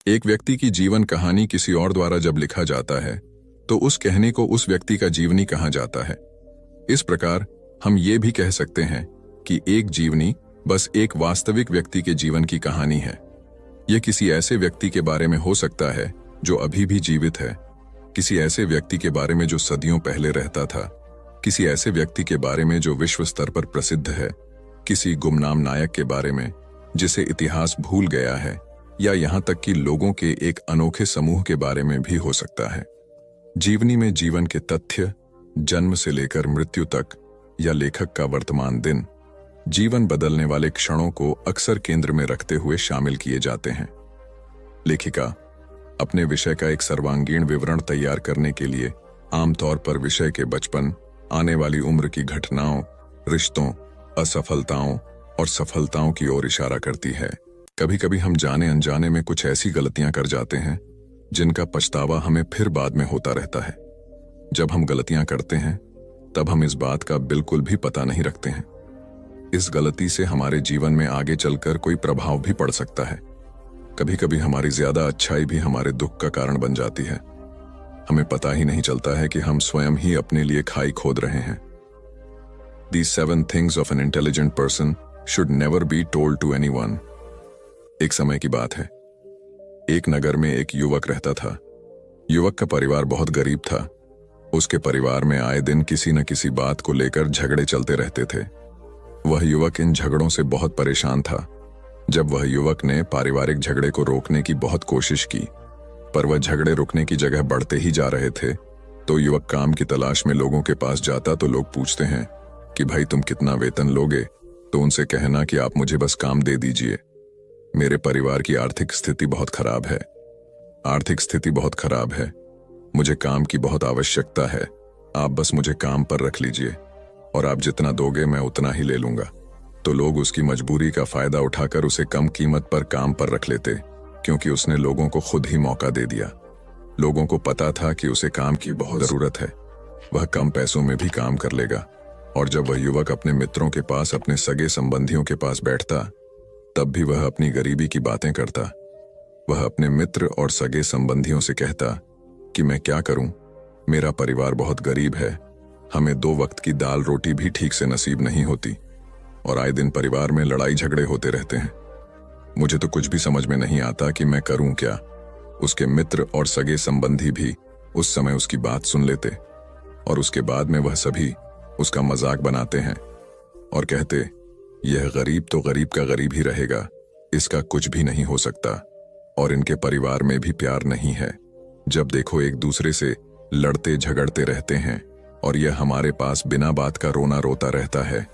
एक व्यक्ति की जीवन कहानी किसी और द्वारा जब लिखा जाता है तो उस कहने को उस व्यक्ति का जीवनी कहा जाता है। इस प्रकार हम ये भी कह सकते हैं कि एक जीवनी बस एक वास्तविक व्यक्ति के जीवन की कहानी है। यह किसी ऐसे व्यक्ति के बारे में हो सकता है जो अभी भी जीवित है, किसी ऐसे व्यक्ति के बारे में जो सदियों पहले रहता था, किसी ऐसे व्यक्ति के बारे में जो विश्व स्तर पर प्रसिद्ध है, किसी गुमनाम नायक के बारे में जिसे इतिहास भूल गया है, या यहाँ तक कि लोगों के एक अनोखे समूह के बारे में भी हो सकता है। जीवनी में जीवन के तथ्य, जन्म से लेकर मृत्यु तक, या लेखक का वर्तमान दिन, जीवन बदलने वाले क्षणों को अक्सर केंद्र में रखते हुए शामिल किए जाते हैं। लेखिका अपने विषय का एक सर्वांगीण विवरण तैयार करने के लिए आमतौर पर विषय के बचपन, आने वाली उम्र की घटनाओं, रिश्तों, असफलताओं और सफलताओं की ओर इशारा करती है। कभी कभी हम जाने अनजाने में कुछ ऐसी गलतियां कर जाते हैं जिनका पछतावा हमें फिर बाद में होता रहता है। जब हम गलतियां करते हैं तब हम इस बात का बिल्कुल भी पता नहीं रखते हैं। इस गलती से हमारे जीवन में आगे चलकर कोई प्रभाव भी पड़ सकता है। कभी कभी हमारी ज्यादा अच्छाई भी हमारे दुख का कारण बन जाती है। हमें पता ही नहीं चलता है कि हम स्वयं ही अपने लिए खाई खोद रहे हैं। These 7 things of an intelligent person should never be told to anyone। एक समय की बात है। एक नगर में एक युवक रहता था। युवक का परिवार बहुत गरीब था। उसके परिवार में आए दिन किसी न किसी बात को लेकर झगड़े चलते रहते थे। वह युवक इन झगड़ों से बहुत परेशान था। जब वह युवक ने पारिवारिक झगड़े को रोकने की बहुत कोशिश की, पर वह झगड़े रुकने की जगह बढ़ते ही जा रहे थे, तो युवक काम की तलाश में लोगों के पास जाता तो लोग पूछते हैं कि भाई तुम कितना वेतन लोगे, तो उनसे कहना कि आप मुझे बस काम दे दीजिए। मेरे परिवार की आर्थिक स्थिति बहुत खराब है। आर्थिक स्थिति बहुत खराब है, मुझे काम की बहुत आवश्यकता है, आप बस मुझे काम पर रख लीजिए और आप जितना दोगे मैं उतना ही ले लूंगा। तो लोग उसकी मजबूरी का फायदा उठाकर उसे कम कीमत पर काम पर रख लेते, क्योंकि उसने लोगों को खुद ही मौका दे दिया। लोगों को पता था कि उसे काम की बहुत जरूरत है, वह कम पैसों में भी काम कर लेगा। और जब वह युवक अपने मित्रों के पास, अपने सगे संबंधियों के पास बैठता, तब भी वह अपनी गरीबी की बातें करता। वह अपने मित्र और सगे संबंधियों से कहता कि मैं क्या करूं, मेरा परिवार बहुत गरीब है, हमें 2 वक्त की दाल रोटी भी ठीक से नसीब नहीं होती और आए दिन परिवार में लड़ाई झगड़े होते रहते हैं। मुझे तो कुछ भी समझ में नहीं आता कि मैं करूं क्या। उसके मित्र और सगे संबंधी भी उस समय उसकी बात सुन लेते और उसके बाद में वह सभी उसका मजाक बनाते हैं और कहते, यह गरीब तो गरीब का गरीब ही रहेगा, इसका कुछ भी नहीं हो सकता और इनके परिवार में भी प्यार नहीं है। जब देखो एक दूसरे से लड़ते झगड़ते रहते हैं और यह हमारे पास बिना बात का रोना रोता रहता है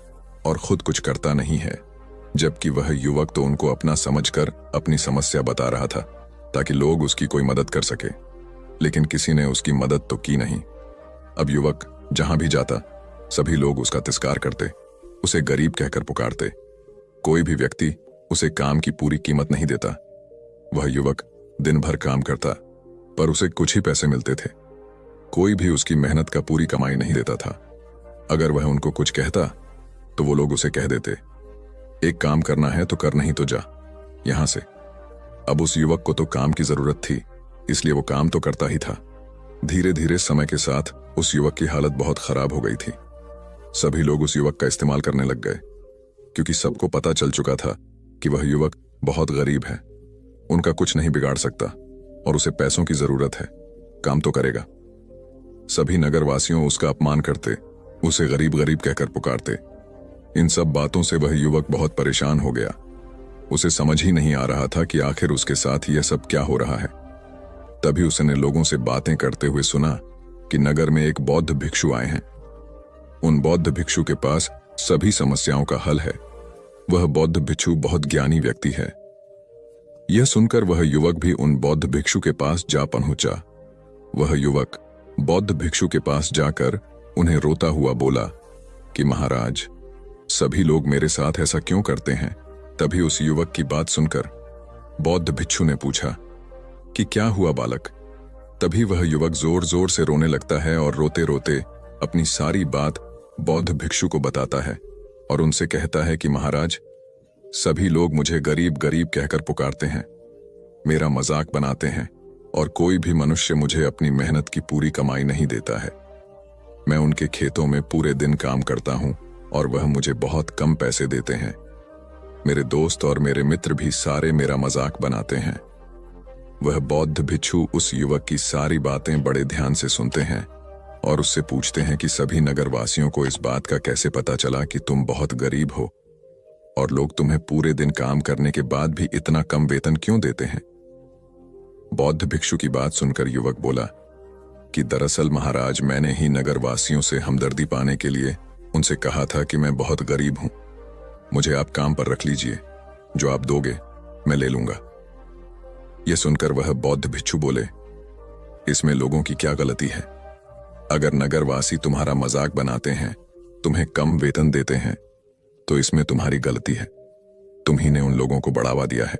और खुद कुछ करता नहीं है। जबकि वह युवक तो उनको अपना समझकर अपनी समस्या बता रहा था ताकि लोग उसकी कोई मदद कर सके, लेकिन किसी ने उसकी मदद तो की नहीं। अब युवक जहां भी जाता सभी लोग उसका तिरस्कार करते, उसे गरीब कहकर पुकारते। कोई भी व्यक्ति उसे काम की पूरी कीमत नहीं देता। वह युवक दिन भर काम करता पर उसे कुछ ही पैसे मिलते थे। कोई भी उसकी मेहनत का पूरी कमाई नहीं देता था। अगर वह उनको कुछ कहता तो वो लोग उसे कह देते, एक काम करना है तो कर, नहीं तो जा यहां से। अब उस युवक को तो काम की जरूरत थी, इसलिए वो काम तो करता ही था। धीरे धीरे समय के साथ उस युवक की हालत बहुत खराब हो गई थी। सभी लोग उस युवक का इस्तेमाल करने लग गए, क्योंकि सबको पता चल चुका था कि वह युवक बहुत गरीब है, उनका कुछ नहीं बिगाड़ सकता और उसे पैसों की जरूरत है, काम तो करेगा। सभी नगरवासियों उसका अपमान करते, उसे गरीब गरीब कहकर पुकारते। इन सब बातों से वह युवक बहुत परेशान हो गया। उसे समझ ही नहीं आ रहा था कि आखिर उसके साथ यह सब क्या हो रहा है। तभी उसने लोगों से बातें करते हुए सुना कि नगर में एक बौद्ध भिक्षु आए हैं। उन बौद्ध भिक्षु के पास सभी समस्याओं का हल है। वह बौद्ध भिक्षु बहुत ज्ञानी व्यक्ति है। यह सुनकर वह युवक भी उन बौद्ध भिक्षु के पास जा पहुंचा। वह युवक बौद्ध भिक्षु के पास जाकर उन्हें रोता हुआ बोला कि महाराज, सभी लोग मेरे साथ ऐसा क्यों करते हैं। तभी उस युवक की बात सुनकर बौद्ध भिक्षु ने पूछा कि क्या हुआ बालक। तभी वह युवक जोर जोर से रोने लगता है और रोते रोते अपनी सारी बात बौद्ध भिक्षु को बताता है और उनसे कहता है कि महाराज, सभी लोग मुझे गरीब गरीब कहकर पुकारते हैं। मेरा मजाक बनाते हैं और कोई भी मनुष्य मुझे अपनी मेहनत की पूरी कमाई नहीं देता है। मैं उनके खेतों में पूरे दिन काम करता हूं और वह मुझे बहुत कम पैसे देते हैं। मेरे दोस्त और मेरे मित्र भी सारे मेरा मजाक बनाते हैं। वह बौद्ध भिक्षु उस युवक की सारी बातें बड़े ध्यान से सुनते हैं और उससे पूछते हैं कि सभी नगरवासियों को इस बात का कैसे पता चला कि तुम बहुत गरीब हो और लोग तुम्हें पूरे दिन काम करने के बाद भी इतना कम वेतन क्यों देते हैं। बौद्ध भिक्षु की बात सुनकर युवक बोला कि दरअसल महाराज, मैंने ही नगरवासियों से हमदर्दी पाने के लिए उनसे कहा था कि मैं बहुत गरीब हूं, मुझे आप काम पर रख लीजिए, जो आप दोगे मैं ले लूंगा। यह सुनकर वह बौद्ध भिक्षु बोले, इसमें लोगों की क्या गलती है? अगर नगरवासी तुम्हारा मजाक बनाते हैं, तुम्हें कम वेतन देते हैं, तो इसमें तुम्हारी गलती है। तुम ही ने उन लोगों को बढ़ावा दिया है।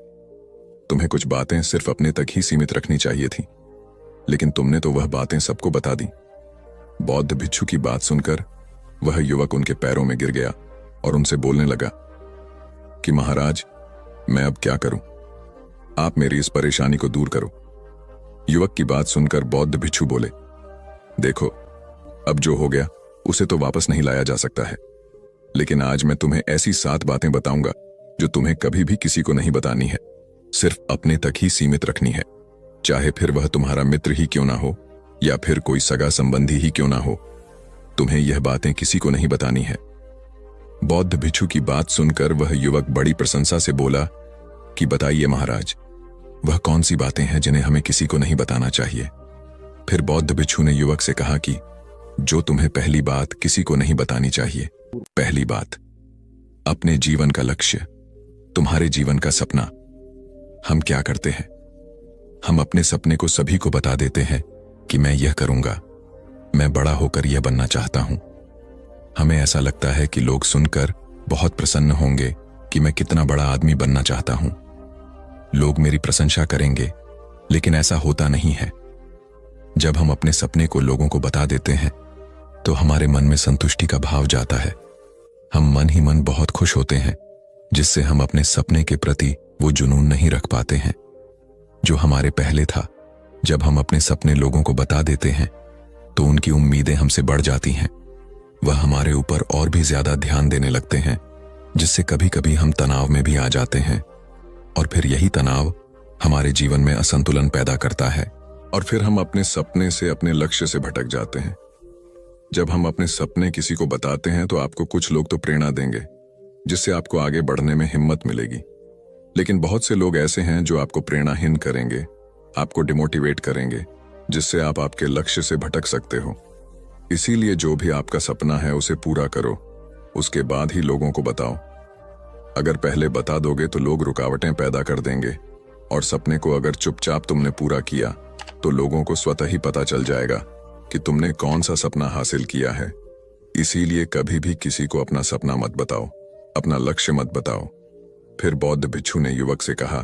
तुम्हें कुछ बातें सिर्फ अपने तक ही सीमित रखनी चाहिए थी, लेकिन तुमने तो वह बातें सबको बता दी। बौद्ध भिक्षु की बात सुनकर वह युवक उनके पैरों में गिर गया और उनसे बोलने लगा कि महाराज, मैं अब क्या करूं? आप मेरी इस परेशानी को दूर करो। युवक की बात सुनकर बौद्ध भिक्षु बोले, देखो, अब जो हो गया उसे तो वापस नहीं लाया जा सकता है, लेकिन आज मैं तुम्हें ऐसी 7 बातें बताऊंगा जो तुम्हें कभी भी किसी को नहीं बतानी है, सिर्फ अपने तक ही सीमित रखनी है। चाहे फिर वह तुम्हारा मित्र ही क्यों ना हो या फिर कोई सगा संबंधी ही क्यों ना हो, तुम्हें यह बातें किसी को नहीं बतानी है। बौद्ध भिक्षु की बात सुनकर वह युवक बड़ी प्रशंसा से बोला कि बताइए महाराज, वह कौन सी बातें हैं जिन्हें हमें किसी को नहीं बताना चाहिए? फिर बौद्ध भिक्षु ने युवक से कहा कि जो तुम्हें पहली बात किसी को नहीं बतानी चाहिए। पहली बात, अपने जीवन का लक्ष्य, तुम्हारे जीवन का सपना। हम क्या करते हैं? हम अपने सपने को सभी को बता देते हैं कि मैं यह करूंगा, मैं बड़ा होकर यह बनना चाहता हूं। हमें ऐसा लगता है कि लोग सुनकर बहुत प्रसन्न होंगे कि मैं कितना बड़ा आदमी बनना चाहता हूं, लोग मेरी प्रशंसा करेंगे, लेकिन ऐसा होता नहीं है। जब हम अपने सपने को लोगों को बता देते हैं तो हमारे मन में संतुष्टि का भाव जाता है। हम मन ही मन बहुत खुश होते हैं, जिससे हम अपने सपने के प्रति वो जुनून नहीं रख पाते हैं जो हमारे पहले था। जब हम अपने सपने लोगों को बता देते हैं तो उनकी उम्मीदें हमसे बढ़ जाती हैं। वह हमारे ऊपर और भी ज्यादा ध्यान देने लगते हैं, जिससे कभी कभी हम तनाव में भी आ जाते हैं और फिर यही तनाव हमारे जीवन में असंतुलन पैदा करता है और फिर हम अपने सपने से, अपने लक्ष्य से भटक जाते हैं। जब हम अपने सपने किसी को बताते हैं तो आपको कुछ लोग तो प्रेरणा देंगे, जिससे आपको आगे बढ़ने में हिम्मत मिलेगी, लेकिन बहुत से लोग ऐसे हैं जो आपको प्रेरणाहीन करेंगे, आपको डिमोटिवेट करेंगे, जिससे आप आपके लक्ष्य से भटक सकते हो। इसीलिए जो भी आपका सपना है उसे पूरा करो, उसके बाद ही लोगों को बताओ। अगर पहले बता दोगे तो लोग रुकावटें पैदा कर देंगे, और सपने को अगर चुपचाप तुमने पूरा किया तो लोगों को स्वतः ही पता चल जाएगा कि तुमने कौन सा सपना हासिल किया है। इसीलिए कभी भी किसी को अपना सपना मत बताओ, अपना लक्ष्य मत बताओ। फिर बौद्ध भिक्षु ने युवक से कहा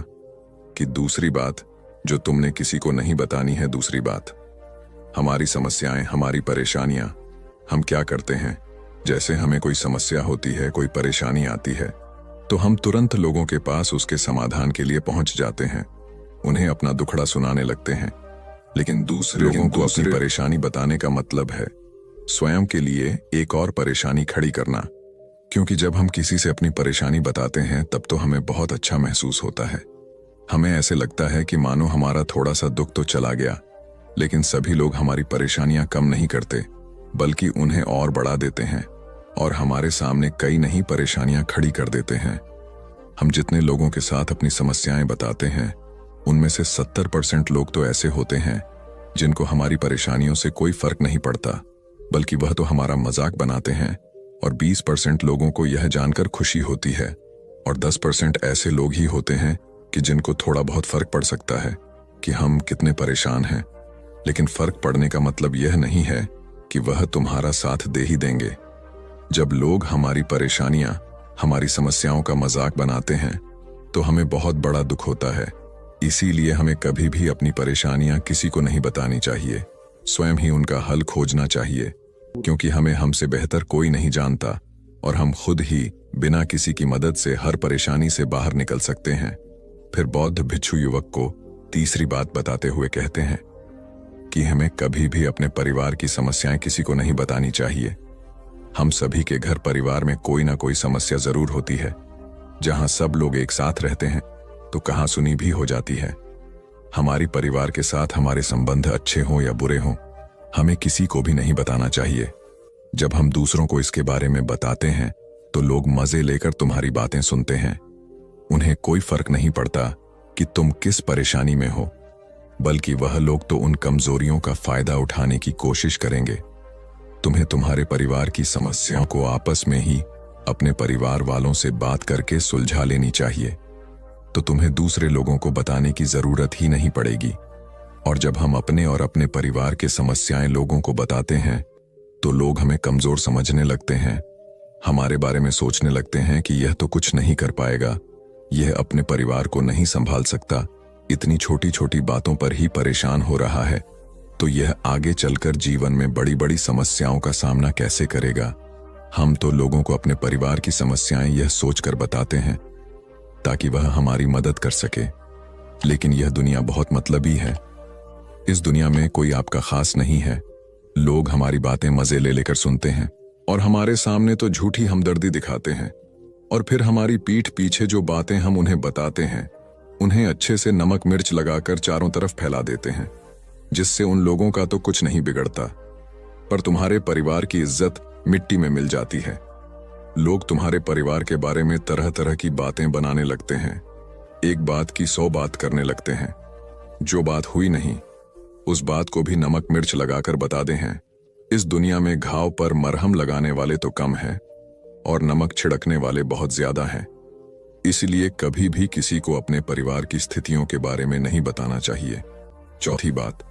कि दूसरी बात जो तुमने किसी को नहीं बतानी है, दूसरी बात, हमारी समस्याएं, हमारी परेशानियां। हम क्या करते हैं, जैसे हमें कोई समस्या होती है, कोई परेशानी आती है, तो हम तुरंत लोगों के पास उसके समाधान के लिए पहुंच जाते हैं, उन्हें अपना दुखड़ा सुनाने लगते हैं। लेकिन दूसरे लोगों को अपनी परेशानी बताने का मतलब है स्वयं के लिए एक और परेशानी खड़ी करना। क्योंकि जब हम किसी से अपनी परेशानी बताते हैं तब तो हमें बहुत अच्छा महसूस होता है। हमें ऐसे लगता है कि मानो हमारा थोड़ा सा दुख तो चला गया, लेकिन सभी लोग हमारी परेशानियां कम नहीं करते, बल्कि उन्हें और बढ़ा देते हैं और हमारे सामने कई नई परेशानियां खड़ी कर देते हैं। हम जितने लोगों के साथ अपनी समस्याएं बताते हैं, उनमें से 70% लोग तो ऐसे होते हैं जिनको हमारी परेशानियों से कोई फर्क नहीं पड़ता, बल्कि वह तो हमारा मजाक बनाते हैं। और 20% लोगों को यह जानकर खुशी होती है, और 10% ऐसे लोग ही होते हैं कि जिनको थोड़ा बहुत फर्क पड़ सकता है कि हम कितने परेशान हैं। लेकिन फर्क पड़ने का मतलब यह नहीं है कि वह तुम्हारा साथ दे ही देंगे। जब लोग हमारी परेशानियां, हमारी समस्याओं का मजाक बनाते हैं तो हमें बहुत बड़ा दुख होता है। इसीलिए हमें कभी भी अपनी परेशानियां किसी को नहीं बतानी चाहिए, स्वयं ही उनका हल खोजना चाहिए, क्योंकि हमें हमसे बेहतर कोई नहीं जानता और हम खुद ही बिना किसी की मदद से हर परेशानी से बाहर निकल सकते हैं। फिर बौद्ध भिक्षु युवक को तीसरी बात बताते हुए कहते हैं कि हमें कभी भी अपने परिवार की समस्याएं किसी को नहीं बतानी चाहिए। हम सभी के घर परिवार में कोई ना कोई समस्या जरूर होती है। जहां सब लोग एक साथ रहते हैं तो कहासुनी भी हो जाती है। हमारी परिवार के साथ हमारे संबंध अच्छे हों या बुरे हों, हमें किसी को भी नहीं बताना चाहिए। जब हम दूसरों को इसके बारे में बताते हैं तो लोग मजे लेकर तुम्हारी बातें सुनते हैं। उन्हें कोई फर्क नहीं पड़ता कि तुम किस परेशानी में हो, बल्कि वह लोग तो उन कमजोरियों का फायदा उठाने की कोशिश करेंगे। तुम्हें तुम्हारे परिवार की समस्याओं को आपस में ही अपने परिवार वालों से बात करके सुलझा लेनी चाहिए, तो तुम्हें दूसरे लोगों को बताने की जरूरत ही नहीं पड़ेगी। और जब हम अपने और अपने परिवार के समस्याएं लोगों को बताते हैं तो लोग हमें कमजोर समझने लगते हैं, हमारे बारे में सोचने लगते हैं कि यह तो कुछ नहीं कर पाएगा, यह अपने परिवार को नहीं संभाल सकता, इतनी छोटी छोटी बातों पर ही परेशान हो रहा है, तो यह आगे चलकर जीवन में बड़ी बड़ी समस्याओं का सामना कैसे करेगा। हम तो लोगों को अपने परिवार की समस्याएं यह सोचकर बताते हैं ताकि वह हमारी मदद कर सके। लेकिन यह दुनिया बहुत मतलबी है। इस दुनिया में कोई आपका खास नहीं है। लोग हमारी बातें मजे ले लेकर सुनते हैं और हमारे सामने तो झूठी हमदर्दी दिखाते हैं, और फिर हमारी पीठ पीछे जो बातें हम उन्हें बताते हैं उन्हें अच्छे से नमक मिर्च लगाकर चारों तरफ फैला देते हैं, जिससे उन लोगों का तो कुछ नहीं बिगड़ता, पर तुम्हारे परिवार की इज्जत मिट्टी में मिल जाती है। लोग तुम्हारे परिवार के बारे में तरह तरह की बातें बनाने लगते हैं, एक बात की 100 बात करने लगते हैं। जो बात हुई नहीं उस बात को भी नमक मिर्च लगाकर बताते हैं। इस दुनिया में घाव पर मरहम लगाने वाले तो कम हैं और नमक छिड़कने वाले बहुत ज्यादा हैं। इसलिए कभी भी किसी को अपने परिवार की स्थितियों के बारे में नहीं बताना चाहिए। चौथी बात,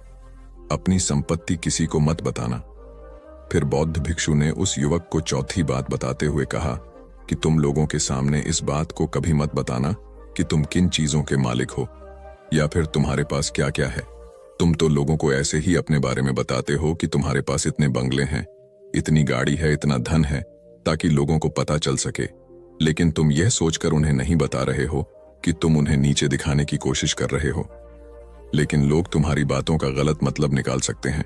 अपनी संपत्ति किसी को मत बताना। फिर बौद्ध भिक्षु ने उस युवक को चौथी बात बताते हुए कहा कि तुम लोगों के सामने इस बात को कभी मत बताना कि तुम किन चीजों के मालिक हो या फिर तुम्हारे पास क्या क्या है। तुम तो लोगों को ऐसे ही अपने बारे में बताते हो कि तुम्हारे पास इतने बंगले हैं, इतनी गाड़ी है, इतना धन है, ताकि लोगों को पता चल सके। लेकिन तुम यह सोचकर उन्हें नहीं बता रहे हो कि तुम उन्हें नीचे दिखाने की कोशिश कर रहे हो। लेकिन लोग तुम्हारी बातों का गलत मतलब निकाल सकते हैं।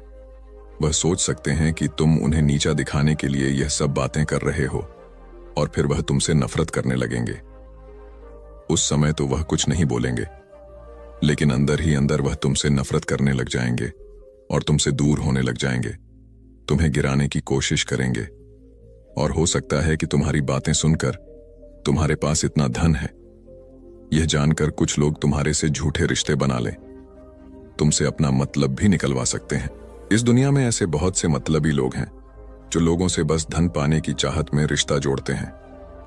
वह सोच सकते हैं कि तुम उन्हें नीचा दिखाने के लिए यह सब बातें कर रहे हो, और फिर वह तुमसे नफरत करने लगेंगे। उस समय तो वह कुछ नहीं बोलेंगे, लेकिन अंदर ही अंदर वह तुमसे नफरत करने लग जाएंगे और तुमसे दूर होने लग जाएंगे, तुम्हें गिराने की कोशिश करेंगे। और हो सकता है कि तुम्हारी बातें सुनकर तुम्हारे पास इतना धन है, यह जानकर कुछ लोग तुम्हारे से झूठे रिश्ते बना लें, तुमसे अपना मतलब भी निकलवा सकते हैं। इस दुनिया में ऐसे बहुत से मतलबी लोग हैं जो लोगों से बस धन पाने की चाहत में रिश्ता जोड़ते हैं।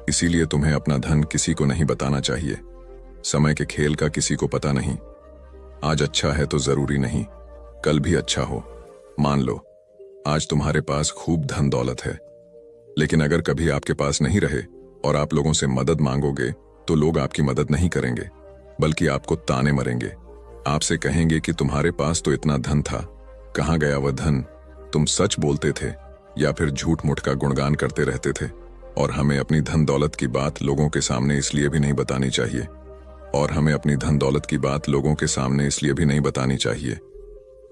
इसीलिए तुम्हें अपना धन किसी को नहीं बताना चाहिए। समय के खेल का किसी को पता नहीं। आज अच्छा है तो जरूरी नहीं कल भी अच्छा हो। मान लो आज तुम्हारे पास खूब धन दौलत है, लेकिन अगर कभी आपके पास नहीं रहे और आप लोगों से मदद मांगोगे तो लोग आपकी मदद नहीं करेंगे, बल्कि आपको ताने मरेंगे। आपसे कहेंगे कि तुम्हारे पास तो इतना धन था, कहाँ गया वह धन? तुम सच बोलते थे या फिर झूठ मूठ का गुणगान करते रहते थे। और हमें अपनी धन दौलत की बात लोगों के सामने इसलिए भी नहीं बतानी चाहिए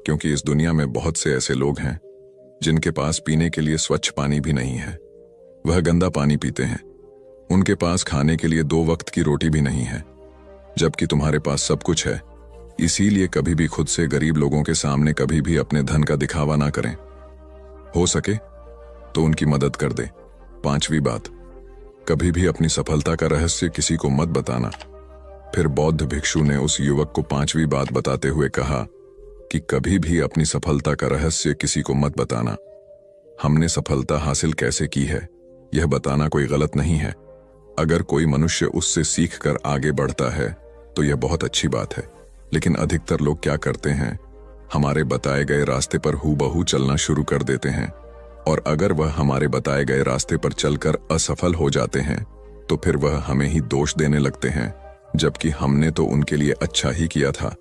क्योंकि इस दुनिया में बहुत से ऐसे लोग हैं जिनके पास पीने के लिए स्वच्छ पानी भी नहीं है। वह गंदा पानी पीते हैं। उनके पास खाने के लिए 2 वक्त की रोटी भी नहीं है, जबकि तुम्हारे पास सब कुछ है। इसीलिए कभी भी खुद से गरीब लोगों के सामने कभी भी अपने धन का दिखावा ना करें। हो सके तो उनकी मदद कर दे। 5वीं बात, कभी भी अपनी सफलता का रहस्य किसी को मत बताना। फिर बौद्ध भिक्षु ने उस युवक को 5वीं बात बताते हुए कहा कि कभी भी अपनी सफलता का रहस्य किसी को मत बताना। हमने सफलता हासिल कैसे की है यह बताना कोई गलत नहीं है। अगर कोई मनुष्य उससे सीखकर आगे बढ़ता है तो यह बहुत अच्छी बात है, लेकिन अधिकतर लोग क्या करते हैं, हमारे बताए गए रास्ते पर हूबहू चलना शुरू कर देते हैं, और अगर वह हमारे बताए गए रास्ते पर चलकर असफल हो जाते हैं तो फिर वह हमें ही दोष देने लगते हैं, जबकि हमने तो उनके लिए अच्छा ही किया था,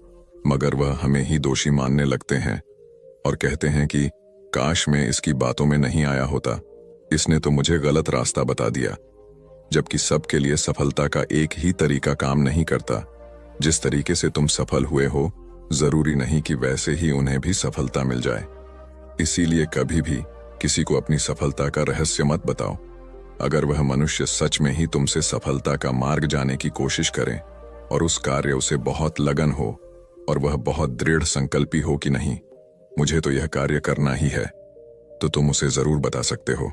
मगर वह हमें ही दोषी मानने लगते हैं और कहते हैं कि काश मैं इसकी बातों में नहीं आया होता, इसने तो मुझे गलत रास्ता बता दिया। जबकि सबके लिए सफलता का एक ही तरीका काम नहीं करता। जिस तरीके से तुम सफल हुए हो जरूरी नहीं कि वैसे ही उन्हें भी सफलता मिल जाए। इसीलिए कभी भी किसी को अपनी सफलता का रहस्य मत बताओ। अगर वह मनुष्य सच में ही तुमसे सफलता का मार्ग जाने की कोशिश करे और उस कार्य उसे बहुत लगन हो और वह बहुत दृढ़ संकल्पी हो कि नहीं, मुझे तो यह कार्य करना ही है, तो तुम उसे जरूर बता सकते हो।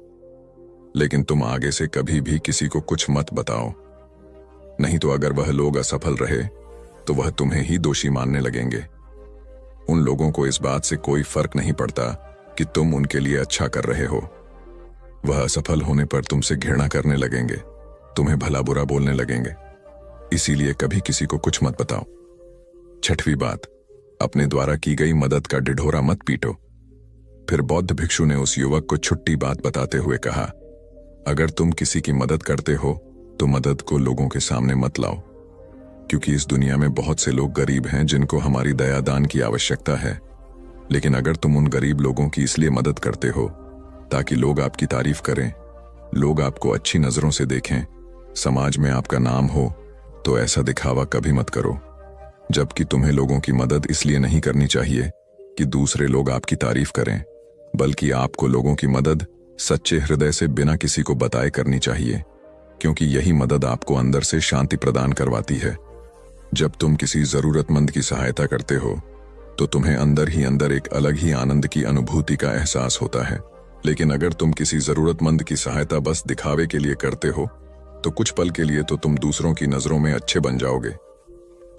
लेकिन तुम आगे से कभी भी किसी को कुछ मत बताओ, नहीं तो अगर वह लोग असफल रहे तो वह तुम्हें ही दोषी मानने लगेंगे। उन लोगों को इस बात से कोई फर्क नहीं पड़ता कि तुम उनके लिए अच्छा कर रहे हो। वह असफल होने पर तुमसे घृणा करने लगेंगे, तुम्हें भला बुरा बोलने लगेंगे। इसीलिए कभी किसी को कुछ मत बताओ। छठवीं बात, अपने द्वारा की गई मदद का ढिढोरा मत पीटो। फिर बौद्ध भिक्षु ने उस युवक को छुट्टी बात बताते हुए कहा, अगर तुम किसी की मदद करते हो तो मदद को लोगों के सामने मत लाओ, क्योंकि इस दुनिया में बहुत से लोग गरीब हैं जिनको हमारी दया दान की आवश्यकता है। लेकिन अगर तुम उन गरीब लोगों की इसलिए मदद करते हो ताकि लोग आपकी तारीफ करें, लोग आपको अच्छी नजरों से देखें, समाज में आपका नाम हो, तो ऐसा दिखावा कभी मत करो। जबकि तुम्हें लोगों की मदद इसलिए नहीं करनी चाहिए कि दूसरे लोग आपकी तारीफ करें, बल्कि आपको लोगों की मदद सच्चे हृदय से बिना किसी को बताए करनी चाहिए, क्योंकि यही मदद आपको अंदर से शांति प्रदान करवाती है। जब तुम किसी जरूरतमंद की सहायता करते हो तो तुम्हें अंदर ही अंदर एक अलग ही आनंद की अनुभूति का एहसास होता है। लेकिन अगर तुम किसी जरूरतमंद की सहायता बस दिखावे के लिए करते हो तो कुछ पल के लिए तो तुम दूसरों की नजरों में अच्छे बन जाओगे,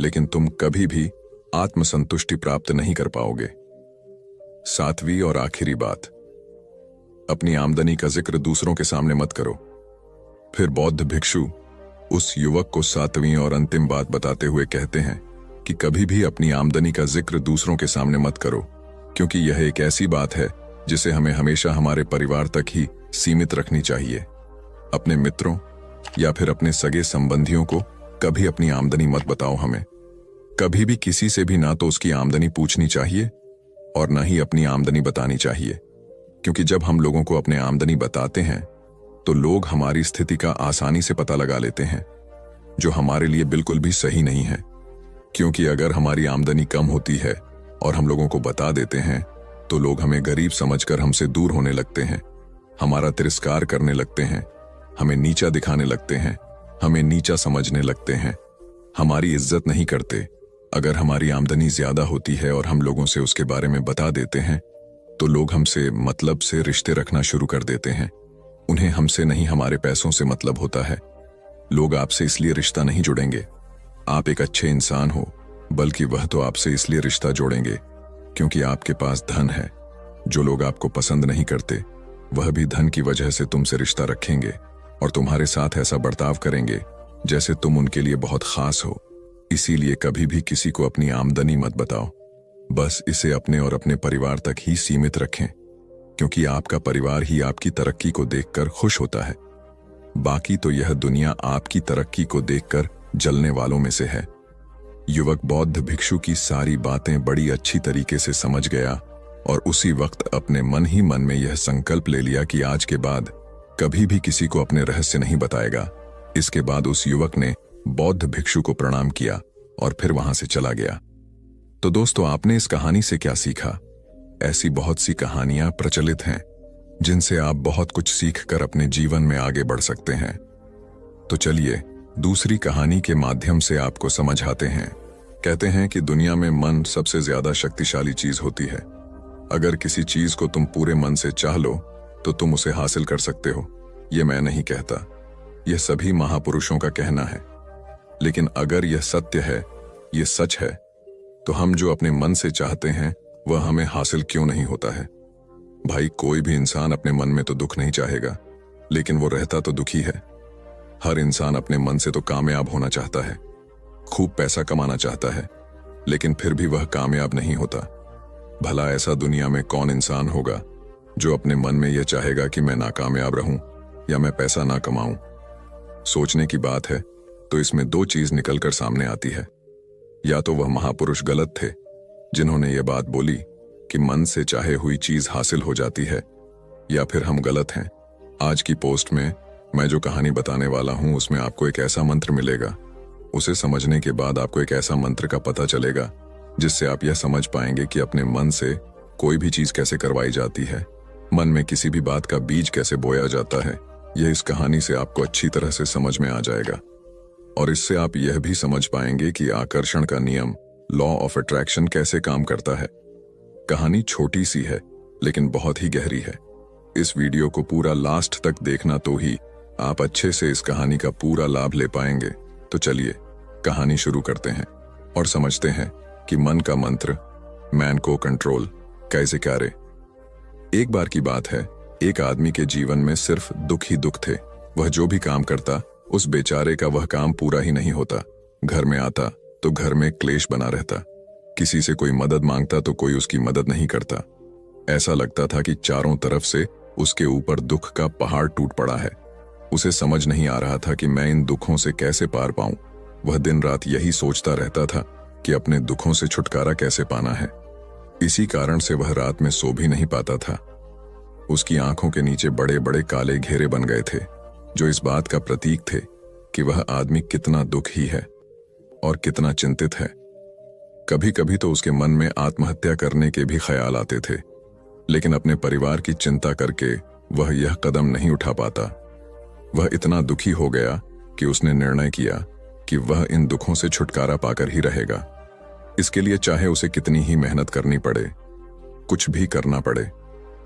लेकिन तुम कभी भी आत्मसंतुष्टि प्राप्त नहीं कर पाओगे। सातवीं और आखिरी बात, अपनी आमदनी का जिक्र दूसरों के सामने मत करो। फिर बौद्ध भिक्षु उस युवक को सातवीं और अंतिम बात बताते हुए कहते हैं कि कभी भी अपनी आमदनी का जिक्र दूसरों के सामने मत करो, क्योंकि यह एक ऐसी बात है जिसे हमें हमेशा हमारे परिवार तक ही सीमित रखनी चाहिए। अपने मित्रों या फिर अपने सगे संबंधियों को कभी अपनी आमदनी मत बताओ। हमें कभी भी किसी से भी ना तो उसकी आमदनी पूछनी चाहिए और ना ही अपनी आमदनी बतानी चाहिए, क्योंकि जब हम लोगों को अपने आमदनी बताते हैं तो लोग हमारी स्थिति का आसानी से पता लगा लेते हैं, जो हमारे लिए बिल्कुल भी सही नहीं है। क्योंकि अगर हमारी आमदनी कम होती है और हम लोगों को बता देते हैं तो लोग हमें गरीब समझकर हमसे दूर होने लगते हैं, हमारा तिरस्कार करने लगते हैं, हमें नीचा दिखाने लगते हैं, हमें नीचा समझने लगते हैं, हमारी इज्जत नहीं करते। अगर हमारी आमदनी ज्यादा होती है और हम लोगों से उसके बारे में बता देते हैं तो लोग हमसे मतलब से रिश्ते रखना शुरू कर देते हैं। उन्हें हमसे नहीं हमारे पैसों से मतलब होता है। लोग आपसे इसलिए रिश्ता नहीं जुड़ेंगे आप एक अच्छे इंसान हो, बल्कि वह तो आपसे इसलिए रिश्ता जोड़ेंगे क्योंकि आपके पास धन है। जो लोग आपको पसंद नहीं करते वह भी धन की वजह से तुमसे रिश्ता रखेंगे और तुम्हारे साथ ऐसा बर्ताव करेंगे जैसे तुम उनके लिए बहुत खास हो। इसीलिए कभी भी किसी को अपनी आमदनी मत बताओ, बस इसे अपने और अपने परिवार तक ही सीमित रखें, क्योंकि आपका परिवार ही आपकी तरक्की को देखकर खुश होता है। बाकी तो यह दुनिया आपकी तरक्की को देखकर जलने वालों में से है। युवक बौद्ध भिक्षु की सारी बातें बड़ी अच्छी तरीके से समझ गया और उसी वक्त अपने मन ही मन में यह संकल्प ले लिया कि आज के बाद कभी भी किसी को अपने रहस्य नहीं बताएगा। इसके बाद उस युवक ने बौद्ध भिक्षु को प्रणाम किया और फिर वहां से चला गया। तो दोस्तों, आपने इस कहानी से क्या सीखा? ऐसी बहुत सी कहानियां प्रचलित हैं जिनसे आप बहुत कुछ सीखकर अपने जीवन में आगे बढ़ सकते हैं। तो चलिए दूसरी कहानी के माध्यम से आपको समझाते हैं। कहते हैं कि दुनिया में मन सबसे ज्यादा शक्तिशाली चीज होती है। अगर किसी चीज को तुम पूरे मन से चाह लो तो तुम उसे हासिल कर सकते हो। यह मैं नहीं कहता, यह सभी महापुरुषों का कहना है। लेकिन अगर यह सत्य है, यह सच है, तो हम जो अपने मन से चाहते हैं वह हमें हासिल क्यों नहीं होता है? भाई, कोई भी इंसान अपने मन में तो दुख नहीं चाहेगा, लेकिन वो रहता तो दुखी है। हर इंसान अपने मन से तो कामयाब होना चाहता है, खूब पैसा कमाना चाहता है, लेकिन फिर भी वह कामयाब नहीं होता। भला ऐसा दुनिया में कौन इंसान होगा जो अपने मन में यह चाहेगा कि मैं नाकामयाब रहूं या मैं पैसा ना कमाऊं? सोचने की बात है तो इसमें दो चीज निकलकर सामने आती है। या तो वह महापुरुष गलत थे जिन्होंने ये बात बोली कि मन से चाहे हुई चीज हासिल हो जाती है, या फिर हम गलत हैं। आज की पोस्ट में मैं जो कहानी बताने वाला हूं उसमें आपको एक ऐसा मंत्र मिलेगा, उसे समझने के बाद आपको एक ऐसा मंत्र का पता चलेगा जिससे आप यह समझ पाएंगे कि अपने मन से कोई भी चीज कैसे करवाई जाती है, मन में किसी भी बात का बीज कैसे बोया जाता है। यह इस कहानी से आपको अच्छी तरह से समझ में आ जाएगा और इससे आप यह भी समझ पाएंगे कि आकर्षण का नियम, लॉ ऑफ अट्रैक्शन, कैसे काम करता है। कहानी छोटी सी है लेकिन बहुत ही गहरी है। इस वीडियो को पूरा लास्ट तक देखना तो ही आप अच्छे से इस कहानी का पूरा लाभ ले पाएंगे। तो चलिए कहानी शुरू करते हैं और समझते हैं कि मन का मंत्र, मैन को कंट्रोल, कैसे कार्य। एक बार की बात है, एक आदमी के जीवन में सिर्फ दुख ही दुख थे। वह जो भी काम करता, उस बेचारे का वह काम पूरा ही नहीं होता। घर में आता तो घर में क्लेश बना रहता, किसी से कोई मदद मांगता तो कोई उसकी मदद नहीं करता। ऐसा लगता था कि चारों तरफ से उसके ऊपर दुख का पहाड़ टूट पड़ा है। उसे समझ नहीं आ रहा था कि मैं इन दुखों से कैसे पार पाऊं। वह दिन रात यही सोचता रहता था कि अपने दुखों से छुटकारा कैसे पाना है। इसी कारण से वह रात में सो भी नहीं पाता था। उसकी आंखों के नीचे बड़े बड़े काले घेरे बन गए थे, जो इस बात का प्रतीक थे कि वह आदमी कितना दुखी है और कितना चिंतित है। कभी कभी तो उसके मन में आत्महत्या करने के भी ख्याल आते थे, लेकिन अपने परिवार की चिंता करके वह यह कदम नहीं उठा पाता। वह इतना दुखी हो गया कि उसने निर्णय किया कि वह इन दुखों से छुटकारा पाकर ही रहेगा। इसके लिए चाहे उसे कितनी ही मेहनत करनी पड़े, कुछ भी करना पड़े,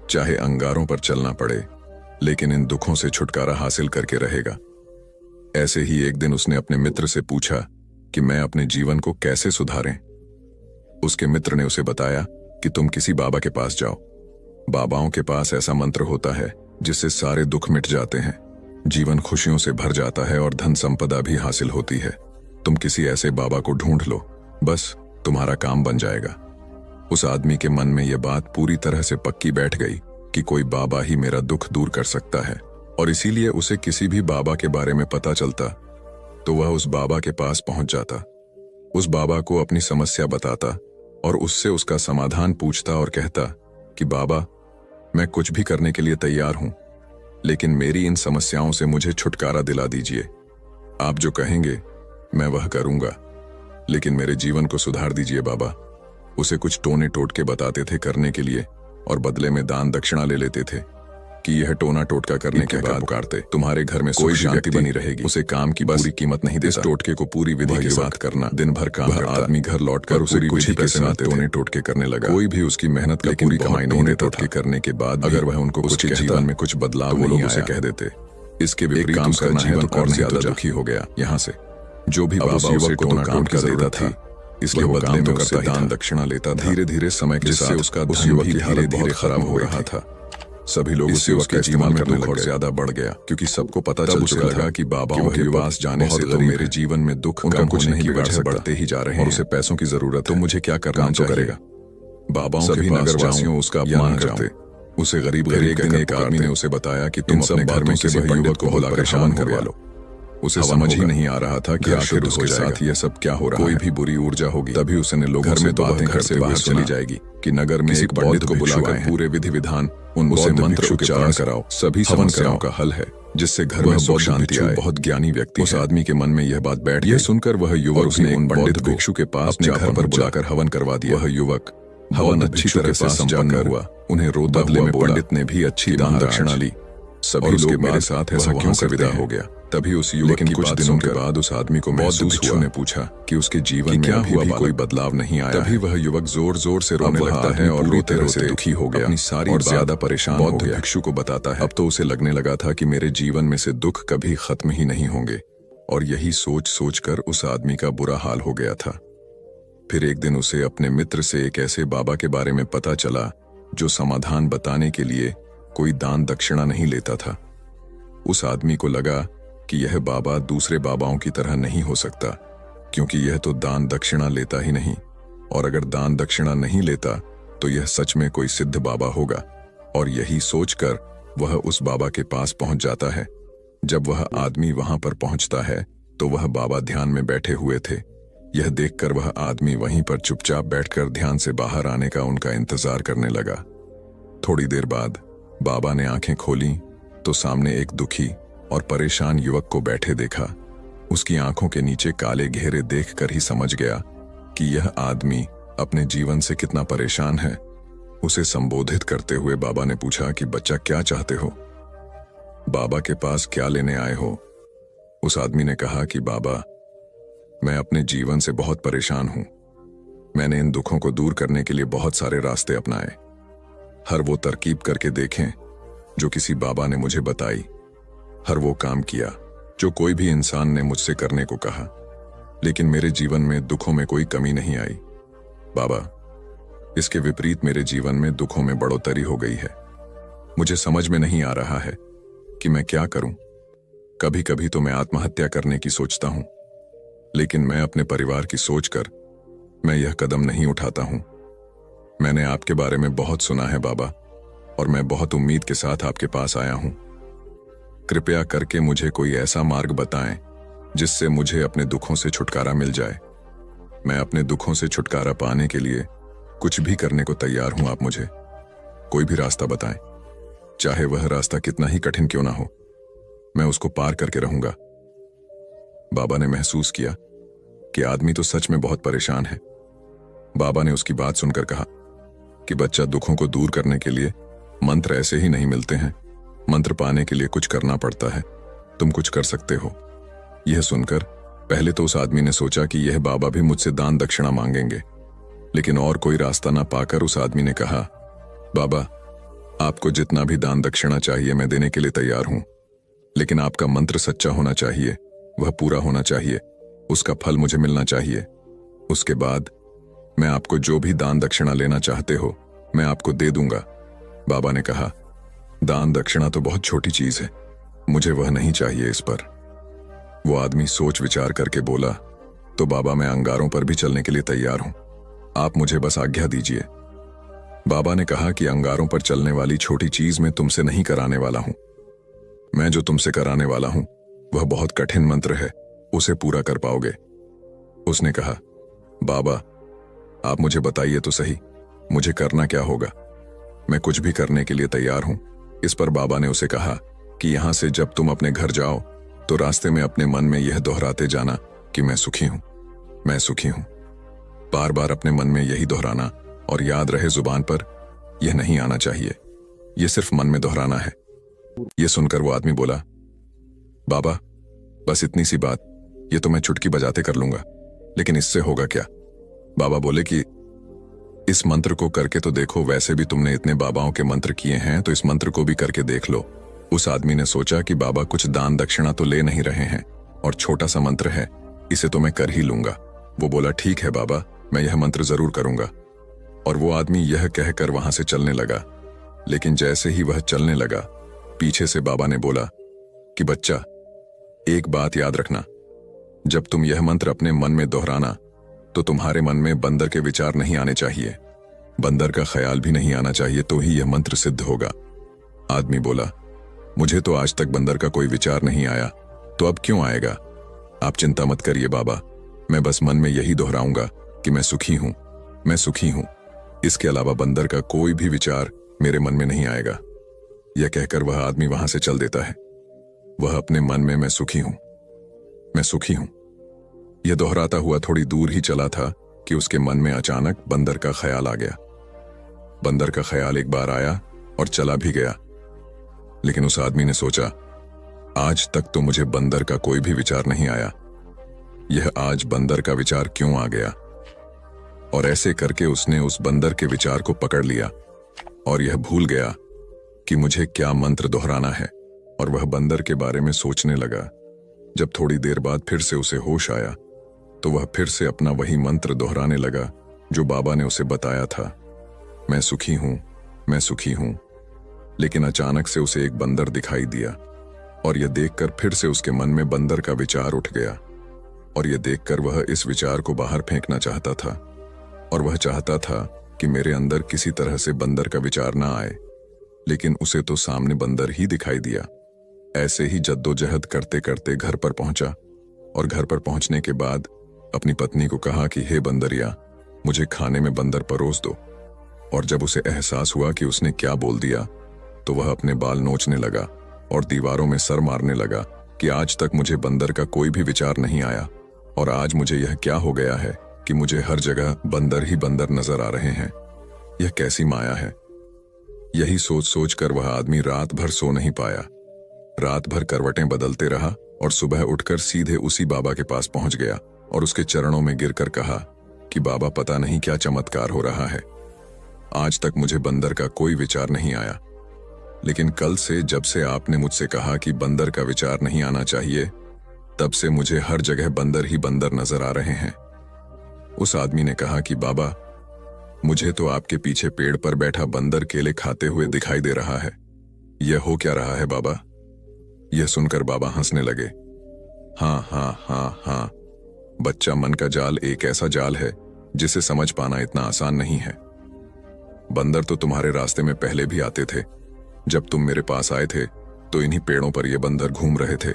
चाहे अंगारों पर चलना पड़े, लेकिन इन दुखों से छुटकारा हासिल करके रहेगा। ऐसे ही एक दिन उसने अपने मित्र से पूछा कि मैं अपने जीवन को कैसे सुधारें। उसके मित्र ने उसे बताया कि तुम किसी बाबा के पास जाओ। बाबाओं के पास ऐसा मंत्र होता है जिससे सारे दुख मिट जाते हैं, जीवन खुशियों से भर जाता है और धन संपदा भी हासिल होती है। तुम किसी ऐसे बाबा को ढूंढ लो, बस तुम्हारा काम बन जाएगा। उस आदमी के मन में यह बात पूरी तरह से पक्की बैठ गई कि कोई बाबा ही मेरा दुख दूर कर सकता है, और इसीलिए उसे किसी भी बाबा के बारे में पता चलता तो वह उस बाबा के पास पहुंच जाता, उस बाबा को अपनी समस्या बताता और उससे उसका समाधान पूछता और कहता कि बाबा, मैं कुछ भी करने के लिए तैयार हूं, लेकिन मेरी इन समस्याओं से मुझे छुटकारा दिला दीजिए। आप जो कहेंगे मैं वह करूंगा, लेकिन मेरे जीवन को सुधार दीजिए बाबा। उसे कुछ टोने टोटके बताते थे करने के लिए और बदले में दान दक्षिणा ले लेते थे कि यह टोना टोटका करने के बाद पुकारते तुम्हारे घर में कोई शांति बनी रहेगी। उसे काम की पूरी कीमत नहीं देता। इस टोटके को पूरी विधि के साथ करना। दिन भर काम करता। आदमी घर लौटकर उसे कुछ ही पैसे आते टोने टोटके करने लगा। कोई भी उसकी मेहनत का पूरी कमाई नहीं देता। टोटके करने के बाद अगर वह उनको कुछ जीवन में कुछ बदलाव नहीं आया कह देते। इसके विपरीत काम करना है तो और ज्यादा दुखी हो गया। यहाँ से जो भी बाबा उसे टोना टोटका देता था, इसलिए वो बदले में उससे दान दक्षिणा लेता था। धीरे धीरे समय के साथ उसका उस युवक की हालत धीरे खराब हो रहा था। सभी लोग उस युवक के जीवन में दुख और ज्यादा बढ़ गया, क्योंकि सबको पता चल चुका था कि बाबाओं के पास जाने से तो मेरे जीवन में दुख उनका कुछ नहीं बिगाड़ सकता, बढ़ते ही जा रहे हैं और उसे पैसों की जरूरत, तो मुझे क्या करना चाहिए। बाबाओं सभी नगरवासियों उसका अपमान करते, उसे गरीब एक आदमी ने उसे बताया कि तुम अपने घर में किसी युवक को बुलाकर परेशान करवा लो। उसे समझ ही नहीं आ रहा था कि आखिर उसके साथ यह सब क्या हो रहा है। कोई भी बुरी ऊर्जा होगी तभी उसने लोगों से बातें घर से बाहर चली जाएगी कि नगर में एक पंडित को बुलाकर पूरे विधि विधान उनसे मंत्र उच्चारण कराओ, सभी समस्याओं का हल है, जिससे घर में सुख शांति आए। बहुत ज्ञानी व्यक्ति। उस आदमी के मन में यह बात बैठ गई। यह सुनकर वह युवक उसने एक पंडित भिक्षु के पास अपने घर पर बुलाकर हवन करवा दिया। वह युवक हवन अच्छी तरह से संपन्न हुआ। उन्हें रोदा बदले में पंडित ने भी अच्छी दान दक्षिणा ली। सभी लोग मेरे साथ ऐसा क्यों कर विदा हो गया। तभी उस युवक की कुछ दिनों के बाद उस आदमी को महसूस हुआ, ने पूछा कि उसके जीवन में अभी भी कोई बदलाव नहीं आया। तभी वह युवक जोर जोर से रोने लगता है और रोते रोते दुखी हो गया, अपनी सारी और ज्यादा परेशान हो गया। भिक्षु को बताता है अब तो उसे लगने लगा था कि मेरे जीवन में से दुख कभी खत्म ही नहीं होंगे, और यही सोच सोच कर उस आदमी का बुरा हाल हो गया था। फिर एक दिन उसे अपने मित्र से एक ऐसे बाबा के बारे में पता चला जो समाधान बताने के लिए कोई दान दक्षिणा नहीं लेता था। उस आदमी को लगा कि यह बाबा दूसरे बाबाओं की तरह नहीं हो सकता, क्योंकि यह तो दान दक्षिणा लेता ही नहीं, और अगर दान दक्षिणा नहीं लेता तो यह सच में कोई सिद्ध बाबा होगा। और यही सोचकर वह उस बाबा के पास पहुंच जाता है। जब वह आदमी वहां पर पहुंचता है तो वह बाबा ध्यान में बैठे हुए थे। यह देखकर वह आदमी वहीं पर चुपचाप बैठकर ध्यान से बाहर आने का उनका इंतजार करने लगा। थोड़ी देर बाद बाबा ने आंखें खोली तो सामने एक दुखी और परेशान युवक को बैठे देखा। उसकी आंखों के नीचे काले घेरे देखकर ही समझ गया कि यह आदमी अपने जीवन से कितना परेशान है, उसे संबोधित करते हुए बाबा ने पूछा कि बच्चा क्या चाहते हो, बाबा के पास क्या लेने आए हो। उस आदमी ने कहा कि बाबा, मैं अपने जीवन से बहुत परेशान हूं। मैंने इन दुखों को दूर करने के लिए बहुत सारे रास्ते अपनाए, हर वो तरकीब करके देखें जो किसी बाबा ने मुझे बताई, हर वो काम किया जो कोई भी इंसान ने मुझसे करने को कहा, लेकिन मेरे जीवन में दुखों में कोई कमी नहीं आई। बाबा, इसके विपरीत मेरे जीवन में दुखों में बढ़ोतरी हो गई है। मुझे समझ में नहीं आ रहा है कि मैं क्या करूं। कभी कभी तो मैं आत्महत्या करने की सोचता हूं, लेकिन मैं अपने परिवार की सोचकर मैं यह कदम नहीं उठाता हूं। मैंने आपके बारे में बहुत सुना है बाबा, और मैं बहुत उम्मीद के साथ आपके पास आया हूं। कृपया करके मुझे कोई ऐसा मार्ग बताएं जिससे मुझे अपने दुखों से छुटकारा मिल जाए। मैं अपने दुखों से छुटकारा पाने के लिए कुछ भी करने को तैयार हूं। आप मुझे कोई भी रास्ता बताएं, चाहे वह रास्ता कितना ही कठिन क्यों ना हो, मैं उसको पार करके रहूंगा। बाबा ने महसूस किया कि आदमी तो सच में बहुत परेशान है। बाबा ने उसकी बात सुनकर कहा कि बच्चा, दुखों को दूर करने के लिए मंत्र ऐसे ही नहीं मिलते हैं। मंत्र पाने के लिए कुछ करना पड़ता है। तुम कुछ कर सकते हो। यह सुनकर पहले तो उस आदमी ने सोचा कि यह बाबा भी मुझसे दान दक्षिणा मांगेंगे, लेकिन और कोई रास्ता ना पाकर उस आदमी ने कहा, बाबा, आपको जितना भी दान दक्षिणा चाहिए मैं देने के लिए तैयार हूं, लेकिन आपका मंत्र सच्चा होना चाहिए, वह पूरा होना चाहिए, उसका फल मुझे मिलना चाहिए। उसके बाद मैं आपको जो भी दान दक्षिणा लेना चाहते हो मैं आपको दे दूंगा। बाबा ने कहा, दान दक्षिणा तो बहुत छोटी चीज है, मुझे वह नहीं चाहिए। इस पर वो आदमी सोच विचार करके बोला, तो बाबा, मैं अंगारों पर भी चलने के लिए तैयार हूं, आप मुझे बस आज्ञा दीजिए। बाबा ने कहा कि अंगारों पर चलने वाली छोटी चीज मैं तुमसे नहीं कराने वाला हूं। मैं जो तुमसे कराने वाला हूं वह बहुत कठिन मंत्र है, उसे पूरा कर पाओगे। उसने कहा, बाबा, आप मुझे बताइए तो सही, मुझे करना क्या होगा? मैं कुछ भी करने के लिए तैयार हूं। इस पर बाबा ने उसे कहा कि यहां से जब तुम अपने घर जाओ तो रास्ते में अपने मन में यह दोहराते जाना कि मैं सुखी हूं, मैं सुखी हूं। बार बार अपने मन में यही दोहराना, और याद रहे जुबान पर यह नहीं आना चाहिए, यह सिर्फ मन में दोहराना है। यह सुनकर वो आदमी बोला, बाबा, बस इतनी सी बात, यह तो मैं चुटकी बजाते कर लूंगा, लेकिन इससे होगा क्या? बाबा बोले कि इस मंत्र को करके तो देखो, वैसे भी तुमने इतने बाबाओं के मंत्र किए हैं, तो इस मंत्र को भी करके देख लो। उस आदमी ने सोचा कि बाबा कुछ दान दक्षिणा तो ले नहीं रहे हैं, और छोटा सा मंत्र है, इसे तो मैं कर ही लूंगा। वो बोला, ठीक है बाबा, मैं यह मंत्र जरूर करूंगा। और वो आदमी यह कहकर वहां से चलने लगा, लेकिन जैसे ही वह चलने लगा, पीछे से बाबा ने बोला कि बच्चा, एक बात याद रखना, जब तुम यह मंत्र अपने मन में दोहराना तो तुम्हारे मन में बंदर के विचार नहीं आने चाहिए, बंदर का ख्याल भी नहीं आना चाहिए, तो ही यह मंत्र सिद्ध होगा। आदमी बोला, मुझे तो आज तक बंदर का कोई विचार नहीं आया, तो अब क्यों आएगा? आप चिंता मत करिए बाबा, मैं बस मन में यही दोहराऊंगा कि मैं सुखी हूं, मैं सुखी हूं। इसके अलावा बंदर का कोई भी विचार मेरे मन में नहीं आएगा। यह कहकर वह आदमी वहां से चल देता है। वह अपने मन में मैं सुखी हूं, मैं सुखी हूं, यह दोहराता हुआ थोड़ी दूर ही चला था कि उसके मन में अचानक बंदर का ख्याल आ गया। बंदर का ख्याल एक बार आया और चला भी गया, लेकिन उस आदमी ने सोचा, आज तक तो मुझे बंदर का कोई भी विचार नहीं आया, यह आज बंदर का विचार क्यों आ गया? और ऐसे करके उसने उस बंदर के विचार को पकड़ लिया और यह भूल गया कि मुझे क्या मंत्र दोहराना है, और वह बंदर के बारे में सोचने लगा। जब थोड़ी देर बाद फिर से उसे होश आया तो वह फिर से अपना वही मंत्र दोहराने लगा जो बाबा ने उसे बताया था, मैं सुखी हूं, मैं सुखी हूं। लेकिन अचानक से उसे एक बंदर दिखाई दिया, और यह देखकर फिर से उसके मन में बंदर का विचार उठ गया, और यह देखकर वह इस विचार को बाहर फेंकना चाहता था, और वह चाहता था कि मेरे अंदर किसी तरह से बंदर का विचार ना आए, लेकिन उसे तो सामने बंदर ही दिखाई दिया। ऐसे ही जद्दोजहद करते करते घर पर पहुंचा, और घर पर पहुंचने के बाद अपनी पत्नी को कहा कि हे बंदरिया, मुझे खाने में बंदर परोस दो। और जब उसे एहसास हुआ कि उसने क्या बोल दिया, तो वह अपने बाल नोचने लगा और दीवारों में सर मारने लगा कि आज तक मुझे बंदर का कोई भी विचार नहीं आया, और आज मुझे यह क्या हो गया है कि मुझे हर जगह बंदर ही बंदर नजर आ रहे हैं। यह कैसी माया है। यही सोच सोच कर वह आदमी रात भर सो नहीं पाया। रात भर करवटें बदलते रहा और सुबह उठकर सीधे उसी बाबा के पास पहुंच गया और उसके चरणों में गिरकर कहा कि बाबा, पता नहीं क्या चमत्कार हो रहा है। आज तक मुझे बंदर का कोई विचार नहीं आया, लेकिन कल से जब से आपने मुझसे कहा कि बंदर का विचार नहीं आना चाहिए, तब से मुझे हर जगह बंदर ही बंदर नजर आ रहे हैं। उस आदमी ने कहा कि बाबा, मुझे तो आपके पीछे पेड़ पर बैठा बंदर केले खाते हुए दिखाई दे रहा है। यह हो क्या रहा है बाबा? यह सुनकर बाबा हंसने लगे। हाँ हाँ हाँ हाँ, बच्चा, मन का जाल एक ऐसा जाल है जिसे समझ पाना इतना आसान नहीं है। बंदर तो तुम्हारे रास्ते में पहले भी आते थे। जब तुम मेरे पास आए थे तो इन्हीं पेड़ों पर ये बंदर घूम रहे थे,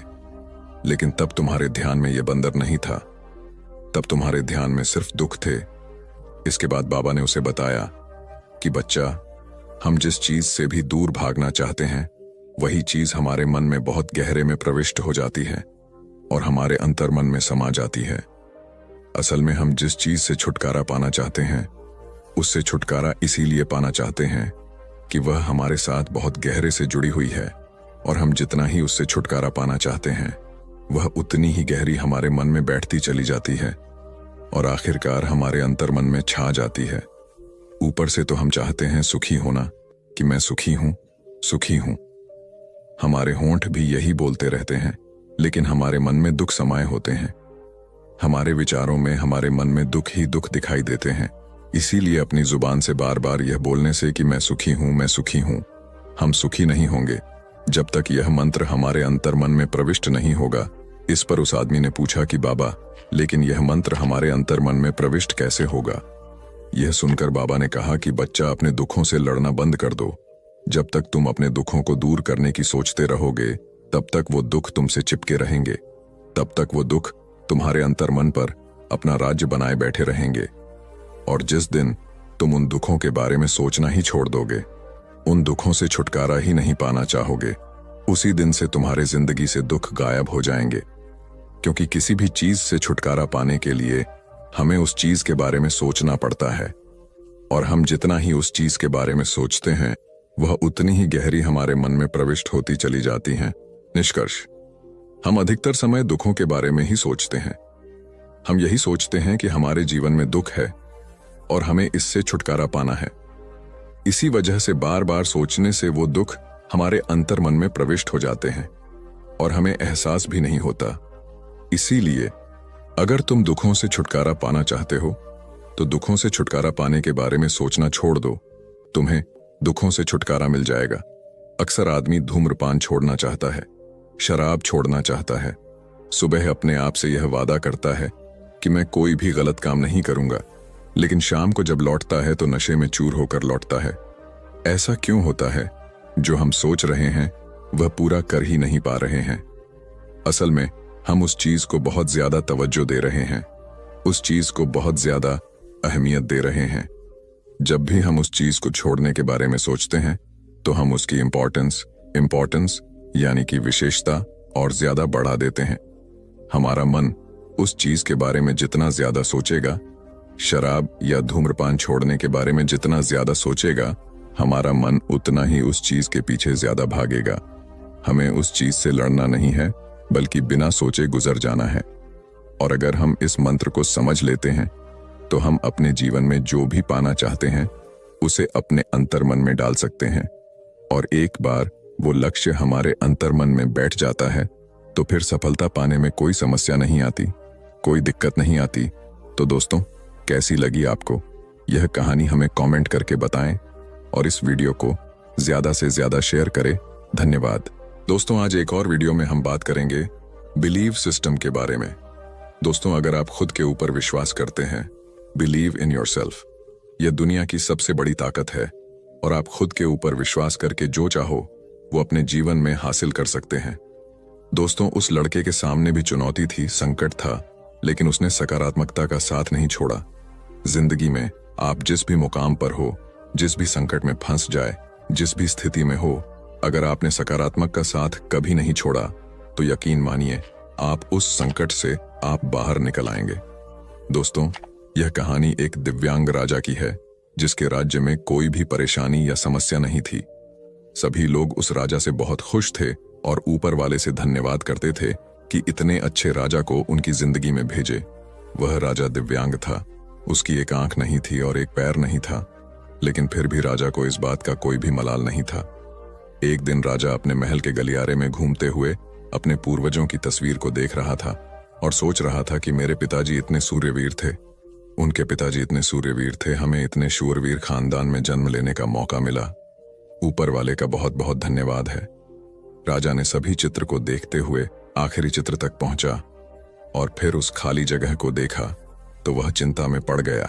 लेकिन तब तुम्हारे ध्यान में ये बंदर नहीं था। तब तुम्हारे ध्यान में सिर्फ दुख थे। इसके बाद बाबा ने उसे बताया कि बच्चा, हम जिस चीज से भी दूर भागना चाहते हैं, वही चीज हमारे मन में बहुत गहरे में प्रविष्ट हो जाती है और हमारे अंतर्मन में समा जाती है। असल में हम जिस चीज से छुटकारा पाना चाहते हैं, उससे छुटकारा इसीलिए पाना चाहते हैं कि वह हमारे साथ बहुत गहरे से जुड़ी हुई है, और हम जितना ही उससे छुटकारा पाना चाहते हैं, वह उतनी ही गहरी हमारे मन में बैठती चली जाती है और आखिरकार हमारे अंतर्मन में छा जाती है। ऊपर से तो हम चाहते हैं सुखी होना, कि मैं सुखी हूं, सुखी हूं। हमारे होंठ भी यही बोलते रहते हैं, लेकिन हमारे मन में दुख समाये होते हैं। हमारे विचारों में हमारे मन में दुख ही दुख दिखाई देते हैं। इसीलिए अपनी जुबान से बार बार यह बोलने से कि मैं सुखी हूं, मैं सुखी हूं, हम सुखी नहीं होंगे जब तक यह मंत्र हमारे अंतर्मन में प्रविष्ट नहीं होगा। इस पर उस आदमी ने पूछा कि बाबा, लेकिन यह मंत्र हमारे अंतर्मन में प्रविष्ट कैसे होगा? यह सुनकर बाबा ने कहा कि बच्चा, अपने दुखों से लड़ना बंद कर दो। जब तक तुम अपने दुखों को दूर करने की सोचते रहोगे, तब तक वो दुख तुमसे चिपके रहेंगे। तब तक वो दुख तुम्हारे अंतर्मन पर अपना राज्य बनाए बैठे रहेंगे। और जिस दिन तुम उन दुखों के बारे में सोचना ही छोड़ दोगे, उन दुखों से छुटकारा ही नहीं पाना चाहोगे, उसी दिन से तुम्हारे जिंदगी से दुख गायब हो जाएंगे। क्योंकि किसी भी चीज से छुटकारा पाने के लिए हमें उस चीज के बारे में सोचना पड़ता है, और हम जितना ही उस चीज के बारे में सोचते हैं, वह उतनी ही गहरी हमारे मन में प्रविष्ट होती चली जाती हैं। निष्कर्ष, हम अधिकतर समय दुखों के बारे में ही सोचते हैं। हम यही सोचते हैं कि हमारे जीवन में दुख है और हमें इससे छुटकारा पाना है। इसी वजह से बार बार सोचने से वो दुख हमारे अंतर्मन में प्रविष्ट हो जाते हैं और हमें एहसास भी नहीं होता। इसीलिए अगर तुम दुखों से छुटकारा पाना चाहते हो, तो दुखों से छुटकारा पाने के बारे में सोचना छोड़ दो। तुम्हें दुखों से छुटकारा मिल जाएगा। अक्सर आदमी धूम्रपान छोड़ना चाहता है, शराब छोड़ना चाहता है, सुबह अपने आप से यह वादा करता है कि मैं कोई भी गलत काम नहीं करूंगा, लेकिन शाम को जब लौटता है तो नशे में चूर होकर लौटता है। ऐसा क्यों होता है? जो हम सोच रहे हैं वह पूरा कर ही नहीं पा रहे हैं। असल में हम उस चीज को बहुत ज्यादा तवज्जो दे रहे हैं, उस चीज को बहुत ज्यादा अहमियत दे रहे हैं। जब भी हम उस चीज को छोड़ने के बारे में सोचते हैं, तो हम उसकी इम्पोर्टेंस यानी कि विशेषता और ज्यादा बढ़ा देते हैं। हमारा मन उस चीज के बारे में जितना ज्यादा सोचेगा, शराब या धूम्रपान छोड़ने के बारे में जितना ज्यादा सोचेगा, हमारा मन उतना ही उस चीज के पीछे ज्यादा भागेगा। हमें उस चीज से लड़ना नहीं है, बल्कि बिना सोचे गुजर जाना है। और अगर हम इस मंत्र को समझ लेते हैं, तो हम अपने जीवन में जो भी पाना चाहते हैं, उसे अपने अंतर्मन में डाल सकते हैं। और एक बार वो लक्ष्य हमारे अंतर्मन में बैठ जाता है, तो फिर सफलता पाने में कोई समस्या नहीं आती, कोई दिक्कत नहीं आती। तो दोस्तों, कैसी लगी आपको यह कहानी? हमें कमेंट करके बताएं और इस वीडियो को ज्यादा से ज्यादा शेयर करें। धन्यवाद। दोस्तों, आज एक और वीडियो में हम बात करेंगे बिलीव सिस्टम के बारे में। दोस्तों, अगर आप खुद के ऊपर विश्वास करते हैं, बिलीव इन योरसेल्फ, यह दुनिया की सबसे बड़ी ताकत है। और आप खुद के ऊपर विश्वास करके जो चाहो वो अपने जीवन में हासिल कर सकते हैं। दोस्तों, उस लड़के के सामने भी चुनौती थी, संकट था, लेकिन उसने सकारात्मकता का साथ नहीं छोड़ा। जिंदगी में आप जिस भी मुकाम पर हो, जिस भी संकट में फंस जाए, जिस भी स्थिति में हो, अगर आपने सकारात्मक का साथ कभी नहीं छोड़ा, तो यकीन मानिए आप उस संकट से आप बाहर निकल आएंगे। दोस्तों, यह कहानी एक दिव्यांग राजा की है जिसके राज्य में कोई भी परेशानी या समस्या नहीं थी। सभी लोग उस राजा से बहुत खुश थे और ऊपर वाले से धन्यवाद करते थे कि इतने अच्छे राजा को उनकी जिंदगी में भेजे। वह राजा दिव्यांग था, उसकी एक आंख नहीं थी और एक पैर नहीं था, लेकिन फिर भी राजा को इस बात का कोई भी मलाल नहीं था। एक दिन राजा अपने महल के गलियारे में घूमते हुए अपने पूर्वजों की तस्वीर को देख रहा था और सोच रहा था कि मेरे पिताजी इतने सूर्यवीर थे, उनके पिताजी इतने सूर्यवीर थे, हमें इतने शूरवीर खानदान में जन्म लेने का मौका मिला। ऊपर वाले का बहुत बहुत धन्यवाद है। राजा ने सभी चित्र को देखते हुए आखिरी चित्र तक पहुंचा और फिर उस खाली जगह को देखा तो वह चिंता में पड़ गया,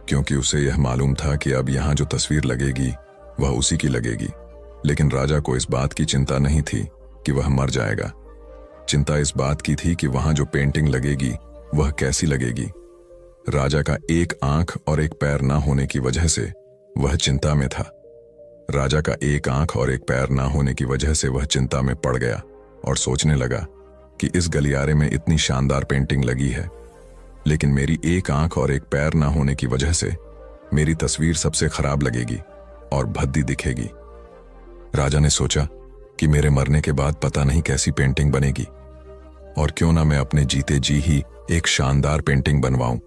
क्योंकि उसे यह मालूम था कि अब यहां जो तस्वीर लगेगी वह उसी की लगेगी। लेकिन राजा को इस बात की चिंता नहीं थी कि वह मर जाएगा। चिंता इस बात की थी कि वहां जो पेंटिंग लगेगी वह कैसी लगेगी। राजा का एक आंख और एक पैर ना होने की वजह से वह चिंता में था। राजा का एक आंख और एक पैर ना होने की वजह से वह चिंता में पड़ गया और सोचने लगा कि इस गलियारे में इतनी शानदार पेंटिंग लगी है, लेकिन मेरी एक आंख और एक पैर ना होने की वजह से मेरी तस्वीर सबसे खराब लगेगी और भद्दी दिखेगी। राजा ने सोचा कि मेरे मरने के बाद पता नहीं कैसी पेंटिंग बनेगी, और क्यों ना मैं अपने जीते जी ही एक शानदार पेंटिंग बनवाऊं,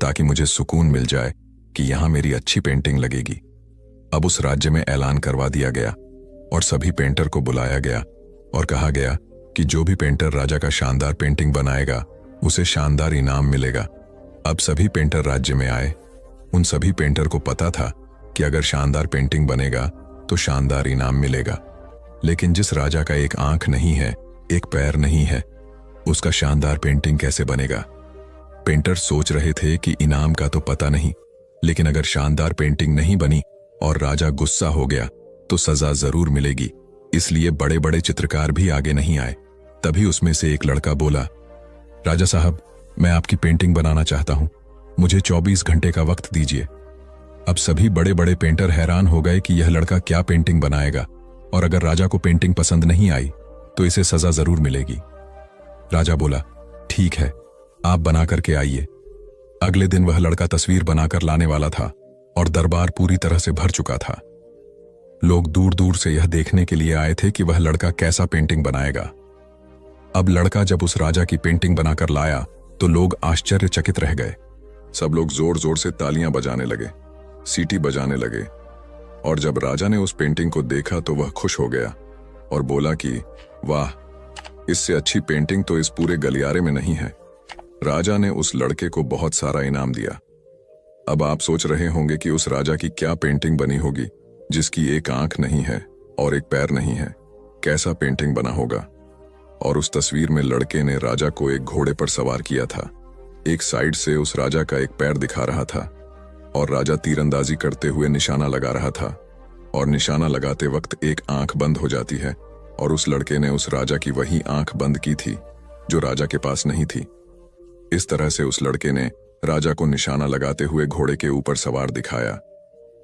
ताकि मुझे सुकून मिल जाए कि यहां मेरी अच्छी पेंटिंग लगेगी। अब उस राज्य में ऐलान करवा दिया गया और सभी पेंटर को बुलाया गया और कहा गया कि जो भी पेंटर राजा का शानदार पेंटिंग बनाएगा उसे शानदार इनाम मिलेगा। अब सभी पेंटर राज्य में आए। उन सभी पेंटर को पता था कि अगर शानदार पेंटिंग बनेगा तो शानदार इनाम मिलेगा, लेकिन जिस राजा का एक आंख नहीं है, एक पैर नहीं है, उसका शानदार पेंटिंग कैसे बनेगा? पेंटर सोच रहे थे कि इनाम का तो पता नहीं, लेकिन अगर शानदार पेंटिंग नहीं बनी और राजा गुस्सा हो गया तो सजा जरूर मिलेगी। इसलिए बड़े बड़े चित्रकार भी आगे नहीं आए। तभी उसमें से एक लड़का बोला, राजा साहब, मैं आपकी पेंटिंग बनाना चाहता हूं, मुझे 24 घंटे का वक्त दीजिए। अब सभी बड़े बड़े पेंटर हैरान हो गए कि यह लड़का क्या पेंटिंग बनाएगा, और अगर राजा को पेंटिंग पसंद नहीं आई तो इसे सजा जरूर मिलेगी। राजा बोला, ठीक है, आप बना करके आइए। अगले दिन वह लड़का तस्वीर बनाकर लाने वाला था और दरबार पूरी तरह से भर चुका था। लोग दूर दूर से यह देखने के लिए आए थे कि वह लड़का कैसा पेंटिंग बनाएगा। अब लड़का जब उस राजा की पेंटिंग बनाकर लाया तो लोग आश्चर्यचकित रह गए। सब लोग जोर जोर से तालियां बजाने लगे, सीटी बजाने लगे, और जब राजा ने उस पेंटिंग को देखा तो वह खुश हो गया और बोला कि वाह, इससे अच्छी पेंटिंग तो इस पूरे गलियारे में नहीं है। राजा ने उस लड़के को बहुत सारा इनाम दिया। अब आप सोच रहे होंगे कि उस राजा की क्या पेंटिंग बनी होगी जिसकी एक आंख नहीं है और एक पैर नहीं है। कैसा पेंटिंग बना होगा। और उस तस्वीर में लड़के ने राजा को एक घोड़े पर सवार किया था। एक साइड से उस राजा का एक पैर दिखा रहा था और राजा तीरंदाजी करते हुए निशाना लगा रहा था, और निशाना लगाते वक्त एक आंख बंद हो जाती है, और उस लड़के ने उस राजा की वही आंख बंद की थी जो राजा के पास नहीं थी। इस तरह से उस लड़के ने राजा को निशाना लगाते हुए घोड़े के ऊपर सवार दिखाया,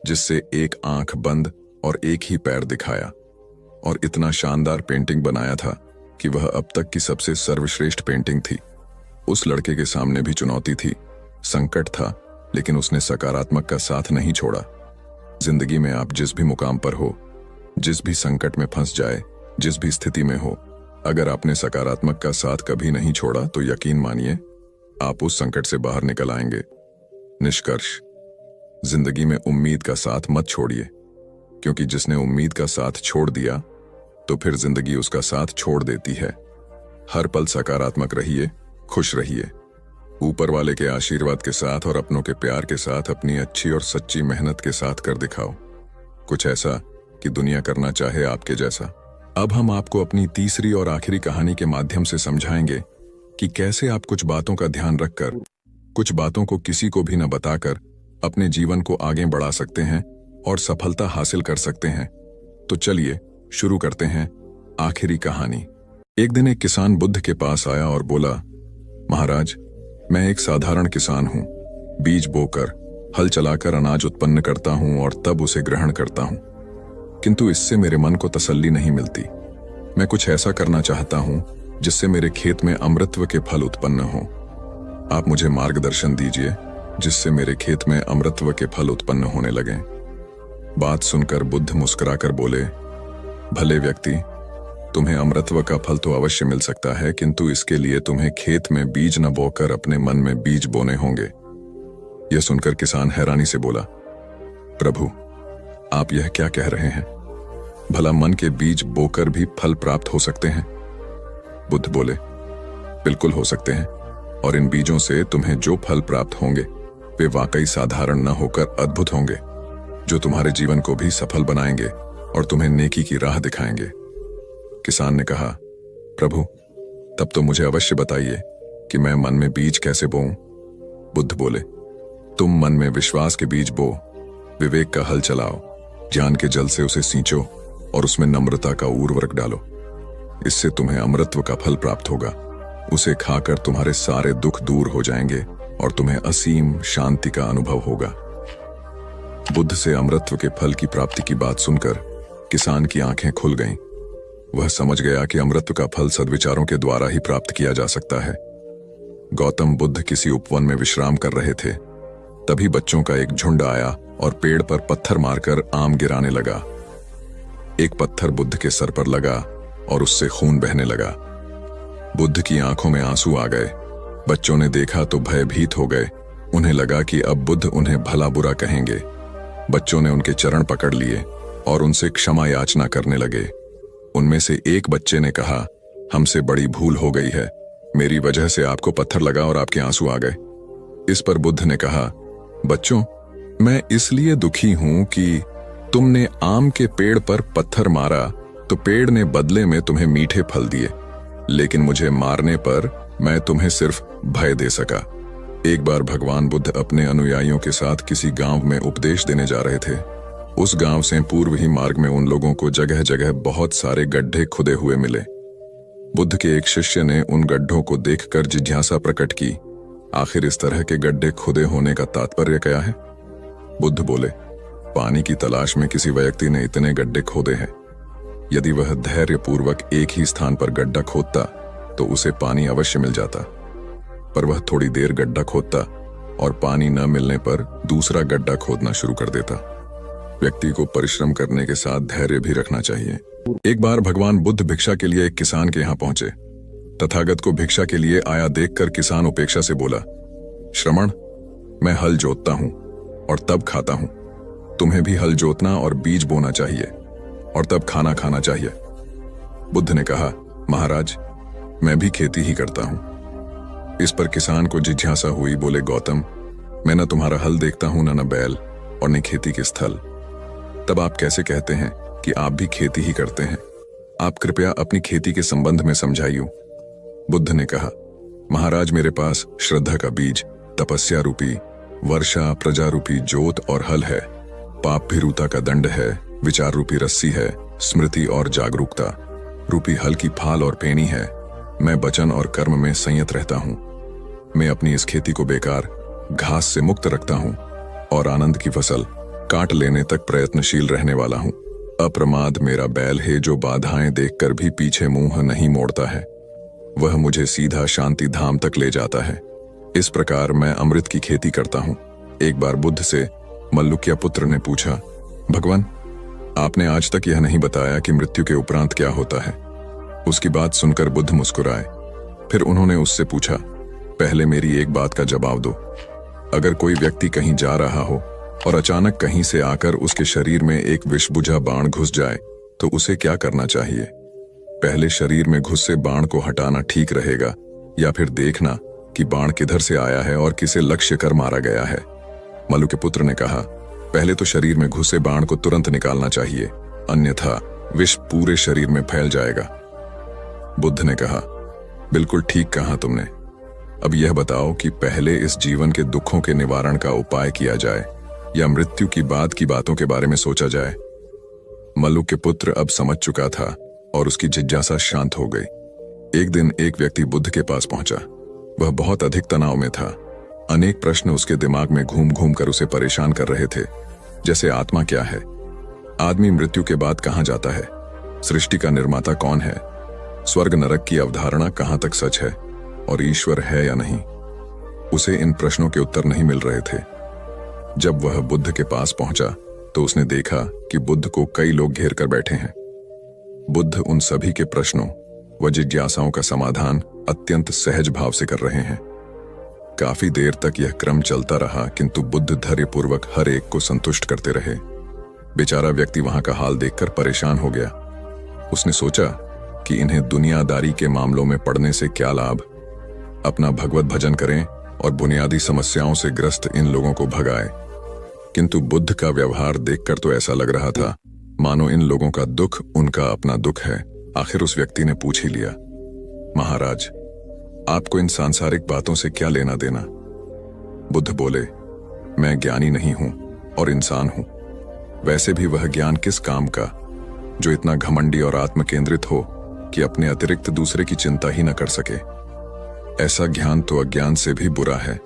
जिससे एक आंख बंद और एक ही पैर दिखाया, और इतना शानदार पेंटिंग बनाया था कि वह अब तक की सबसे सर्वश्रेष्ठ पेंटिंग थी। उस लड़के के सामने भी चुनौती थी, संकट था, लेकिन उसने सकारात्मक का साथ नहीं छोड़ा। जिंदगी में आप जिस भी मुकाम पर हो, जिस भी संकट में फंस जाए, जिस भी स्थिति में हो, अगर आपने सकारात्मक का साथ कभी नहीं छोड़ा तो यकीन मानिए आप उस संकट से बाहर निकल आएंगे। निष्कर्ष, जिंदगी में उम्मीद का साथ मत छोड़िए, क्योंकि जिसने उम्मीद का साथ छोड़ दिया तो फिर जिंदगी उसका साथ छोड़ देती है। हर पल सकारात्मक रहिए, खुश रहिए। ऊपर वाले के आशीर्वाद के साथ और अपनों के प्यार के साथ अपनी अच्छी और सच्ची मेहनत के साथ कर दिखाओ कुछ ऐसा कि दुनिया करना चाहे आपके जैसा। अब हम आपको अपनी तीसरी और आखिरी कहानी के माध्यम से समझाएंगे कि कैसे आप कुछ बातों का ध्यान रखकर, कुछ बातों को किसी को भी न बताकर अपने जीवन को आगे बढ़ा सकते हैं और सफलता हासिल कर सकते हैं। तो चलिए शुरू करते हैं आखिरी कहानी। एक दिन एक किसान बुद्ध के पास आया और बोला, महाराज, मैं एक साधारण किसान हूं। बीज बोकर, हल चलाकर अनाज उत्पन्न करता हूं और तब उसे ग्रहण करता हूं, किंतु इससे मेरे मन को तसल्ली नहीं मिलती। मैं कुछ ऐसा करना चाहता हूं जिससे मेरे खेत में अमृतत्व के फल उत्पन्न हों। आप मुझे मार्गदर्शन दीजिए जिससे मेरे खेत में अमृतत्व के फल उत्पन्न होने लगे। बात सुनकर बुद्ध मुस्कुराकर बोले, भले व्यक्ति, तुम्हें अमृतत्व का फल तो अवश्य मिल सकता है, किंतु इसके लिए तुम्हें खेत में बीज न बोकर अपने मन में बीज बोने होंगे। यह सुनकर किसान हैरानी से बोला, प्रभु, आप यह क्या कह रहे हैं? भला मन के बीज बोकर भी फल प्राप्त हो सकते हैं? बुद्ध बोले, बिल्कुल हो सकते हैं, और इन बीजों से तुम्हें जो फल प्राप्त होंगे वे वाकई साधारण न होकर अद्भुत होंगे, जो तुम्हारे जीवन को भी सफल बनाएंगे और तुम्हें नेकी की राह दिखाएंगे। किसान ने कहा, प्रभु, तब तो मुझे अवश्य बताइए कि मैं मन में बीज कैसे बोऊं? बुद्ध बोले, तुम मन में विश्वास के बीज बो, विवेक का हल चलाओ, ज्ञान के जल से उसे सींचो और उसमें नम्रता का उर्वरक डालो। इससे तुम्हें अमृतत्व का फल प्राप्त होगा। उसे खाकर तुम्हारे सारे दुख दूर हो जाएंगे और तुम्हें असीम शांति का अनुभव होगा। बुद्ध से अमृतत्व के फल की प्राप्ति की बात सुनकर किसान की आंखें खुल गईं। वह समझ गया कि अमृतत्व का फल सद्विचारों के द्वारा ही प्राप्त किया जा सकता है। गौतम बुद्ध किसी उपवन में विश्राम कर रहे थे। तभी बच्चों का एक झुंड आया और पेड़ पर पत्थर मारकर आम गिराने लगा। एक पत्थर बुद्ध के सर पर लगा और उससे खून बहने लगा। बुद्ध की आंखों में आंसू आ गए। बच्चों ने देखा तो भयभीत हो गए। उन्हें लगा कि अब बुद्ध उन्हें भला बुरा कहेंगे। बच्चों ने उनके चरण पकड़ लिए और उनसे क्षमा याचना करने लगे। उनमें से एक बच्चे ने कहा, हमसे बड़ी भूल हो गई है, मेरी वजह से आपको पत्थर लगा और आपके आंसू आ गए। इस पर बुद्ध ने कहा, बच्चों, मैं इसलिए दुखी हूं कि तुमने आम के पेड़ पर पत्थर मारा तो पेड़ ने बदले में तुम्हें मीठे फल दिए, लेकिन मुझे मारने पर मैं तुम्हें सिर्फ भय दे सका। एक बार भगवान बुद्ध अपने अनुयायियों के साथ किसी गांव में उपदेश देने जा रहे थे। उस गांव से पूर्व ही मार्ग में उन लोगों को जगह जगह बहुत सारे गड्ढे खुदे हुए मिले। बुद्ध के एक शिष्य ने उन गड्ढों को देखकर जिज्ञासा प्रकट की, आखिर इस तरह के गड्ढे खुदे होने का तात्पर्य क्या है? बुद्ध बोले, पानी की तलाश में किसी व्यक्ति ने इतने गड्ढे खोदे हैं। यदि वह धैर्यपूर्वक एक ही स्थान पर गड्ढा खोदता तो उसे पानी अवश्य मिल जाता, पर वह थोड़ी देर गड्ढा खोदता और पानी न मिलने पर दूसरा गड्ढा खोदना शुरू कर देता। व्यक्ति को परिश्रम करने के साथ धैर्य भी रखना चाहिए। एक बार भगवान बुद्ध भिक्षा के लिए एक किसान के यहाँ पहुंचे। तथागत को भिक्षा के लिए आया देखकर किसान उपेक्षा से बोला, श्रमण, मैं हल जोतता हूं और तब खाता हूं। तुम्हें भी हल जोतना और बीज बोना चाहिए और तब खाना खाना चाहिए। बुद्ध ने कहा, महाराज, मैं भी खेती ही करता हूं। इस पर किसान को जिज्ञासा हुई। बोले, गौतम, मैं न तुम्हारा हल देखता हूं, न बैल और न खेती के स्थल। तब आप कैसे कहते हैं कि आप भी खेती ही करते हैं? आप कृपया अपनी खेती के संबंध में समझाइए। बुद्ध ने कहा, महाराज, मेरे पास श्रद्धा का बीज, तपस्या रूपी वर्षा, प्रजा रूपी जोत और हल है, पाप भीरुता का दंड है, विचार रूपी रस्सी है, स्मृति और जागरूकता रूपी हल की फाल और पेनी है। मैं वचन और कर्म में संयत रहता हूं। मैं अपनी इस खेती को बेकार घास से मुक्त रखता हूं और आनंद की फसल काट लेने तक प्रयत्नशील रहने वाला हूं। अप्रमाद मेरा बैल है, जो बाधाएं देखकर भी पीछे मुंह नहीं मोड़ता है। वह मुझे सीधा शांति धाम तक ले जाता है। इस प्रकार मैं अमृत की खेती करता हूं। एक बार बुद्ध से मल्लुक्य पुत्र ने पूछा, भगवान, आपने आज तक यह नहीं बताया कि मृत्यु के उपरांत क्या होता है। उसकी बात सुनकर बुद्ध मुस्कुराए। फिर उन्होंने उससे पूछा, पहले मेरी एक बात का जवाब दो। अगर कोई व्यक्ति कहीं जा रहा हो और अचानक कहीं से आकर उसके शरीर में एक विषबुझा बाण घुस जाए तो उसे क्या करना चाहिए? पहले शरीर में घुसे बाण को हटाना ठीक रहेगा या फिर देखना कि बाण किधर से आया है और किसे लक्ष्य कर मारा गया है? मल्लु के पुत्र ने कहा, पहले तो शरीर में घुसे बाण को तुरंत निकालना चाहिए, अन्यथा विष पूरे शरीर में फैल जाएगा। बुद्ध ने कहा, बिल्कुल ठीक कहा तुमने। अब यह बताओ कि पहले इस जीवन के दुखों के निवारण का उपाय किया जाए या मृत्यु की बाद की बातों के बारे में सोचा जाए? मल्लु के पुत्र अब समझ चुका था और उसकी जिज्ञासा शांत हो गई। एक दिन एक व्यक्ति बुद्ध के पास पहुंचा। वह बहुत अधिक तनाव में था। अनेक प्रश्न उसके दिमाग में घूम घूम कर उसे परेशान कर रहे थे, जैसे आत्मा क्या है, आदमी मृत्यु के बाद कहां जाता है, सृष्टि का निर्माता कौन है, स्वर्ग नरक की अवधारणा कहां तक सच है और ईश्वर है या नहीं। उसे इन प्रश्नों के उत्तर नहीं मिल रहे थे। जब वह बुद्ध के पास पहुंचा तो उसने देखा कि बुद्ध को कई लोग घेर कर बैठे हैं। बुद्ध उन सभी के प्रश्नों व जिज्ञासाओं का समाधान अत्यंत सहज भाव से कर रहे हैं। काफी देर तक यह क्रम चलता रहा, किंतु बुद्ध धैर्यपूर्वक हर एक को संतुष्ट करते रहे। बेचारा व्यक्ति वहां का हाल देखकर परेशान हो गया। उसने सोचा कि इन्हें दुनियादारी के मामलों में पड़ने से क्या लाभ, अपना भगवत भजन करें और बुनियादी समस्याओं से ग्रस्त इन लोगों को भगाए। किंतु बुद्ध का व्यवहार देखकर तो ऐसा लग रहा था मानो इन लोगों का दुख उनका अपना दुख है। आखिर उस व्यक्ति ने पूछ ही लिया, महाराज, आपको इन सांसारिक बातों से क्या लेना देना? बुद्ध बोले, मैं ज्ञानी नहीं हूं और इंसान हूं। वैसे भी वह ज्ञान किस काम का जो इतना घमंडी और आत्मकेंद्रित हो कि अपने अतिरिक्त दूसरे की चिंता ही न कर सके। ऐसा ज्ञान तो अज्ञान से भी बुरा है।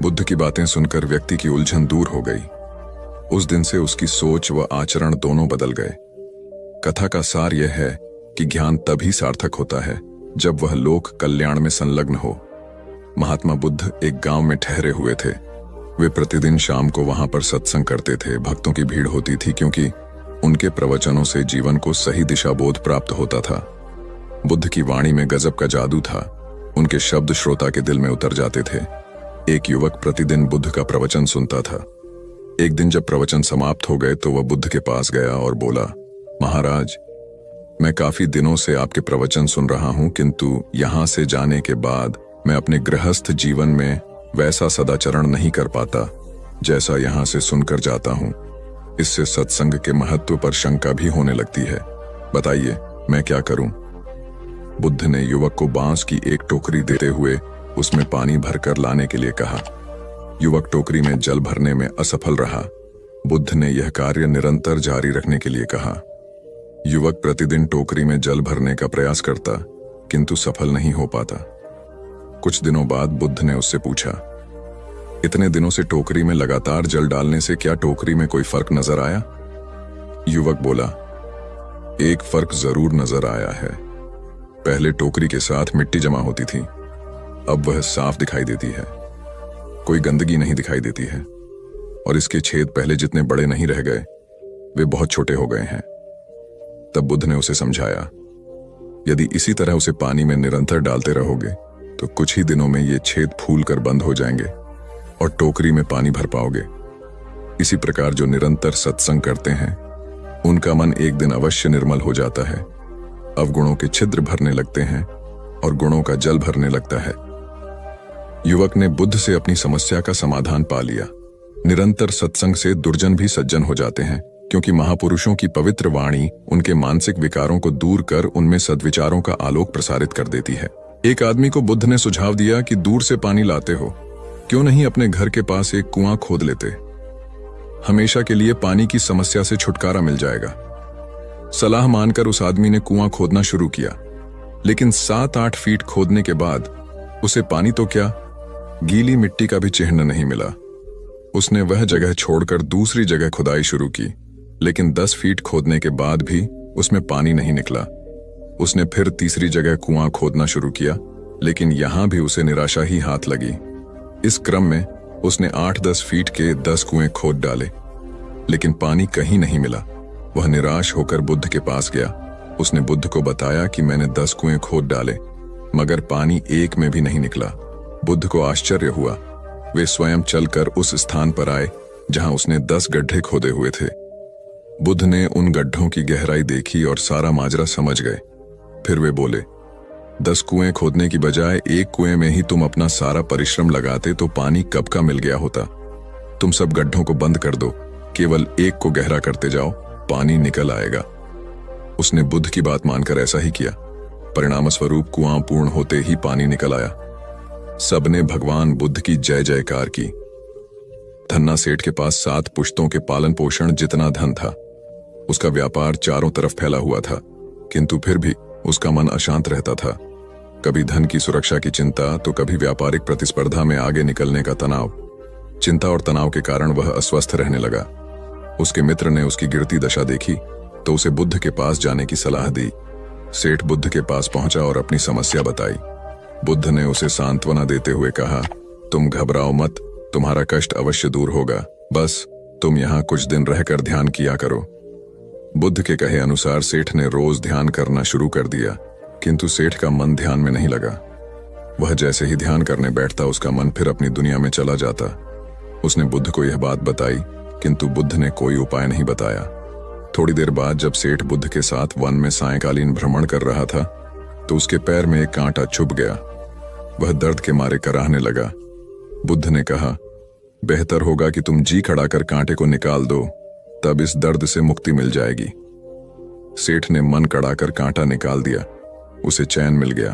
बुद्ध की बातें सुनकर व्यक्ति की उलझन दूर हो गई। उस दिन से उसकी सोच व आचरण दोनों बदल गए। कथा का सार यह है कि ज्ञान तभी सार्थक होता है जब वह लोक कल्याण में संलग्न हो। महात्मा बुद्ध एक गांव में ठहरे हुए थे। वे प्रतिदिन शाम को वहां पर सत्संग करते थे। भक्तों की भीड़ होती थी क्योंकि उनके प्रवचनों से जीवन को सही दिशा बोध प्राप्त होता था। बुद्ध की वाणी में गजब का जादू था। उनके शब्द श्रोता के दिल में उतर जाते थे। एक युवक प्रतिदिन बुद्ध का प्रवचन सुनता था। एक दिन जब प्रवचन समाप्त हो गए तो वह बुद्ध के पास गया और बोला, महाराज, मैं काफी दिनों से आपके प्रवचन सुन रहा हूं, किंतु यहां से जाने के बाद मैं अपने गृहस्थ जीवन में वैसा सदाचरण नहीं कर पाता जैसा यहां से सुनकर जाता हूं। इससे सत्संग के महत्व पर शंका भी होने लगती है। बताइए, मैं क्या करूं? बुद्ध ने युवक को बांस की एक टोकरी देते हुए उसमें पानी भरकर लाने के लिए कहा। युवक टोकरी में जल भरने में असफल रहा। बुद्ध ने यह कार्य निरंतर जारी रखने के लिए कहा। युवक प्रतिदिन टोकरी में जल भरने का प्रयास करता, किंतु सफल नहीं हो पाता। कुछ दिनों बाद बुद्ध ने उससे पूछा, इतने दिनों से टोकरी में लगातार जल डालने से क्या टोकरी में कोई फर्क नजर आया? युवक बोला, एक फर्क जरूर नजर आया है। पहले टोकरी के साथ मिट्टी जमा होती थी, अब वह साफ दिखाई देती है। कोई गंदगी नहीं दिखाई देती है और इसके छेद पहले जितने बड़े नहीं रह गए, वे बहुत छोटे हो गए हैं। तब बुद्ध ने उसे समझाया, यदि इसी तरह उसे पानी में निरंतर डालते रहोगे तो कुछ ही दिनों में ये छेद फूल कर बंद हो जाएंगे और टोकरी में पानी भर पाओगे। इसी प्रकार जो निरंतर सत्संग करते हैं उनका मन एक दिन अवश्य निर्मल हो जाता है। अवगुणों के छिद्र भरने लगते हैं और गुणों का जल भरने लगता है। युवक ने बुद्ध से अपनी समस्या का समाधान पा लिया। निरंतर सत्संग से दुर्जन भी सज्जन हो जाते हैं, क्योंकि महापुरुषों की पवित्र वाणी उनके मानसिक विकारों को दूर कर उनमें सद्विचारों का आलोक प्रसारित कर देती है। एक आदमी को बुद्ध ने सुझाव दिया कि दूर से पानी लाते हो, क्यों नहीं अपने घर के पास एक कुआं खोद लेते? हमेशा के लिए पानी की समस्या से छुटकारा मिल जाएगा। सलाह मानकर उस आदमी ने कुआं खोदना शुरू किया, लेकिन 7-8 फीट खोदने के बाद उसे पानी तो क्या, गीली मिट्टी का भी चिन्ह नहीं मिला। उसने वह जगह छोड़कर दूसरी जगह खुदाई शुरू की, लेकिन 10 फीट खोदने के बाद भी उसमें पानी नहीं निकला। उसने फिर तीसरी जगह कुआं खोदना शुरू किया, लेकिन यहां भी उसे निराशा ही हाथ लगी। इस क्रम में उसने 8-10 फीट के 10 कुएं खोद डाले, लेकिन पानी कहीं नहीं मिला। वह निराश होकर बुद्ध के पास गया। उसने बुद्ध को बताया कि मैंने 10 कुएं खोद डाले, मगर पानी एक में भी नहीं निकला। बुद्ध को आश्चर्य हुआ। वे स्वयं चलकर उस स्थान पर आए जहां उसने 10 गड्ढे खोदे हुए थे। बुद्ध ने उन गड्ढों की गहराई देखी और सारा माजरा समझ गए। फिर वे बोले, 10 कुएं खोदने की बजाय एक कुएं में ही तुम अपना सारा परिश्रम लगाते तो पानी कब का मिल गया होता। तुम सब गड्ढों को बंद कर दो, केवल एक को गहरा करते जाओ, पानी निकल आएगा। उसने बुद्ध की बात मानकर ऐसा ही किया। परिणाम स्वरूप कुआं पूर्ण होते ही पानी निकल आया। सबने भगवान बुद्ध की जय जयकार की। धन्ना सेठ के पास 7 पुश्तों के पालन पोषण जितना धन था। उसका व्यापार चारों तरफ फैला हुआ था, किंतु फिर भी उसका मन अशांत रहता था। कभी धन की सुरक्षा की चिंता तो कभी व्यापारिक प्रतिस्पर्धा में आगे निकलने का तनाव। चिंता और तनाव के कारण वह अस्वस्थ रहने लगा। उसके मित्र ने उसकी गिरती दशा देखी तो उसे बुद्ध के पास जाने की सलाह दी। सेठ बुद्ध के पास पहुंचा और अपनी समस्या बताई। बुद्ध ने उसे सांत्वना देते हुए कहा, तुम घबराओ मत, तुम्हारा कष्ट अवश्य दूर होगा, बस तुम यहाँ कुछ दिन रहकर ध्यान किया करो। बुद्ध के कहे अनुसार सेठ ने रोज ध्यान करना शुरू कर दिया, किंतु सेठ का मन ध्यान में नहीं लगा। वह जैसे ही ध्यान करने बैठता उसका मन फिर अपनी दुनिया में चला जाता। उसने बुद्ध को यह बात बताई, किंतु बुद्ध ने कोई उपाय नहीं बताया। थोड़ी देर बाद जब सेठ बुद्ध के साथ वन में सायंकालीन भ्रमण कर रहा था तो उसके पैर में एक कांटा चुभ गया। वह दर्द के मारे कराहने लगा। बुद्ध ने कहा, बेहतर होगा कि तुम जी खड़ा कर कांटे को निकाल दो, तब इस दर्द से मुक्ति मिल जाएगी। सेठ ने मन कड़ाकर कांटा निकाल दिया, उसे चैन मिल गया।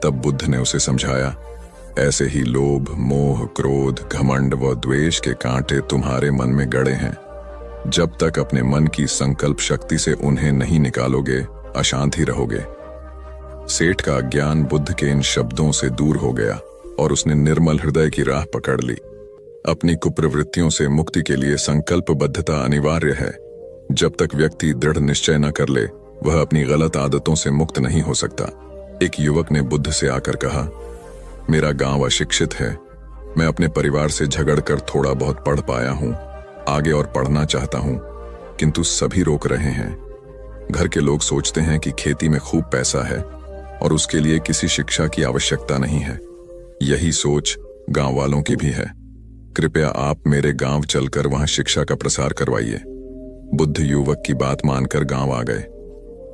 तब बुद्ध ने उसे समझाया, ऐसे ही लोभ, मोह, क्रोध, घमंड व द्वेष के कांटे तुम्हारे मन में गड़े हैं। जब तक अपने मन की संकल्प शक्ति से उन्हें नहीं निकालोगे, अशांत ही रहोगे। सेठ का अज्ञान बुद्ध के इन शब्दों से दूर हो गया और उसने निर्मल हृदय की राह पकड़ ली। अपनी कुप्रवृत्तियों से मुक्ति के लिए संकल्पबद्धता अनिवार्य है। जब तक व्यक्ति दृढ़ निश्चय न कर ले, वह अपनी गलत आदतों से मुक्त नहीं हो सकता। एक युवक ने बुद्ध से आकर कहा, मेरा गांव अशिक्षित है, मैं अपने परिवार से झगड़कर थोड़ा बहुत पढ़ पाया हूं, आगे और पढ़ना चाहता हूं, किंतु सभी रोक रहे हैं। घर के लोग सोचते हैं कि खेती में खूब पैसा है और उसके लिए किसी शिक्षा की आवश्यकता नहीं है। यही सोच गांव वालों की भी है। कृपया आप मेरे गांव चलकर वहां शिक्षा का प्रसार करवाइए। बुद्ध युवक की बात मानकर गांव आ गए।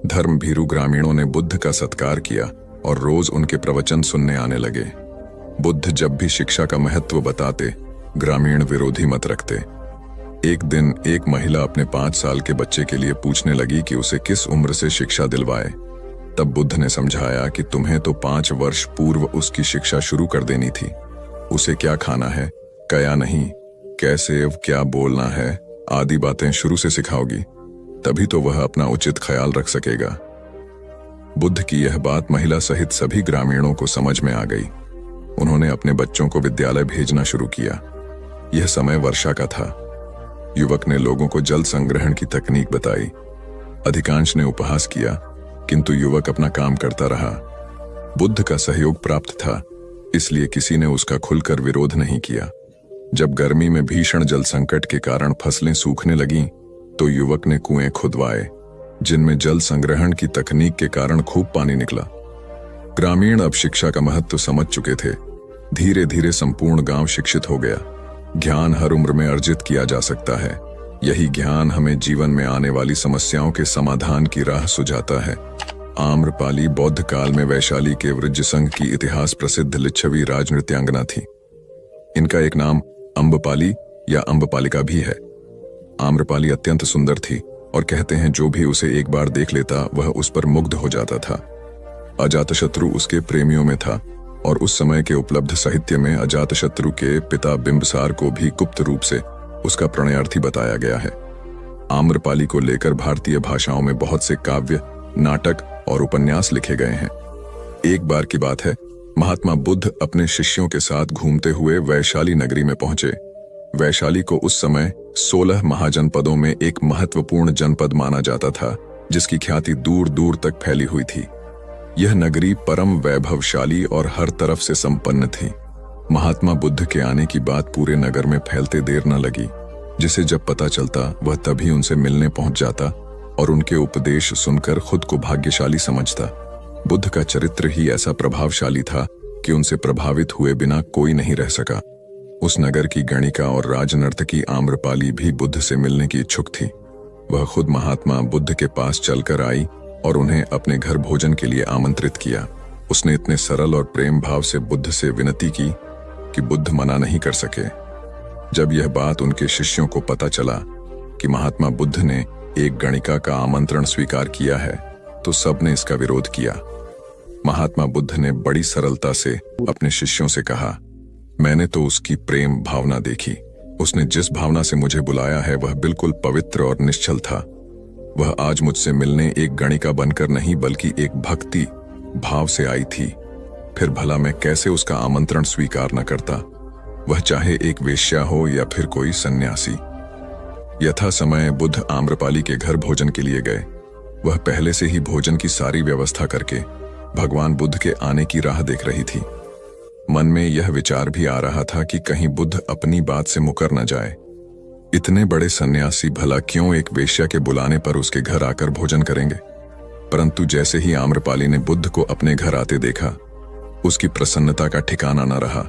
धर्म भीरू ग्रामीणों ने बुद्ध का सत्कार किया और रोज उनके प्रवचन सुनने आने लगे। बुद्ध जब भी शिक्षा का महत्व बताते, ग्रामीण विरोधी मत रखते। एक दिन एक महिला अपने 5 साल के बच्चे के लिए पूछने लगी कि उसे किस उम्र से शिक्षा दिलवाए। तब बुद्ध ने समझाया कि तुम्हें तो 5 वर्ष पूर्व उसकी शिक्षा शुरू कर देनी थी। उसे क्या खाना है, क्या नहीं, कैसे क्या बोलना है आदि बातें शुरू से सिखाओगी, तभी तो वह अपना उचित ख्याल रख सकेगा। बुद्ध की यह बात महिला सहित सभी ग्रामीणों को समझ में आ गई। उन्होंने अपने बच्चों को विद्यालय भेजना शुरू किया। यह समय वर्षा का था। युवक ने लोगों को जल संग्रहण की तकनीक बताई। अधिकांश ने उपहास किया, किंतु युवक अपना काम करता रहा। बुद्ध का सहयोग प्राप्त था, इसलिए किसी ने उसका खुलकर विरोध नहीं किया। जब गर्मी में भीषण जल संकट के कारण फसलें सूखने लगीं, तो युवक ने कुएं खुदवाए, जिनमें जल संग्रहण की तकनीक के कारण खूब पानी निकला। ग्रामीण अब शिक्षा का महत्व समझ चुके थे। धीरे धीरे संपूर्ण गांव शिक्षित हो गया। ज्ञान हर उम्र में अर्जित किया जा सकता है। यही ज्ञान हमें जीवन में आने वाली समस्याओं के समाधान की राह सुझाता है। आम्रपाली बौद्ध काल में वैशाली के वृज्ज संघ की इतिहास प्रसिद्ध लिच्छवी राजनृत्यांगना थी। इनका एक नाम अम्बपाली या अम्बपालिका भी है। आम्रपाली अत्यंत सुंदर थी और कहते हैं जो भी उसे एक बार देख लेता वह उस पर मुग्ध हो जाता था। अजातशत्रु उसके प्रेमियों में था और उस समय के उपलब्ध साहित्य में अजातशत्रु के पिता बिंबसार को भी गुप्त रूप से उसका प्रणयार्थी बताया गया है। आम्रपाली को लेकर भारतीय भाषाओं में बहुत से काव्य, नाटक और उपन्यास लिखे गए हैं। एक बार की बात है, महात्मा बुद्ध अपने शिष्यों के साथ घूमते हुए वैशाली नगरी में पहुंचे। वैशाली को उस समय 16 महाजनपदों में एक महत्वपूर्ण जनपद माना जाता था, जिसकी ख्याति दूर दूर तक फैली हुई थी। यह नगरी परम वैभवशाली और हर तरफ से संपन्न थी। महात्मा बुद्ध के आने की बात पूरे नगर में फैलते देर न लगी। जिसे जब पता चलता वह तभी उनसे मिलने पहुंच जाता और उनके उपदेश सुनकर खुद को भाग्यशाली समझता। बुद्ध का चरित्र ही ऐसा प्रभावशाली था कि उनसे प्रभावित हुए बिना कोई नहीं रह सका। उस नगर की गणिका और राजनर्तकी आम्रपाली भी बुद्ध से मिलने की इच्छुक थी। वह खुद महात्मा बुद्ध के पास चलकर आई और उन्हें अपने घर भोजन के लिए आमंत्रित किया। उसने इतने सरल और प्रेम भाव से बुद्ध से विनती की कि बुद्ध मना नहीं कर सके। जब यह बात उनके शिष्यों को पता चला कि महात्मा बुद्ध ने एक गणिका का आमंत्रण स्वीकार किया है, तो सबने इसका विरोध किया। महात्मा बुद्ध ने बड़ी सरलता से अपने शिष्यों से कहा, मैंने तो उसकी प्रेम भावना देखी। उसने जिस भावना से मुझे बुलाया है वह बिल्कुल पवित्र और निश्चल था। वह आज मुझसे मिलने एक गणिका बनकर नहीं बल्कि एक भक्ति भाव से आई थी। फिर भला मैं कैसे उसका आमंत्रण स्वीकार न करता, वह चाहे एक वेश्या हो या फिर कोई सन्यासी। यथा समय बुद्ध आम्रपाली के घर भोजन के लिए गए। वह पहले से ही भोजन की सारी व्यवस्था करके भगवान बुद्ध के आने की राह देख रही थी। मन में यह विचार भी आ रहा था कि कहीं बुद्ध अपनी बात से मुकर न जाए। इतने बड़े सन्यासी भला क्यों एक वेश्या के बुलाने पर उसके घर आकर भोजन करेंगे। परंतु जैसे ही आम्रपाली ने बुद्ध को अपने घर आते देखा, उसकी प्रसन्नता का ठिकाना न रहा।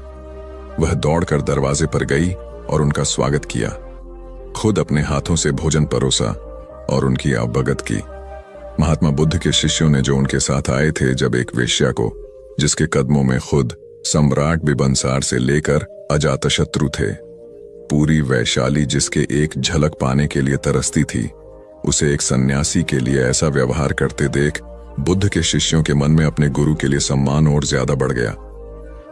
वह दौड़कर दरवाजे पर गई और उनका स्वागत किया, खुद अपने हाथों से भोजन परोसा और उनकी अवगत की। महात्मा बुद्ध के शिष्यों ने जो उनके साथ आए थे, जब एक वेश्या को, जिसके कदमों में खुद सम्राट बिंबिसार से लेकर अजातशत्रु थे, पूरी वैशाली जिसके एक झलक पाने के लिए तरसती थी, उसे एक सन्यासी के लिए ऐसा व्यवहार करते देख बुद्ध के शिष्यों के मन में अपने गुरु के लिए सम्मान और ज्यादा बढ़ गया।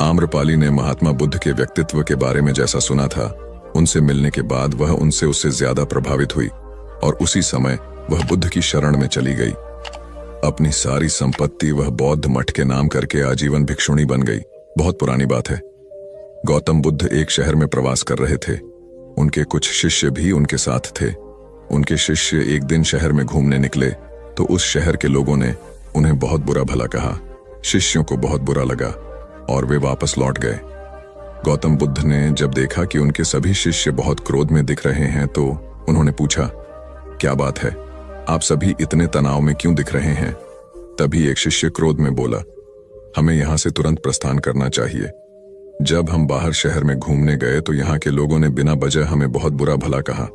आम्रपाली ने महात्मा बुद्ध के व्यक्तित्व के बारे में जैसा सुना था, उनसे मिलने के बाद वह उनसे उससे ज्यादा प्रभावित हुई और उसी समय वह बुद्ध की शरण में चली गई। अपनी सारी संपत्ति वह बौद्ध मठ के नाम करके आजीवन भिक्षुणी बन गई। बहुत पुरानी बात है। गौतम बुद्ध एक शहर में प्रवास कर रहे थे। उनके कुछ शिष्य भी उनके साथ थे। उनके शिष्य एक दिन शहर में घूमने निकले तो उस शहर के लोगों ने उन्हें बहुत बुरा भला कहा। शिष्यों को बहुत बुरा लगा और वे वापस लौट गए। गौतम बुद्ध ने जब देखा कि उनके सभी शिष्य बहुत क्रोध में दिख रहे हैं तो उन्होंने पूछा, क्या बात है, आप सभी इतने तनाव में क्यों दिख रहे हैं? तभी एक शिष्य क्रोध में बोला, हमें यहां से तुरंत प्रस्थान करना चाहिए। जब हम बाहर शहर में घूमने गए तो यहाँ के लोगों ने बिना वजह हमें बहुत बुरा भला कहा।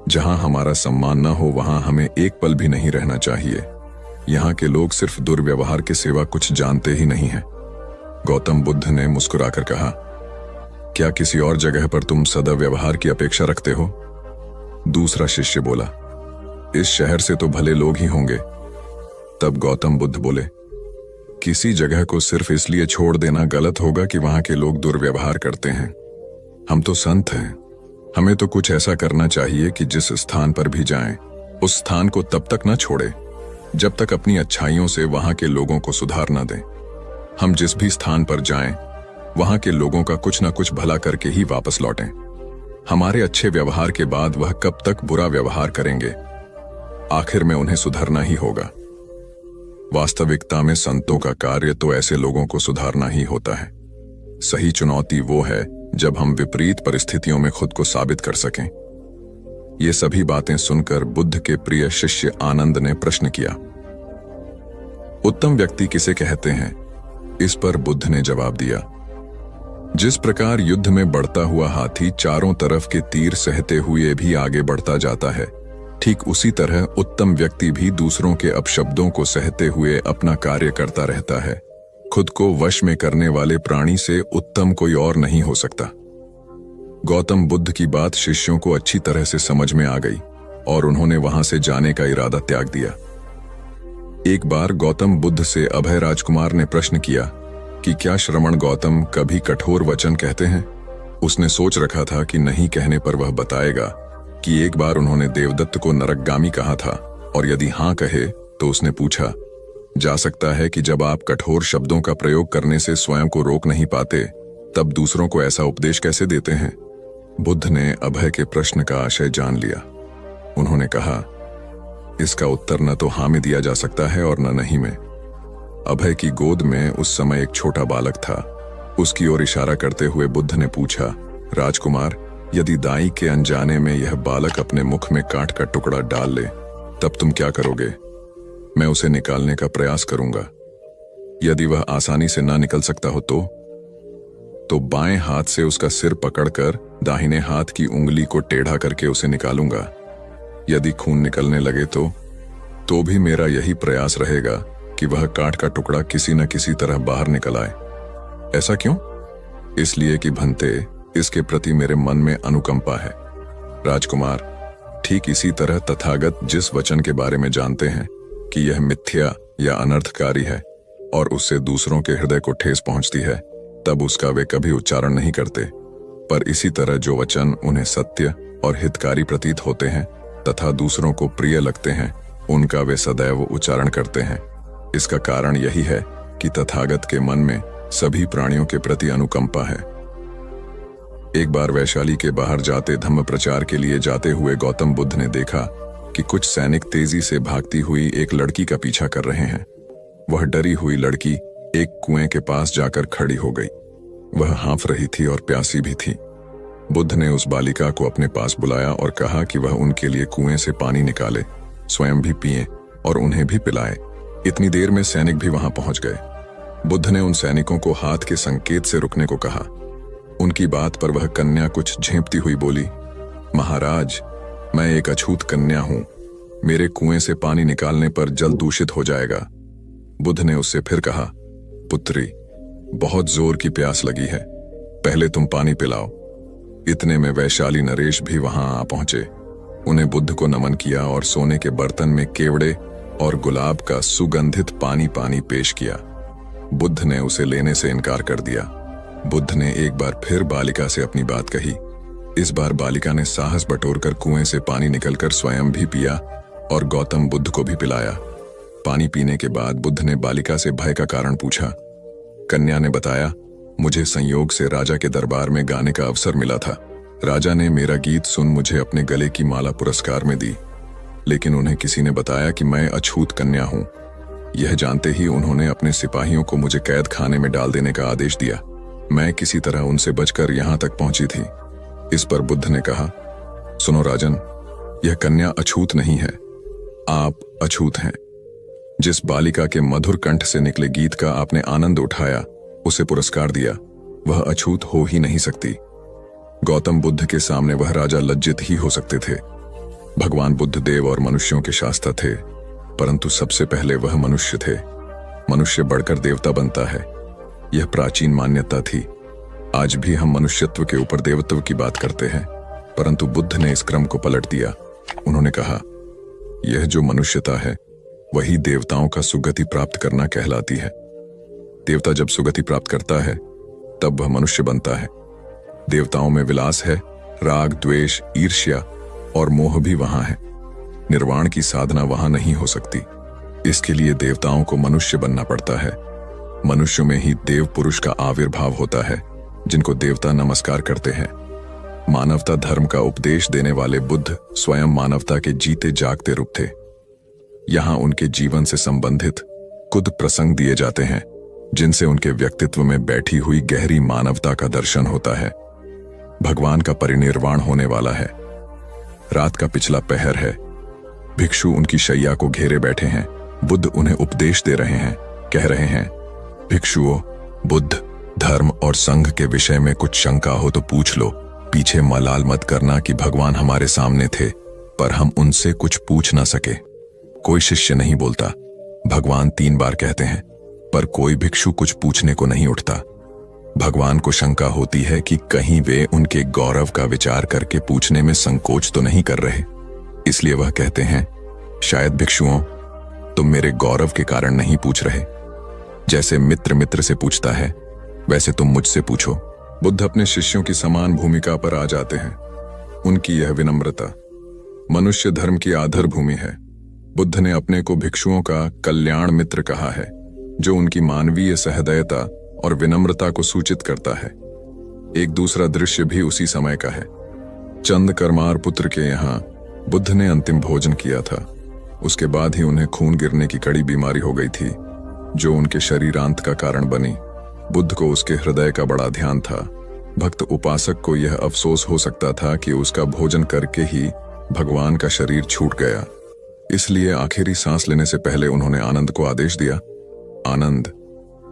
जहां हमारा सम्मान न हो वहां हमें एक पल भी नहीं रहना चाहिए। यहाँ के लोग सिर्फ दुर्व्यवहार के सिवा कुछ जानते ही नहीं हैं। गौतम बुद्ध ने मुस्कुराकर कहा, क्या किसी और जगह पर तुम सदैव व्यवहार की अपेक्षा रखते हो? दूसरा शिष्य बोला, इस शहर से तो भले लोग ही होंगे। तब गौतम बुद्ध बोले, किसी जगह को सिर्फ इसलिए छोड़ देना गलत होगा कि वहां के लोग दुर्व्यवहार करते हैं। हम तो संत हैं, हमें तो कुछ ऐसा करना चाहिए कि जिस स्थान पर भी जाएं, उस स्थान को तब तक न छोड़े जब तक अपनी अच्छाइयों से वहां के लोगों को सुधार न दें। हम जिस भी स्थान पर जाएं, वहां के लोगों का कुछ न कुछ भला करके ही वापस लौटें। हमारे अच्छे व्यवहार के बाद वह कब तक बुरा व्यवहार करेंगे? आखिर में उन्हें सुधरना ही होगा। वास्तविकता में संतों का कार्य तो ऐसे लोगों को सुधारना ही होता है। सही चुनौती वो है जब हम विपरीत परिस्थितियों में खुद को साबित कर सकें। ये सभी बातें सुनकर बुद्ध के प्रिय शिष्य आनंद ने प्रश्न किया, उत्तम व्यक्ति किसे कहते हैं? इस पर बुद्ध ने जवाब दिया, जिस प्रकार युद्ध में बढ़ता हुआ हाथी चारों तरफ के तीर सहते हुए भी आगे बढ़ता जाता है, ठीक उसी तरह उत्तम व्यक्ति भी दूसरों के अपशब्दों को सहते हुए अपना कार्य करता रहता है। खुद को वश में करने वाले प्राणी से उत्तम कोई और नहीं हो सकता। गौतम बुद्ध की बात शिष्यों को अच्छी तरह से समझ में आ गई और उन्होंने वहां से जाने का इरादा त्याग दिया। एक बार गौतम बुद्ध से अभय राजकुमार ने प्रश्न किया कि क्या श्रवण गौतम कभी कठोर वचन कहते हैं? उसने सोच रखा था कि नहीं कहने पर वह बताएगा कि एक बार उन्होंने देवदत्त को नरकगामी कहा था, और यदि हां कहे तो उसने पूछा, जा सकता है कि जब आप कठोर शब्दों का प्रयोग करने से स्वयं को रोक नहीं पाते, तब दूसरों को ऐसा उपदेश कैसे देते हैं? बुद्ध ने अभय के प्रश्न का आशय जान लिया। उन्होंने कहा, इसका उत्तर न तो हाँ में दिया जा सकता है और न नहीं में। अभय की गोद में उस समय एक छोटा बालक था। उसकी ओर इशारा करते हुए बुद्ध ने पूछा, राजकुमार, यदि दाई के अनजाने में यह बालक अपने मुख में कांट का टुकड़ा डाल ले, तब तुम क्या करोगे? मैं उसे निकालने का प्रयास करूंगा। यदि वह आसानी से ना निकल सकता हो तो बाएं हाथ से उसका सिर पकड़कर दाहिने हाथ की उंगली को टेढ़ा करके उसे निकालूंगा। यदि खून निकलने लगे तो भी मेरा यही प्रयास रहेगा कि वह कांट का टुकड़ा किसी न किसी तरह बाहर निकल आए। ऐसा क्यों? इसलिए कि भंते, इसके प्रति मेरे मन में अनुकंपा है। राजकुमार, ठीक इसी तरह तथागत जिस वचन के बारे में जानते हैं कि यह मिथ्या या अनर्थकारी है और उससे दूसरों के हृदय को ठेस पहुंचती है, तब उसका वे कभी उच्चारण नहीं करते। पर इसी तरह जो वचन उन्हें सत्य और हितकारी प्रतीत होते हैं तथा दूसरों को प्रिय लगते हैं, उनका वे सदैव उच्चारण करते हैं। इसका कारण यही है कि तथागत के मन में सभी प्राणियों के प्रति अनुकंपा है। एक बार वैशाली के बाहर जाते धम्म प्रचार के लिए जाते हुए गौतम बुद्ध ने देखा कि कुछ सैनिक तेजी से भागती हुई एक लड़की का पीछा कर रहे हैं। वह डरी हुई लड़की एक कुएं के पास जाकर खड़ी हो गई। वह हाँफ रही थी और प्यासी भी थी। बुद्ध ने उस बालिका को अपने पास बुलाया और कहा कि वह उनके लिए कुएं से पानी निकाले, स्वयं भी पिए और उन्हें भी पिलाए। इतनी देर में सैनिक भी वहां पहुंच गए। बुद्ध ने उन सैनिकों को हाथ के संकेत से रुकने को कहा। उनकी बात पर वह कन्या कुछ झेंपती हुई बोली, महाराज, मैं एक अछूत कन्या हूं। मेरे कुएं से पानी निकालने पर जल दूषित हो जाएगा। बुद्ध ने उससे फिर कहा, पुत्री, बहुत जोर की प्यास लगी है, पहले तुम पानी पिलाओ। इतने में वैशाली नरेश भी वहां आ पहुंचे। उन्हें बुद्ध को नमन किया और सोने के बर्तन में केवड़े और गुलाब का सुगंधित पानी पेश किया। बुद्ध ने उसे लेने से इनकार कर दिया। बुद्ध ने एक बार फिर बालिका से अपनी बात कही। इस बार बालिका ने साहस बटोरकर कुएं से पानी निकलकर स्वयं भी पिया और गौतम बुद्ध को भी पिलाया। पानी पीने के बाद बुद्ध ने बालिका से भय का कारण पूछा। कन्या ने बताया, मुझे संयोग से राजा के दरबार में गाने का अवसर मिला था। राजा ने मेरा गीत सुन मुझे अपने गले की माला पुरस्कार में दी, लेकिन उन्हें किसी ने बताया कि मैं अछूत कन्या हूं। यह जानते ही उन्होंने अपने सिपाहियों को मुझे कैद खाने में डाल देने का आदेश दिया। मैं किसी तरह उनसे बचकर यहां तक पहुंची थी। इस पर बुद्ध ने कहा, सुनो राजन, यह कन्या अछूत नहीं है, आप अछूत हैं। जिस बालिका के मधुर कंठ से निकले गीत का आपने आनंद उठाया, उसे पुरस्कार दिया, वह अछूत हो ही नहीं सकती। गौतम बुद्ध के सामने वह राजा लज्जित ही हो सकते थे। भगवान बुद्ध देव और मनुष्यों के शास्त्र थे, परंतु सबसे पहले वह मनुष्य थे। मनुष्य बढ़कर देवता बनता है, यह प्राचीन मान्यता थी। आज भी हम मनुष्यत्व के ऊपर देवत्व की बात करते हैं, परंतु बुद्ध ने इस क्रम को पलट दिया। उन्होंने कहा, यह जो मनुष्यता है वही देवताओं का सुगति प्राप्त करना कहलाती है। देवता जब सुगति प्राप्त करता है तब वह मनुष्य बनता है। देवताओं में विलास है, राग, द्वेष, ईर्ष्या और मोह भी वहां है। निर्वाण की साधना वहां नहीं हो सकती। इसके लिए देवताओं को मनुष्य बनना पड़ता है। मनुष्यों में ही देव पुरुष का आविर्भाव होता है, जिनको देवता नमस्कार करते हैं। मानवता धर्म का उपदेश देने वाले बुद्ध स्वयं मानवता के जीते जागते रूप थे। यहां उनके जीवन से संबंधित कुछ प्रसंग दिए जाते हैं, जिनसे उनके व्यक्तित्व में बैठी हुई गहरी मानवता का दर्शन होता है। भगवान का परिनिर्वाण होने वाला है। रात का पिछला पहर है। भिक्षु उनकी शैया को घेरे बैठे हैं। बुद्ध उन्हें उपदेश दे रहे हैं, कह रहे हैं, भिक्षुओं, बुद्ध, धर्म और संघ के विषय में कुछ शंका हो तो पूछ लो। पीछे मलाल मत करना कि भगवान हमारे सामने थे, पर हम उनसे कुछ पूछ ना सके। कोई शिष्य नहीं बोलता। भगवान 3 बार कहते हैं, पर कोई भिक्षु कुछ पूछने को नहीं उठता। भगवान को शंका होती है कि कहीं वे उनके गौरव का विचार करके पूछने में संकोच तो नहीं कर रहे। इसलिए वह कहते हैं, शायद भिक्षुओं, तुम मेरे गौरव के कारण नहीं पूछ रहे। जैसे मित्र मित्र से पूछता है, वैसे तुम मुझसे पूछो। बुद्ध अपने शिष्यों की समान भूमिका पर आ जाते हैं। उनकी यह विनम्रता मनुष्य धर्म की आधार भूमि है। बुद्ध ने अपने को भिक्षुओं का कल्याण मित्र कहा है, जो उनकी मानवीय सहृदयता और विनम्रता को सूचित करता है। एक दूसरा दृश्य भी उसी समय का है। चंद करमार पुत्र के यहाँ बुद्ध ने अंतिम भोजन किया था। उसके बाद ही उन्हें खून गिरने की कड़ी बीमारी हो गई थी, जो उनके शरीरांत का कारण बनी। बुद्ध को उसके हृदय का बड़ा ध्यान था। भक्त उपासक को यह अफसोस हो सकता था कि उसका भोजन करके ही भगवान का शरीर छूट गया। इसलिए आखिरी सांस लेने से पहले उन्होंने आनंद को आदेश दिया, आनंद,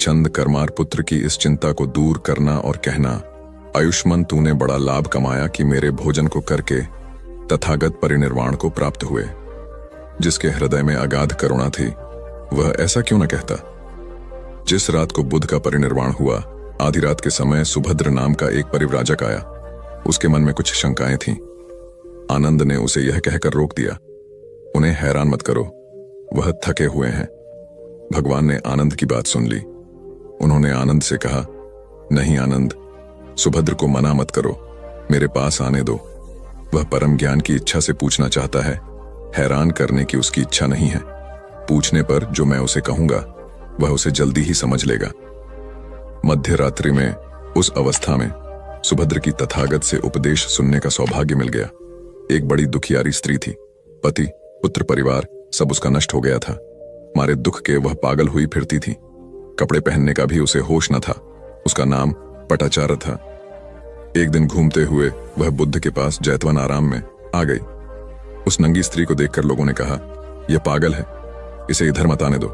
चंद करमार पुत्र की इस चिंता को दूर करना और कहना, आयुष्मान, तूने बड़ा लाभ कमाया कि मेरे भोजन को करके तथागत परिनिर्वाण को प्राप्त हुए। जिसके हृदय में अगाध करुणा थी, वह ऐसा क्यों न कहता। जिस रात को बुद्ध का परिनिर्वाण हुआ, आधी रात के समय सुभद्र नाम का एक परिव्राजक आया। उसके मन में कुछ शंकाएं थीं। आनंद ने उसे यह कहकर रोक दिया, उन्हें हैरान मत करो, वह थके हुए हैं। भगवान ने आनंद की बात सुन ली। उन्होंने आनंद से कहा, नहीं आनंद, सुभद्र को मना मत करो, मेरे पास आने दो। वह परम ज्ञान की इच्छा से पूछना चाहता है, हैरान करने की उसकी इच्छा नहीं है। पूछने पर जो मैं उसे कहूंगा वह उसे जल्दी ही समझ लेगा। मध्य रात्रि में, उस अवस्था में सुभद्र की तथागत से उपदेश सुनने का सौभाग्य मिल गया। एक बड़ी दुखियारी स्त्री थी। पति, पुत्र, परिवार सब उसका नष्ट हो गया था। मारे दुख के वह पागल हुई फिरती थी। कपड़े पहनने का भी उसे होश न था। उसका नाम पटाचार था। एक दिन घूमते हुए वह बुद्ध के पास जैतवन आराम में आ गई। उस नंगी स्त्री को देखकर लोगों ने कहा, यह पागल है, इसे इधर मत आने दो।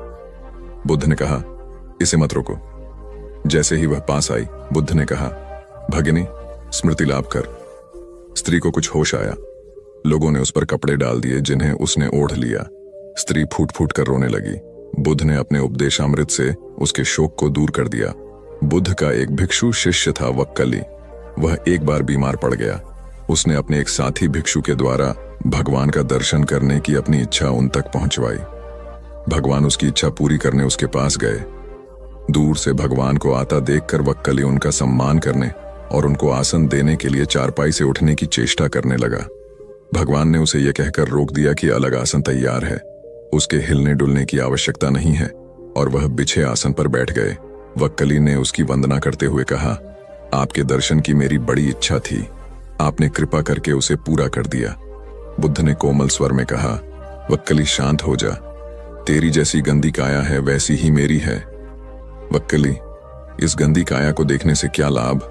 बुद्ध ने कहा, इसे मत रोको। जैसे ही वह पास आई, बुद्ध ने कहा, भगिनी, स्मृति लाभ कर। स्त्री को कुछ होश आया। लोगों ने उस पर कपड़े डाल दिए जिन्हें उसने ओढ़ लिया। स्त्री फूट फूट कर रोने लगी। बुद्ध ने अपने उपदेशामृत से उसके शोक को दूर कर दिया। बुद्ध का एक भिक्षु शिष्य था वक्कली। वह एक बार बीमार पड़ गया। उसने अपने एक साथी भिक्षु के द्वारा भगवान का दर्शन करने की अपनी इच्छा उन तक पहुंचवाई। भगवान उसकी इच्छा पूरी करने उसके पास गए। दूर से भगवान को आता देखकर वक्कली उनका सम्मान करने और उनको आसन देने के लिए चारपाई से उठने की चेष्टा करने लगा। भगवान ने उसे यह कहकर रोक दिया कि अलग आसन तैयार है, उसके हिलने डुलने की आवश्यकता नहीं है, और वह बिछे आसन पर बैठ गए। वक्कली ने उसकी वंदना करते हुए कहा, आपके दर्शन की मेरी बड़ी इच्छा थी, आपने कृपा करके उसे पूरा कर दिया। बुद्ध ने कोमल स्वर में कहा, वक्कली शांत हो जा, तेरी जैसी गंदी काया है वैसी ही मेरी है। वक्कली, इस गंदी काया को देखने से क्या लाभ?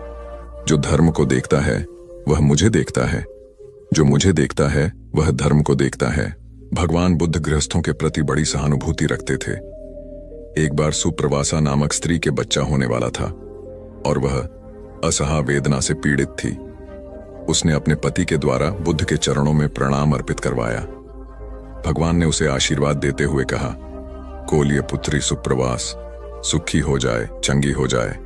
जो धर्म को देखता है वह मुझे देखता है, जो मुझे देखता है वह धर्म को देखता है। भगवान बुद्ध गृहस्थों के प्रति बड़ी सहानुभूति रखते थे। एक बार सुप्रवासा नामक स्त्री के बच्चा होने वाला था और वह असहा वेदना से पीड़ित थी। उसने अपने पति के द्वारा बुद्ध के चरणों में प्रणाम अर्पित करवाया। भगवान ने उसे आशीर्वाद देते हुए कहा, कोलिय पुत्री सुप्रवास, सुखी हो जाए, चंगी हो जाए।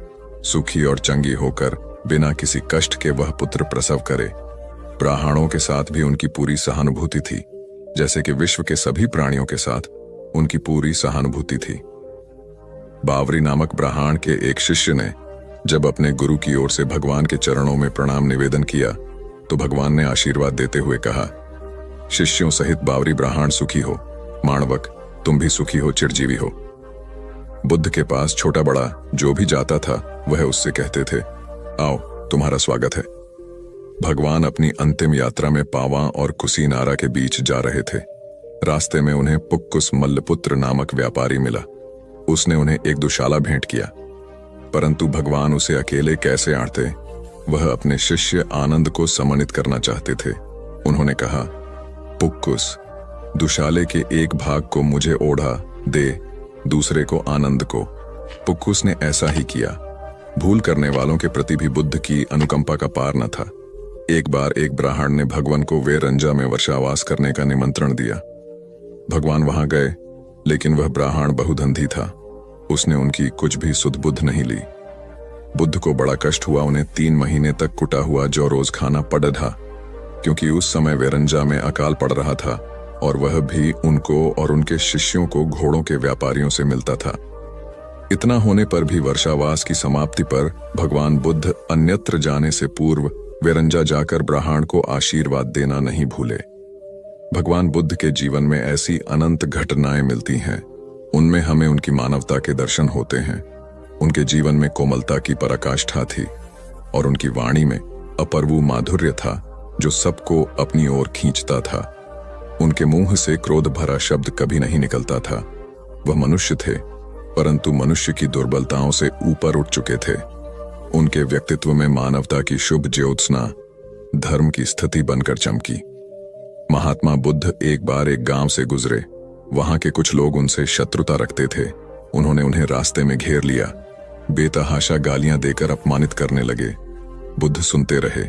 सुखी और चंगी होकर बिना किसी कष्ट के वह पुत्र प्रसव करे। ब्राह्मणों के साथ भी उनकी पूरी सहानुभूति थी, जैसे कि विश्व के सभी प्राणियों के साथ उनकी पूरी सहानुभूति थी। बावरी नामक ब्राह्मण के एक शिष्य ने जब अपने गुरु की ओर से भगवान के चरणों में प्रणाम निवेदन किया तो भगवान ने आशीर्वाद देते हुए कहा, शिष्यों सहित बावरी ब्राह्मण सुखी हो। माणवक, तुम भी सुखी हो, चिरजीवी हो। बुद्ध के पास छोटा बड़ा जो भी जाता था वह उससे कहते थे, आओ तुम्हारा स्वागत है। भगवान अपनी अंतिम यात्रा में पावा और कुसीनारा के बीच जा रहे थे। रास्ते में उन्हें पुक्कुस मल्लपुत्र नामक व्यापारी मिला। उसने उन्हें एक दुशाला भेंट किया, परंतु भगवान उसे अकेले कैसे आड़ते? वह अपने शिष्य आनंद को सम्मानित करना चाहते थे। उन्होंने कहा, पुक्कुस, दुशाले के एक भाग को मुझे ओढ़ा दे, दूसरे को आनंद को। पुक्कुस ने ऐसा ही किया। भूल करने वालों के प्रति भी बुद्ध की अनुकंपा का पार न था। एक बार एक ब्राह्मण ने भगवान को वेरंजा में वर्षावास करने का निमंत्रण दिया। भगवान वहां गए, लेकिन वह ब्राह्मण बहुधंधी था। उसने उनकी कुछ भी सुध बुद्ध नहीं ली। बुद्ध को बड़ा कष्ट हुआ। उन्हें 3 महीने तक कुटा हुआ जौ रोज खाना पड़ रहा, क्योंकि उस समय वेरंजा में अकाल पड़ रहा था और वह भी उनको और उनके शिष्यों को घोड़ों के व्यापारियों से मिलता था। इतना होने पर भी वर्षावास की समाप्ति पर भगवान बुद्ध अन्यत्र जाने से पूर्व वेरंजा जाकर ब्राह्मण को आशीर्वाद देना नहीं भूले। भगवान बुद्ध के जीवन में ऐसी अनंत घटनाएं मिलती हैं। उनमें हमें उनकी मानवता के दर्शन होते हैं। उनके जीवन में कोमलता की पराकाष्ठा थी और उनकी वाणी में अपर्वु माधुर्य था जो सबको अपनी ओर खींचता था। उनके मुंह से क्रोध भरा शब्द कभी नहीं निकलता था। वह मनुष्य थे, परंतु मनुष्य की दुर्बलताओं से ऊपर उठ चुके थे। उनके व्यक्तित्व में मानवता की शुभ ज्योत्सना धर्म की स्थिति बनकर चमकी। महात्मा बुद्ध एक बार एक गांव से गुजरे। वहां के कुछ लोग उनसे शत्रुता रखते थे। उन्होंने उन्हें रास्ते में घेर लिया, बेतहाशा गालियां देकर अपमानित करने लगे। बुद्ध सुनते रहे।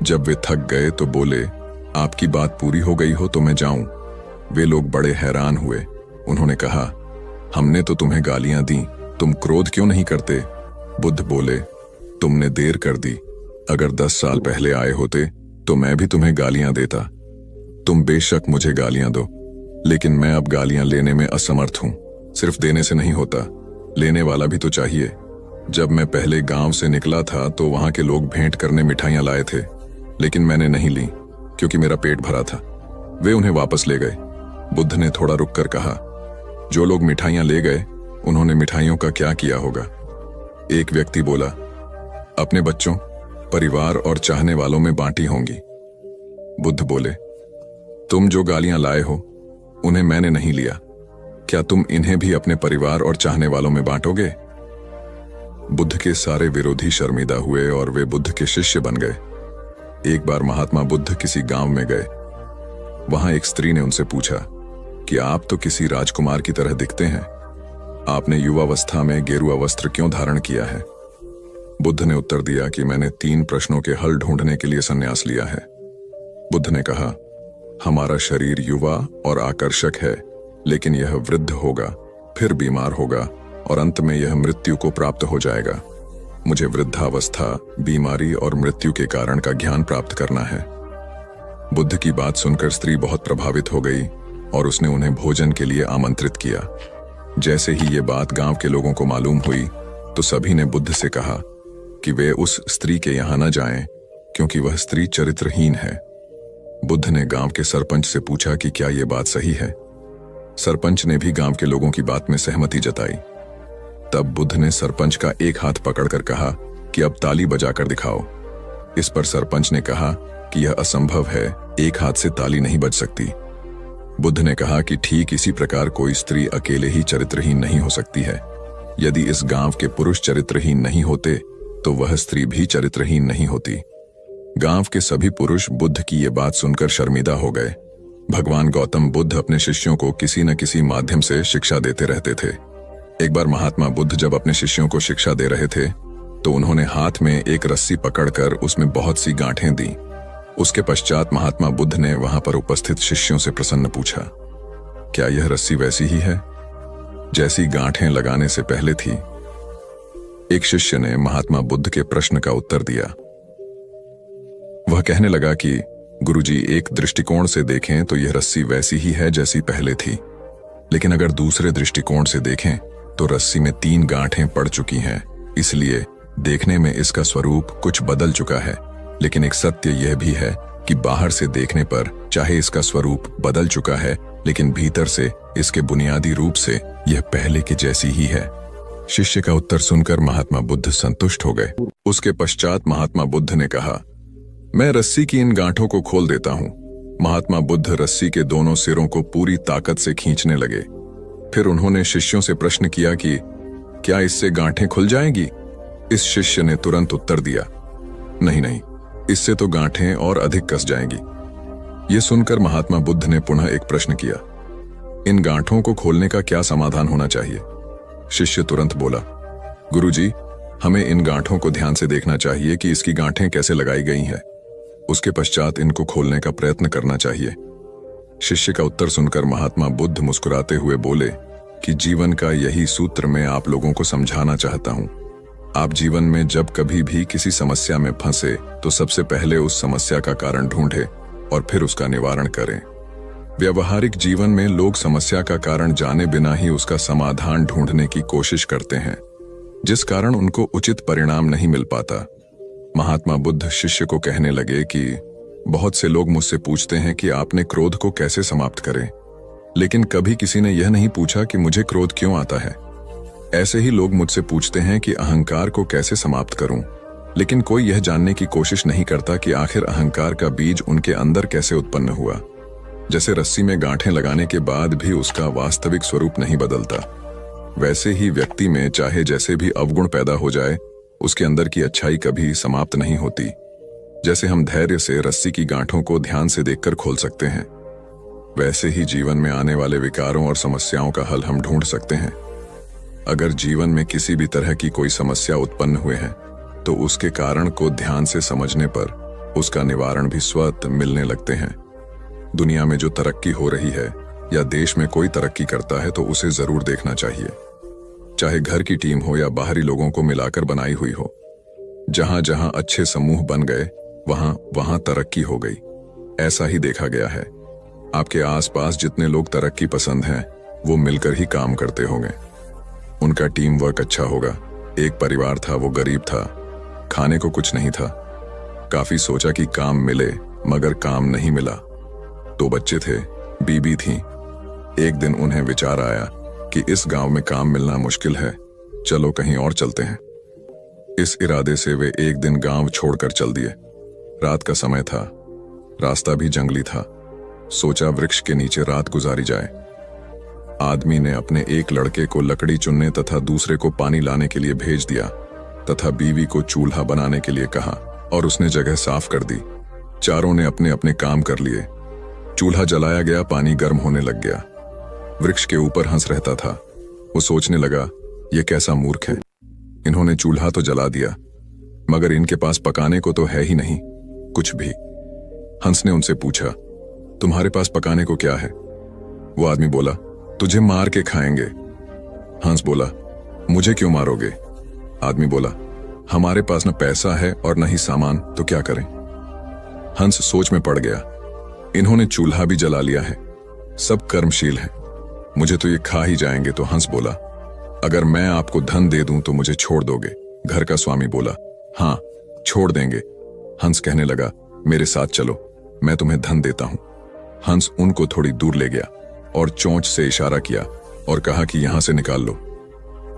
जब वे थक गए तो बोले, आपकी बात पूरी हो गई हो तो मैं जाऊं। वे लोग बड़े हैरान हुए। उन्होंने कहा, हमने तो तुम्हें गालियां दी, तुम क्रोध क्यों नहीं करते? बुद्ध बोले, तुमने देर कर दी। अगर 10 साल पहले आए होते तो मैं भी तुम्हें गालियां देता। तुम बेशक मुझे गालियां दो, लेकिन मैं अब गालियां लेने में असमर्थ हूं। सिर्फ देने से नहीं होता, लेने वाला भी तो चाहिए। जब मैं पहले गांव से निकला था तो वहां के लोग भेंट करने मिठाइयां लाए थे, लेकिन मैंने नहीं ली क्योंकि मेरा पेट भरा था। वे उन्हें वापस ले गए। बुद्ध ने थोड़ा रुककर कहा, जो लोग मिठाइयां ले गए उन्होंने मिठाइयों का क्या किया होगा? एक व्यक्ति बोला, अपने बच्चों, परिवार और चाहने वालों में बांटी होंगी। बुद्ध बोले, तुम जो गालियां लाए हो उन्हें मैंने नहीं लिया, क्या तुम इन्हें भी अपने परिवार और चाहने वालों में बांटोगे? बुद्ध के सारे विरोधी शर्मिंदा हुए और वे बुद्ध के शिष्य बन गए। एक बार महात्मा बुद्ध किसी गांव में गए। वहां एक स्त्री ने उनसे पूछा कि आप तो किसी राजकुमार की तरह दिखते हैं, आपने युवावस्था में गेरुआ वस्त्र क्यों धारण किया है? बुद्ध ने उत्तर दिया कि मैंने 3 प्रश्नों के हल ढूंढने के लिए संन्यास लिया है। बुद्ध ने कहा, हमारा शरीर युवा और आकर्षक है, लेकिन यह वृद्ध होगा, फिर बीमार होगा और अंत में यह मृत्यु को प्राप्त हो जाएगा। मुझे वृद्धावस्था, बीमारी और मृत्यु के कारण का ज्ञान प्राप्त करना है। बुद्ध की बात सुनकर स्त्री बहुत प्रभावित हो गई और उसने उन्हें भोजन के लिए आमंत्रित किया। जैसे ही ये बात गांव के लोगों को मालूम हुई तो सभी ने बुद्ध से कहा कि वे उस स्त्री के यहां न जाएं, क्योंकि वह स्त्री चरित्रहीन है। बुद्ध ने गांव के सरपंच से पूछा कि क्या यह बात सही है। सरपंच ने भी गांव के लोगों की बात में सहमति जताई। तब बुद्ध ने सरपंच का एक हाथ पकड़कर कहा कि अब ताली बजाकर दिखाओ। इस पर सरपंच ने कहा कि यह असंभव है, एक हाथ से ताली नहीं बज सकती। बुद्ध ने कहा कि ठीक इसी प्रकार कोई स्त्री अकेले ही चरित्रहीन नहीं हो सकती है। यदि इस गांव के पुरुष चरित्रहीन नहीं होते तो वह स्त्री भी चरित्रहीन नहीं होती। गांव के सभी पुरुष बुद्ध की ये बात सुनकर शर्मिंदा हो गए। भगवान गौतम बुद्ध अपने शिष्यों को किसी न किसी माध्यम से शिक्षा देते रहते थे। एक बार महात्मा बुद्ध जब अपने शिष्यों को शिक्षा दे रहे थे तो उन्होंने हाथ में एक रस्सी पकड़कर उसमें बहुत सी गांठें दी। उसके पश्चात महात्मा बुद्ध ने वहां पर उपस्थित शिष्यों से प्रसन्न पूछा, क्या यह रस्सी वैसी ही है जैसी गांठें लगाने से पहले थी? एक शिष्य ने महात्मा बुद्ध के प्रश्न का उत्तर दिया। वह कहने लगा कि गुरुजी, एक दृष्टिकोण से देखें तो यह रस्सी वैसी ही है जैसी पहले थी, लेकिन अगर दूसरे दृष्टिकोण से देखें तो रस्सी में 3 गांठें पड़ चुकी हैं। इसलिए देखने में इसका स्वरूप कुछ बदल चुका है, लेकिन एक सत्य यह भी है कि बाहर से देखने पर चाहे इसका स्वरूप बदल चुका है, लेकिन भीतर से इसके बुनियादी रूप से यह पहले के जैसी ही है। शिष्य का उत्तर सुनकर महात्मा बुद्ध संतुष्ट हो गए। उसके पश्चात महात्मा बुद्ध ने कहा, मैं रस्सी की इन गांठों को खोल देता हूं। महात्मा बुद्ध रस्सी के दोनों सिरों को पूरी ताकत से खींचने लगे। फिर उन्होंने शिष्यों से प्रश्न किया कि क्या इससे गांठें खुल जाएंगी? इस शिष्य ने तुरंत उत्तर दिया, नहीं नहीं, इससे तो गांठें और अधिक कस जाएंगी। यह सुनकर महात्मा बुद्ध ने पुनः एक प्रश्न किया, इन गांठों को खोलने का क्या समाधान होना चाहिए? शिष्य तुरंत बोला, गुरुजी, हमें इन गांठों को ध्यान से देखना चाहिए कि इसकी गांठें कैसे लगाई गई हैं। उसके पश्चात इनको खोलने का प्रयत्न करना चाहिए। शिष्य का उत्तर सुनकर महात्मा बुद्ध मुस्कुराते हुए बोले कि जीवन का यही सूत्र मैं आप लोगों को समझाना चाहता हूं। आप जीवन में जब कभी भी किसी समस्या में फंसे तो सबसे पहले उस समस्या का कारण ढूंढें और फिर उसका निवारण करें। व्यवहारिक जीवन में लोग समस्या का कारण जाने बिना ही उसका समाधान ढूंढने की कोशिश करते हैं, जिस कारण उनको उचित परिणाम नहीं मिल पाता। महात्मा बुद्ध शिष्य को कहने लगे कि बहुत से लोग मुझसे पूछते हैं कि आपने क्रोध को कैसे समाप्त करें, लेकिन कभी किसी ने यह नहीं पूछा कि मुझे क्रोध क्यों आता है। ऐसे ही लोग मुझसे पूछते हैं कि अहंकार को कैसे समाप्त करूं, लेकिन कोई यह जानने की कोशिश नहीं करता कि आखिर अहंकार का बीज उनके अंदर कैसे उत्पन्न हुआ। जैसे रस्सी में गांठें लगाने के बाद भी उसका वास्तविक स्वरूप नहीं बदलता, वैसे ही व्यक्ति में चाहे जैसे भी अवगुण पैदा हो जाए, उसके अंदर की अच्छाई कभी समाप्त नहीं होती। जैसे हम धैर्य से रस्सी की गांठों को ध्यान से देखकर खोल सकते हैं, वैसे ही जीवन में आने वाले विकारों और समस्याओं का हल हम ढूंढ सकते हैं। अगर जीवन में किसी भी तरह की कोई समस्या उत्पन्न हुए हैं तो उसके कारण को ध्यान से समझने पर उसका निवारण भी स्वतः मिलने लगते हैं। दुनिया में जो तरक्की हो रही है या देश में कोई तरक्की करता है तो उसे जरूर देखना चाहिए, चाहे घर की टीम हो या बाहरी लोगों को मिलाकर बनाई हुई हो। जहां जहां अच्छे समूह बन गए वहां वहां तरक्की हो गई, ऐसा ही देखा गया है। आपके आसपास जितने लोग तरक्की पसंद हैं वो मिलकर ही काम करते होंगे, उनका टीम वर्क अच्छा होगा। एक परिवार था, वो गरीब था, खाने को कुछ नहीं था। काफी सोचा कि काम मिले, मगर काम नहीं मिला। 2 बच्चे थे, बीबी थी। एक दिन उन्हें विचार आया कि इस गांव में काम मिलना मुश्किल है, चलो कहीं और चलते हैं। इस इरादे से वे एक दिन गांव छोड़कर चल दिए। रात का समय था, रास्ता भी जंगली था। सोचा वृक्ष के नीचे रात गुजारी जाए। आदमी ने अपने एक लड़के को लकड़ी चुनने तथा दूसरे को पानी लाने के लिए भेज दिया तथा बीवी को चूल्हा बनाने के लिए कहा और उसने जगह साफ कर दी। चारों ने अपने अपने काम कर लिए। चूल्हा जलाया गया, पानी गर्म होने लग गया। वृक्ष के ऊपर हंस रहता था। वो सोचने लगा, ये कैसा मूर्ख है, इन्होंने चूल्हा तो जला दिया मगर इनके पास पकाने को तो है ही नहीं कुछ भी। हंस ने उनसे पूछा, तुम्हारे पास पकाने को क्या है? वो आदमी बोला, तुझे मार के खाएंगे। हंस बोला, मुझे क्यों मारोगे? आदमी बोला, हमारे पास न पैसा है और न ही सामान, तो क्या करें? हंस सोच में पड़ गया। इन्होंने चूल्हा भी जला लिया है, सब कर्मशील हैं, मुझे तो ये खा ही जाएंगे। तो हंस बोला, अगर मैं आपको धन दे दूं तो मुझे छोड़ दोगे? घर का स्वामी बोला, हाँ छोड़ देंगे। हंस कहने लगा, मेरे साथ चलो, मैं तुम्हें धन देता हूं। हंस उनको थोड़ी दूर ले गया और चोंच से इशारा किया और कहा कि यहां से निकाल लो।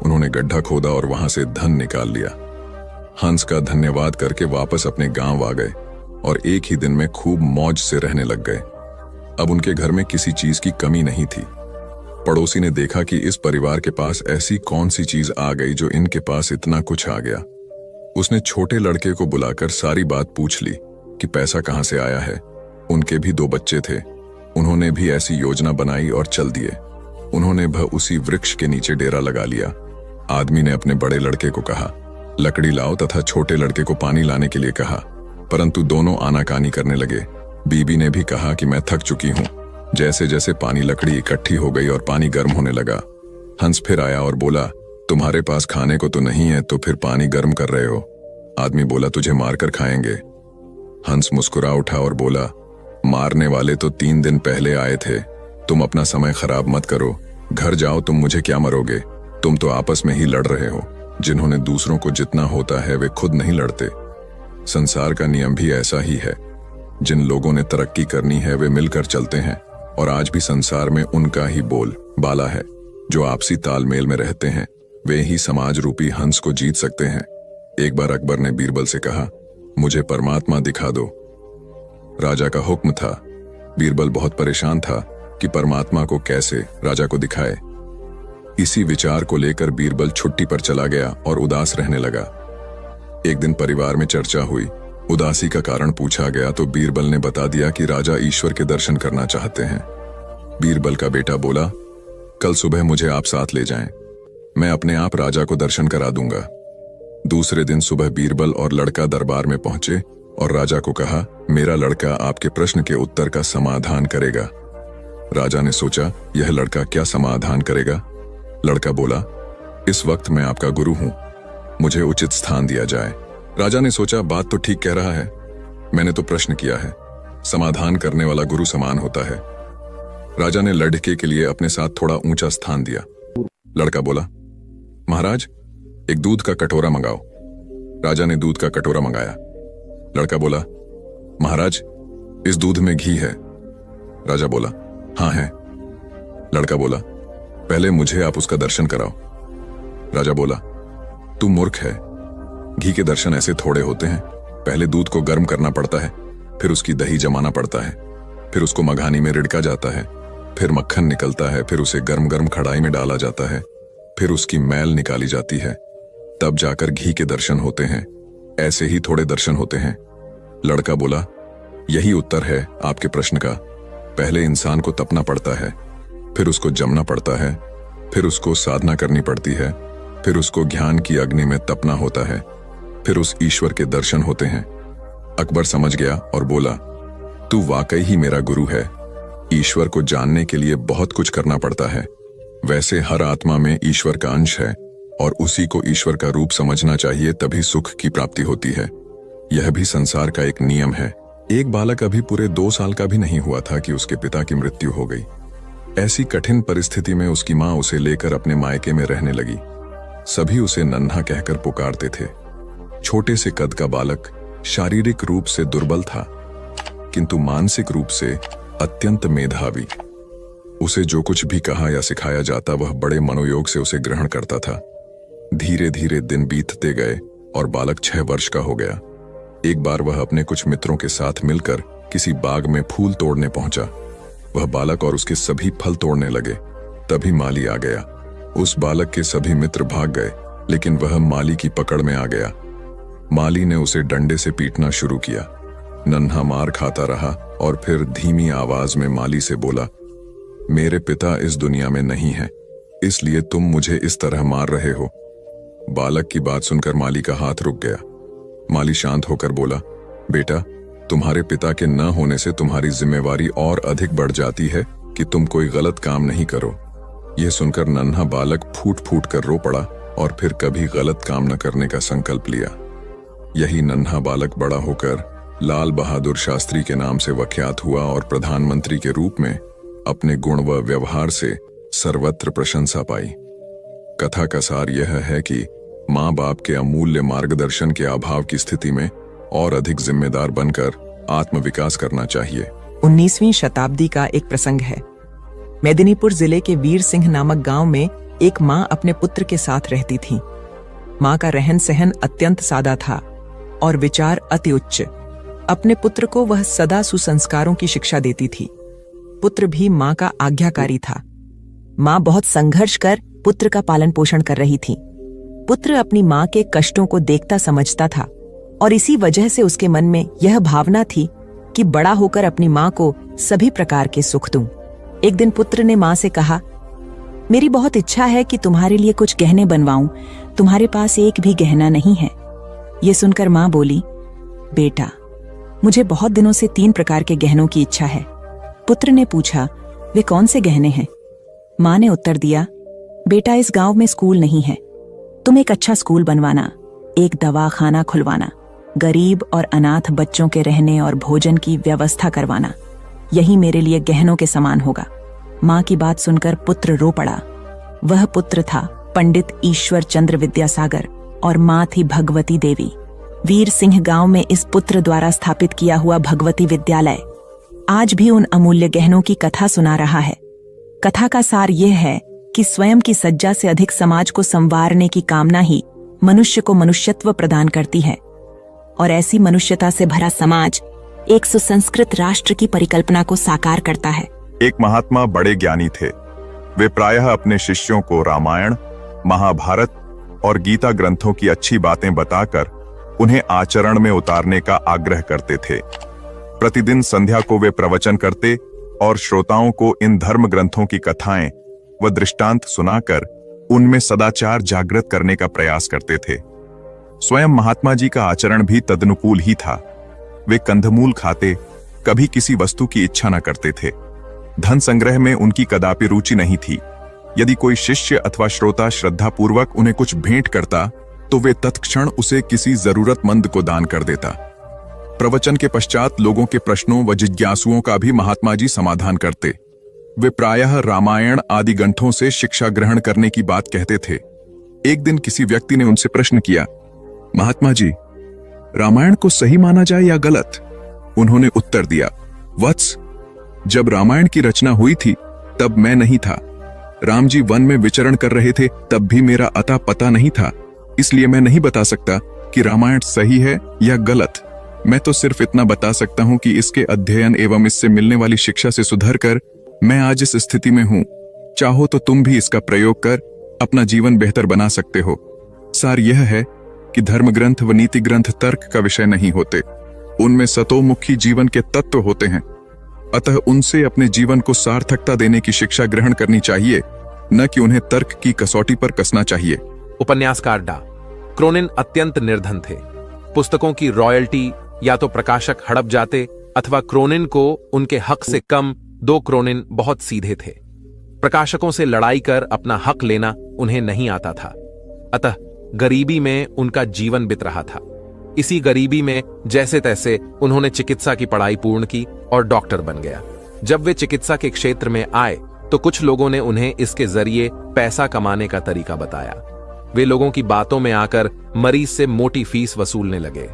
उन्होंने गड्ढा खोदा और वहां से धन निकाल लिया। हंस का धन्यवाद करके वापस अपने गांव आ गए और एक ही दिन में खूब मौज से रहने लग गए। अब उनके घर में किसी चीज की कमी नहीं थी। पड़ोसी ने देखा कि इस परिवार के पास ऐसी कौन सी चीज आ गई जो इनके पास इतना कुछ आ गया। उसने छोटे लड़के को बुलाकर सारी बात पूछ ली कि पैसा कहां से आया है। उनके भी 2 बच्चे थे, उन्होंने भी ऐसी योजना बनाई और चल दिए। उन्होंने उसी वृक्ष के नीचे डेरा लगा लिया। आदमी ने अपने बड़े लड़के को कहा, लकड़ी लाओ तथा छोटे लड़के को पानी लाने के लिए कहा, परंतु दोनों आनाकानी करने लगे। बीबी ने भी कहा कि मैं थक चुकी हूं। जैसे जैसे पानी लकड़ी इकट्ठी हो गई और पानी गर्म होने लगा, हंस फिर आया और बोला, तुम्हारे पास खाने को तो नहीं है तो फिर पानी गर्म कर रहे हो? आदमी बोला, तुझे मारकर खाएंगे। हंस मुस्कुरा उठा और बोला, मारने वाले तो 3 दिन पहले आए थे, तुम अपना समय खराब मत करो, घर जाओ, तुम मुझे क्या मरोगे, तुम तो आपस में ही लड़ रहे हो। जिन्होंने दूसरों को जितना होता है वे खुद नहीं लड़ते। संसार का नियम भी ऐसा ही है। जिन लोगों ने तरक्की करनी है वे मिलकर चलते हैं और आज भी संसार में उनका ही बोल बाला है। जो आपसी तालमेल में रहते हैं वे ही समाज रूपी हंस को जीत सकते हैं। एक बार अकबर ने बीरबल से कहा, मुझे परमात्मा दिखा दो। राजा का हुक्म था। बीरबल बहुत परेशान था कि परमात्मा को कैसे राजा को दिखाए। इसी विचार को लेकर बीरबल छुट्टी पर चला गया और उदास रहने लगा। एक दिन परिवार में चर्चा हुई। उदासी का कारण पूछा गया तो बीरबल ने बता दिया कि राजा ईश्वर के दर्शन करना चाहते हैं। बीरबल का बेटा बोला, कल सुबह मुझे आप साथ ले जाएं, मैं अपने आप राजा को दर्शन करा दूंगा। दूसरे दिन सुबह बीरबल और लड़का दरबार में पहुंचे और राजा को कहा, मेरा लड़का आपके प्रश्न के उत्तर का समाधान करेगा। राजा ने सोचा, यह लड़का क्या समाधान करेगा? लड़का बोला, इस वक्त मैं आपका गुरु हूं, मुझे उचित स्थान दिया जाए। राजा ने सोचा, बात तो ठीक कह रहा है, मैंने तो प्रश्न किया है, समाधान करने वाला गुरु समान होता है। राजा ने लड़के के लिए अपने साथ थोड़ा ऊंचा स्थान दिया। लड़का बोला, महाराज एक दूध का कटोरा मंगाओ। राजा ने दूध का कटोरा मंगाया। लड़का बोला, महाराज इस दूध में घी है? राजा बोला, हाँ है। लड़का बोला, पहले मुझे आप उसका दर्शन कराओ। राजा बोला, तू मूर्ख है, घी के दर्शन ऐसे थोड़े होते हैं। पहले दूध को गर्म करना पड़ता है, फिर उसकी दही जमाना पड़ता है, फिर उसको मघानी में रिड़का जाता है, फिर मक्खन निकलता है, फिर उसे गर्म गर्म कढ़ाई में डाला जाता है, फिर उसकी मैल निकाली जाती है, तब जाकर घी के दर्शन होते हैं। ऐसे ही थोड़े दर्शन होते हैं। लड़का बोला, यही उत्तर है आपके प्रश्न का। पहले इंसान को तपना पड़ता है, फिर उसको जमना पड़ता है, फिर उसको साधना करनी पड़ती है, फिर उसको ज्ञान की अग्नि में तपना होता है, फिर उस ईश्वर के दर्शन होते हैं। अकबर समझ गया और बोला, तू वाकई ही मेरा गुरु है। ईश्वर को जानने के लिए बहुत कुछ करना पड़ता है। वैसे हर आत्मा में ईश्वर का अंश है और उसी को ईश्वर का रूप समझना चाहिए, तभी सुख की प्राप्ति होती है। यह भी संसार का एक नियम है। एक बालक अभी पूरे 2 साल का भी नहीं हुआ था कि उसके पिता की मृत्यु हो गई। ऐसी कठिन परिस्थिति में उसकी मां उसे लेकर अपने मायके में रहने लगी। सभी उसे नन्हा कहकर पुकारते थे। छोटे से कद का बालक शारीरिक रूप से दुर्बल था, किंतु मानसिक रूप से अत्यंत मेधावी। उसे जो कुछ भी कहा या सिखाया जाता वह बड़े मनोयोग से उसे ग्रहण करता था। धीरे धीरे दिन बीतते गए और बालक 6 वर्ष का हो गया। एक बार वह अपने कुछ मित्रों के साथ मिलकर किसी बाग में फूल तोड़ने पहुंचा। वह बालक और उसके सभी फल तोड़ने लगे। तभी माली आ गया। उस बालक के सभी मित्र भाग गए, लेकिन वह माली की पकड़ में आ गया। माली ने उसे डंडे से पीटना शुरू किया। नन्हा मार खाता रहा और फिर धीमी आवाज में माली से बोला, मेरे पिता इस दुनिया में नहीं है, इसलिए तुम मुझे इस तरह मार रहे हो। बालक की बात सुनकर माली का हाथ रुक गया। माली शांत होकर बोला, बेटा, तुम्हारे पिता के न होने से तुम्हारी जिम्मेवारी और अधिक बढ़ जाती है कि तुम कोई गलत काम नहीं करो। यह सुनकर नन्हा बालक फूट फूट कर रो पड़ा और फिर कभी गलत काम न करने का संकल्प लिया। यही नन्हा बालक बड़ा होकर लाल बहादुर शास्त्री के नाम से विख्यात हुआ और प्रधानमंत्री के रूप में अपने गुण व व्यवहार से सर्वत्र प्रशंसा पाई। कथा का सार यह है कि माँ बाप के अमूल्य मार्गदर्शन के अभाव की स्थिति में और अधिक जिम्मेदार बनकर आत्मविकास करना चाहिए। 19वीं शताब्दी का एक प्रसंग है। मेदिनीपुर जिले के वीर सिंह नामक गांव में एक माँ अपने पुत्र के साथ रहती थी। माँ का रहन सहन अत्यंत सादा था और विचार अति उच्च। अपने पुत्र को वह सदा सुसंस्कारों की शिक्षा देती थी। पुत्र भी माँ का आज्ञाकारी था। माँ बहुत संघर्ष कर पुत्र का पालन पोषण कर रही थी। पुत्र अपनी माँ के कष्टों को देखता समझता था और इसी वजह से उसके मन में यह भावना थी कि बड़ा होकर अपनी माँ को सभी प्रकार के सुख दूं। एक दिन पुत्र ने माँ से कहा, मेरी बहुत इच्छा है कि तुम्हारे लिए कुछ गहने बनवाऊं, तुम्हारे पास एक भी गहना नहीं है। ये सुनकर माँ बोली, बेटा, मुझे बहुत दिनों से 3 प्रकार के गहनों की इच्छा है। पुत्र ने पूछा, वे कौन से गहने हैं? माँ ने उत्तर दिया, बेटा, इस गांव में स्कूल नहीं है, तुम एक अच्छा स्कूल बनवाना, एक दवाखाना खुलवाना, गरीब और अनाथ बच्चों के रहने और भोजन की व्यवस्था करवाना, यही मेरे लिए गहनों के समान होगा। माँ की बात सुनकर पुत्र रो पड़ा। वह पुत्र था पंडित ईश्वर चंद्र विद्यासागर और माँ थी भगवती देवी। वीर सिंह गांव में इस पुत्र द्वारा स्थापित किया हुआ भगवती विद्यालय आज भी उन अमूल्य गहनों की कथा सुना रहा है। कथा का सार यह है कि स्वयं की सज्जा से अधिक समाज को संवारने की कामना ही मनुष्य को मनुष्यत्व प्रदान करती है और ऐसी मनुष्यता से भरा समाज एक सुसंस्कृत राष्ट्र की परिकल्पना को साकार करता है। एक महात्मा बड़े ज्ञानी थे। वे प्रायः अपने शिष्यों को रामायण, महाभारत और गीता ग्रंथों की अच्छी बातें बताकर उन्हें आचरण में उतारने का आग्रह करते थे। प्रतिदिन संध्या को वे प्रवचन करते और श्रोताओं को इन धर्म ग्रंथों की कथाएं व दृष्टांत सुनाकर उनमें सदाचार जागृत करने का प्रयास करते थे। स्वयं महात्मा जी का आचरण भी तदनुकूल ही था। वे कंदमूल खाते, कभी किसी वस्तु की इच्छा न करते थे। धन संग्रह में उनकी कदापि रुचि नहीं थी। यदि कोई शिष्य अथवा श्रोता श्रद्धापूर्वक उन्हें कुछ भेंट करता तो वे तत्क्षण उसे किसी जरूरतमंद को दान कर देता। प्रवचन के पश्चात लोगों के प्रश्नों व जिज्ञासुओं का भी महात्मा जी समाधान करते। वे प्रायः रामायण आदि ग्रंथों से शिक्षा ग्रहण करने की बात कहते थे। एक दिन किसी व्यक्ति ने उनसे प्रश्न किया, महात्मा जी, रामायण को सही माना जाए या गलत? उन्होंने उत्तर दिया, वत्स, जब रामायण की रचना हुई थी तब मैं नहीं था। राम जी वन में विचरण कर रहे थे, तब भी मेरा अता पता नहीं था, इसलिए मैं नहीं बता सकता कि रामायण सही है या गलत। मैं तो सिर्फ इतना बता सकता हूं कि इसके अध्ययन एवं इससे मिलने वाली शिक्षा से सुधर कर मैं आज इस स्थिति में हूं। चाहो तो तुम भी इसका प्रयोग कर अपना जीवन बेहतर बना सकते हो। सार यह है कि धर्म ग्रंथ व नीति ग्रंथ तर्क का विषय नहीं होते, उनमें सतोमुखी जीवन के तत्व होते हैं। अतः उनसे अपने जीवन को सार्थकता देने की शिक्षा ग्रहण करनी चाहिए, न कि उन्हें तर्क की कसौटी पर कसना चाहिए। उपन्यासकार डा क्रोनिन अत्यंत निर्धन थे। पुस्तकों की रॉयल्टी या तो प्रकाशक हड़प जाते अथवा क्रोनिन को उनके हक से कम 2 क्रोनिन बहुत सीधे थे। प्रकाशकों से लड़ाई कर अपना हक लेना उन्हें नहीं आता था। अतः गरीबी में उनका जीवन बीत रहा था। इसी गरीबी में जैसे तैसे उन्होंने चिकित्सा की पढ़ाई पूर्ण की और डॉक्टर बन गया। जब वे चिकित्सा के क्षेत्र में आए तो कुछ लोगों ने उन्हें इसके जरिए पैसा कमाने का तरीका बताया। वे लोगों की बातों में आकर मरीज से मोटी फीस वसूलने लगे।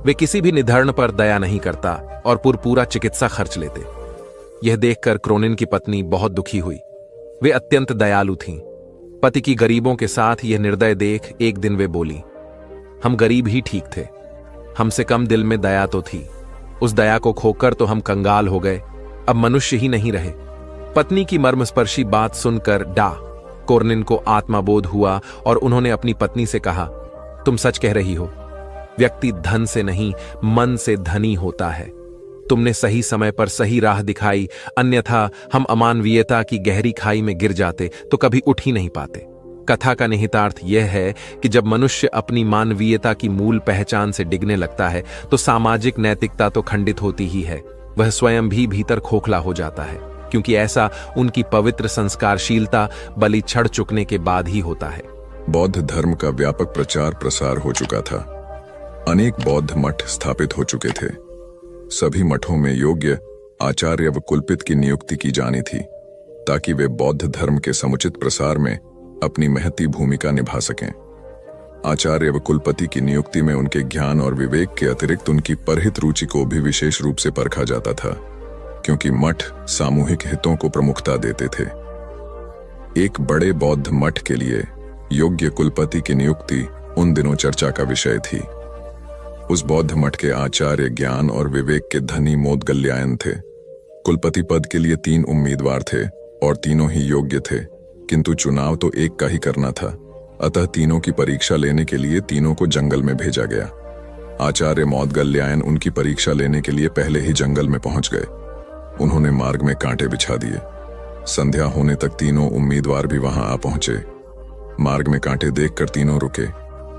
वे किसी भी निधन पर दया नहीं करता और पूरा चिकित्सा खर्च लेते। यह देखकर क्रोनिन की पत्नी बहुत दुखी हुई। वे अत्यंत दयालु थीं। पति की गरीबों के साथ यह निर्दय देख एक दिन वे बोली, हम गरीब ही ठीक थे, हमसे कम दिल में दया तो थी। उस दया को खोकर तो हम कंगाल हो गए, अब मनुष्य ही नहीं रहे। पत्नी की मर्मस्पर्शी बात सुनकर डा कोर्निन को आत्माबोध हुआ और उन्होंने अपनी पत्नी से कहा, तुम सच कह रही हो। व्यक्ति धन से नहीं, मन से धनी होता है। तुमने सही समय पर सही राह दिखाई, अन्यथा हम अमानवीयता की गहरी खाई में गिर जाते तो कभी उठ ही नहीं पाते। कथा का निहितार्थ यह है कि जब मनुष्य अपनी मानवीयता की मूल पहचान से डिगने लगता है तो सामाजिक नैतिकता तो खंडित होती ही है, वह स्वयं भी भीतर खोखला हो जाता है, क्योंकि ऐसा उनकी पवित्र संस्कारशीलता बलि चढ़ चुकने के बाद ही होता है। बौद्ध धर्म का व्यापक प्रचार प्रसार हो चुका था। अनेक बौद्ध मठ स्थापित हो चुके थे। सभी मठों में योग्य आचार्य व कुलपित की नियुक्ति की जानी थी ताकि वे बौद्ध धर्म के समुचित प्रसार में अपनी महती भूमिका निभा सकें। आचार्य व कुलपति की नियुक्ति में उनके ज्ञान और विवेक के अतिरिक्त उनकी परहित रुचि को भी विशेष रूप से परखा जाता था, क्योंकि मठ सामूहिक हितों को प्रमुखता देते थे। एक बड़े बौद्ध मठ के लिए योग्य कुलपति की नियुक्ति उन दिनों चर्चा का विषय थी। उस बौद्ध मठ के आचार्य ज्ञान और विवेक के धनी मोदगल्यायन थे। कुलपति पद के लिए 3 उम्मीदवार थे और तीनों ही योग्य थे, किंतु चुनाव तो एक का ही करना था। अतः तीनों की परीक्षा लेने के लिए तीनों को जंगल में भेजा गया। आचार्य मोदगल्यायन उनकी परीक्षा लेने के लिए पहले ही जंगल में पहुंच गए। उन्होंने मार्ग में कांटे बिछा दिए। संध्या होने तक तीनों उम्मीदवार भी वहां आ पहुंचे। मार्ग में कांटे देखकर तीनों रुके।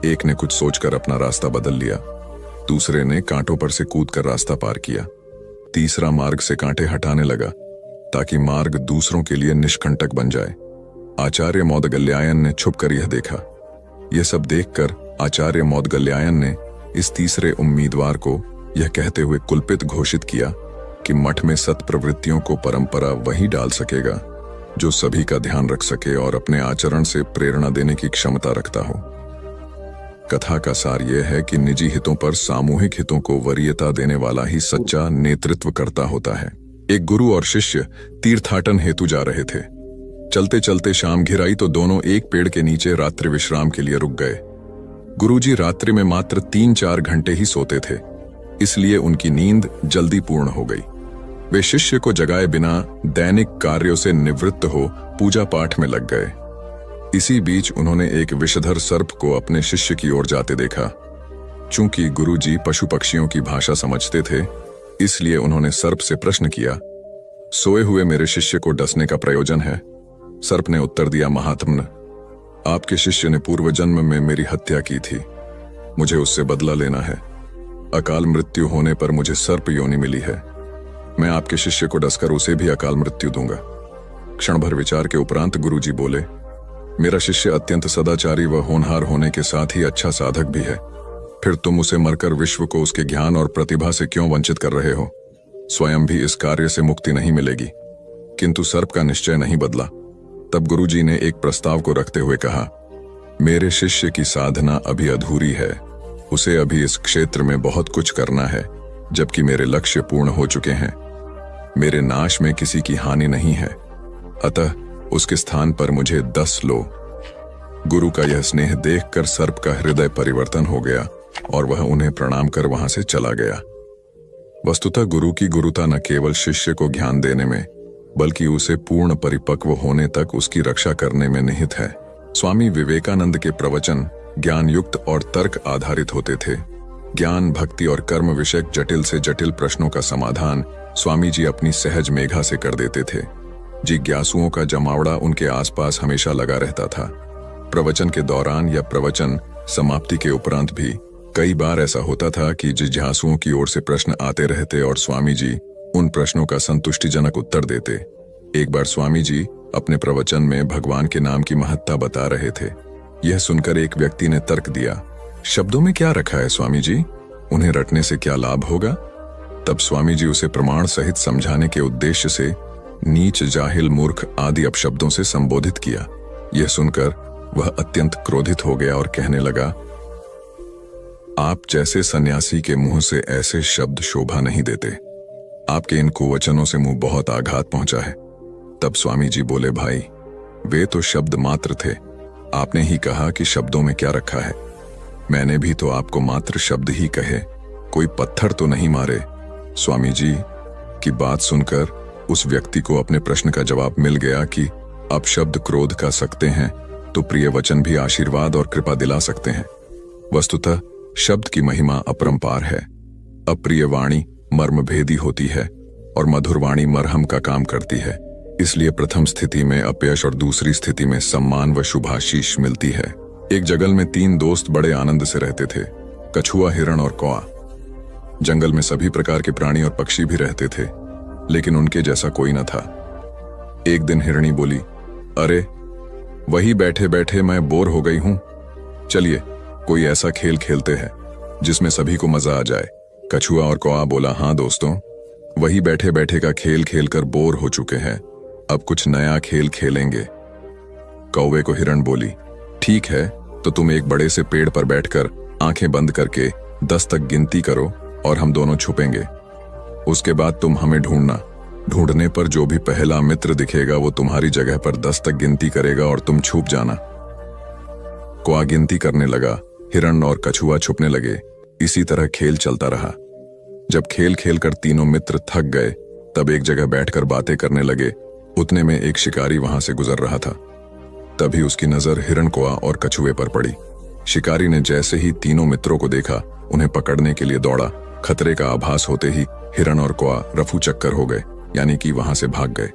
एक ने कुछ सोचकर अपना रास्ता बदल लिया, दूसरे ने कांटों पर से कूदकर रास्ता पार किया, तीसरा मार्ग से कांटे हटाने लगा ताकि मार्ग दूसरों के लिए निष्कंटक बन जाए। आचार्य मोदगल्यायन ने छुपकर यह देखा। यह सब देखकर आचार्य मोदगल्यायन ने इस तीसरे उम्मीदवार को यह कहते हुए कुलपित घोषित किया कि मठ में सत्प्रवृत्तियों को परंपरा वही डाल सकेगा जो सभी का ध्यान रख सके और अपने आचरण से प्रेरणा देने की क्षमता रखता हो। कथा का सार यह है कि निजी हितों पर सामूहिक हितों को वरीयता देने वाला ही सच्चा नेतृत्व करता होता है। एक गुरु और शिष्य तीर्थाटन हेतु जा रहे थे। चलते चलते शाम घिर आई तो दोनों एक पेड़ के नीचे रात्रि विश्राम के लिए रुक गए। गुरुजी रात्रि में मात्र 3-4 घंटे ही सोते थे, इसलिए उनकी नींद जल्दी पूर्ण हो गई। वे शिष्य को जगाए बिना दैनिक कार्यों से निवृत्त हो पूजा पाठ में लग गए। इसी बीच उन्होंने एक विषधर सर्प को अपने शिष्य की ओर जाते देखा। चूंकि गुरुजी पशु पक्षियों की भाषा समझते थे, इसलिए उन्होंने सर्प से प्रश्न किया, सोए हुए मेरे शिष्य को डसने का प्रयोजन है? सर्प ने उत्तर दिया, महात्मन, आपके शिष्य ने पूर्व जन्म में मेरी हत्या की थी। मुझे उससे बदला लेना है। अकाल मृत्यु होने पर मुझे सर्प योनि मिली है। मैं आपके शिष्य को डसकर उसे भी अकाल मृत्यु दूंगा। क्षण भर विचार के उपरांत गुरुजी बोले, मेरा शिष्य अत्यंत सदाचारी व होनहार होने के साथ ही अच्छा साधक भी है। फिर तुम उसे मरकर विश्व को उसके ज्ञान और प्रतिभा से क्यों वंचित कर रहे हो? स्वयं भी इस कार्य से मुक्ति नहीं मिलेगी। किंतु सर्प का निश्चय नहीं बदला। तब गुरुजी ने एक प्रस्ताव को रखते हुए कहा, मेरे शिष्य की साधना अभी अधूरी है। उसे अभी इस क्षेत्र में बहुत कुछ करना है, जबकि मेरे लक्ष्य पूर्ण हो चुके हैं। मेरे नाश में किसी की हानि नहीं है, अतः उसके स्थान पर मुझे 10 लो। गुरु का यह स्नेह देखकर सर्प का हृदय परिवर्तन हो गया और वह उन्हें प्रणाम कर वहां से चला गया। वस्तुतः गुरु की गुरुता न केवल शिष्य को ज्ञान देने में, बल्कि उसे पूर्ण परिपक्व होने तक उसकी रक्षा करने में निहित है। स्वामी विवेकानंद के प्रवचन ज्ञान युक्त और तर्क आधारित होते थे। ज्ञान, भक्ति और कर्म विषयक जटिल से जटिल प्रश्नों का समाधान स्वामी जी अपनी सहज मेघा से कर देते थे। जिज्ञासुओं का जमावड़ा उनके आसपास हमेशा लगा रहता था। प्रवचन के दौरान या प्रवचन समाप्ति के उपरांत भी कई बार ऐसा होता था कि जिज्ञासुओं की ओर से प्रश्न आते रहते और स्वामी जी उन प्रश्नों का संतुष्टिजनक उत्तर देते। एक बार स्वामी जी अपने प्रवचन में भगवान के नाम की महत्ता बता रहे थे। यह सुनकर एक व्यक्ति ने तर्क दिया, शब्दों में क्या रखा है स्वामी जी? उन्हें रटने से क्या लाभ होगा? तब स्वामी जी उसे प्रमाण सहित समझाने के उद्देश्य से नीच, जाहिल, मूर्ख आदि अपशब्दों से संबोधित किया। यह सुनकर वह अत्यंत क्रोधित हो गया और कहने लगा, आप जैसे सन्यासी के मुंह से ऐसे शब्द शोभा नहीं देते। आपके इन कुवचनों से मुंह बहुत आघात पहुंचा है। तब स्वामी जी बोले, भाई वे तो शब्द मात्र थे। आपने ही कहा कि शब्दों में क्या रखा है। मैंने भी तो आपको मात्र शब्द ही कहे, कोई पत्थर तो नहीं मारे। स्वामी जी की बात सुनकर उस व्यक्ति को अपने प्रश्न का जवाब मिल गया कि आप शब्द क्रोध का सकते हैं तो प्रिय वचन भी आशीर्वाद और कृपा दिला सकते हैं। वस्तुतः शब्द की महिमा अपरंपार है। अप्रिय वाणी मर्मभेदी होती है और मधुर वाणी मरहम का काम करती है। इसलिए प्रथम स्थिति में अपयश और दूसरी स्थिति में सम्मान व शुभाशीष मिलती है। एक जंगल में 3 दोस्त बड़े आनंद से रहते थे, कछुआ, हिरण और कौआ। जंगल में सभी प्रकार के प्राणी और पक्षी भी रहते थे, लेकिन उनके जैसा कोई न था। एक दिन हिरणी बोली, अरे वही बैठे बैठे मैं बोर हो गई हूं, चलिए कोई ऐसा खेल खेलते हैं जिसमें सभी को मजा आ जाए। कछुआ और कौआ बोला, हाँ दोस्तों, वही बैठे बैठे का खेल खेलकर बोर हो चुके हैं, अब कुछ नया खेल खेलेंगे। कौवे को हिरण बोली, ठीक है, तो तुम एक बड़े से पेड़ पर बैठकर आंखें बंद करके 10 तक गिनती करो और हम दोनों छुपेंगे। उसके बाद तुम हमें ढूंढना। ढूंढने पर जो भी पहला मित्र दिखेगा वो तुम्हारी जगह पर 10 तक गिनती करेगा और तुम छुप जाना। कौआ गिनती करने लगा, हिरण और कछुआ छुपने लगे। इसी तरह खेल चलता रहा। जब खेल खेलकर तीनों मित्र थक गए तब एक जगह बैठकर बातें करने लगे। उतने में एक शिकारी वहां से गुजर रहा था। तभी उसकी नजर हिरण, कौआ और कछुए पर पड़ी। शिकारी ने जैसे ही तीनों मित्रों को देखा, उन्हें पकड़ने के लिए दौड़ा। खतरे का आभास होते ही हिरण और कौआ रफू चक्कर हो गए, यानी कि वहां से भाग गए।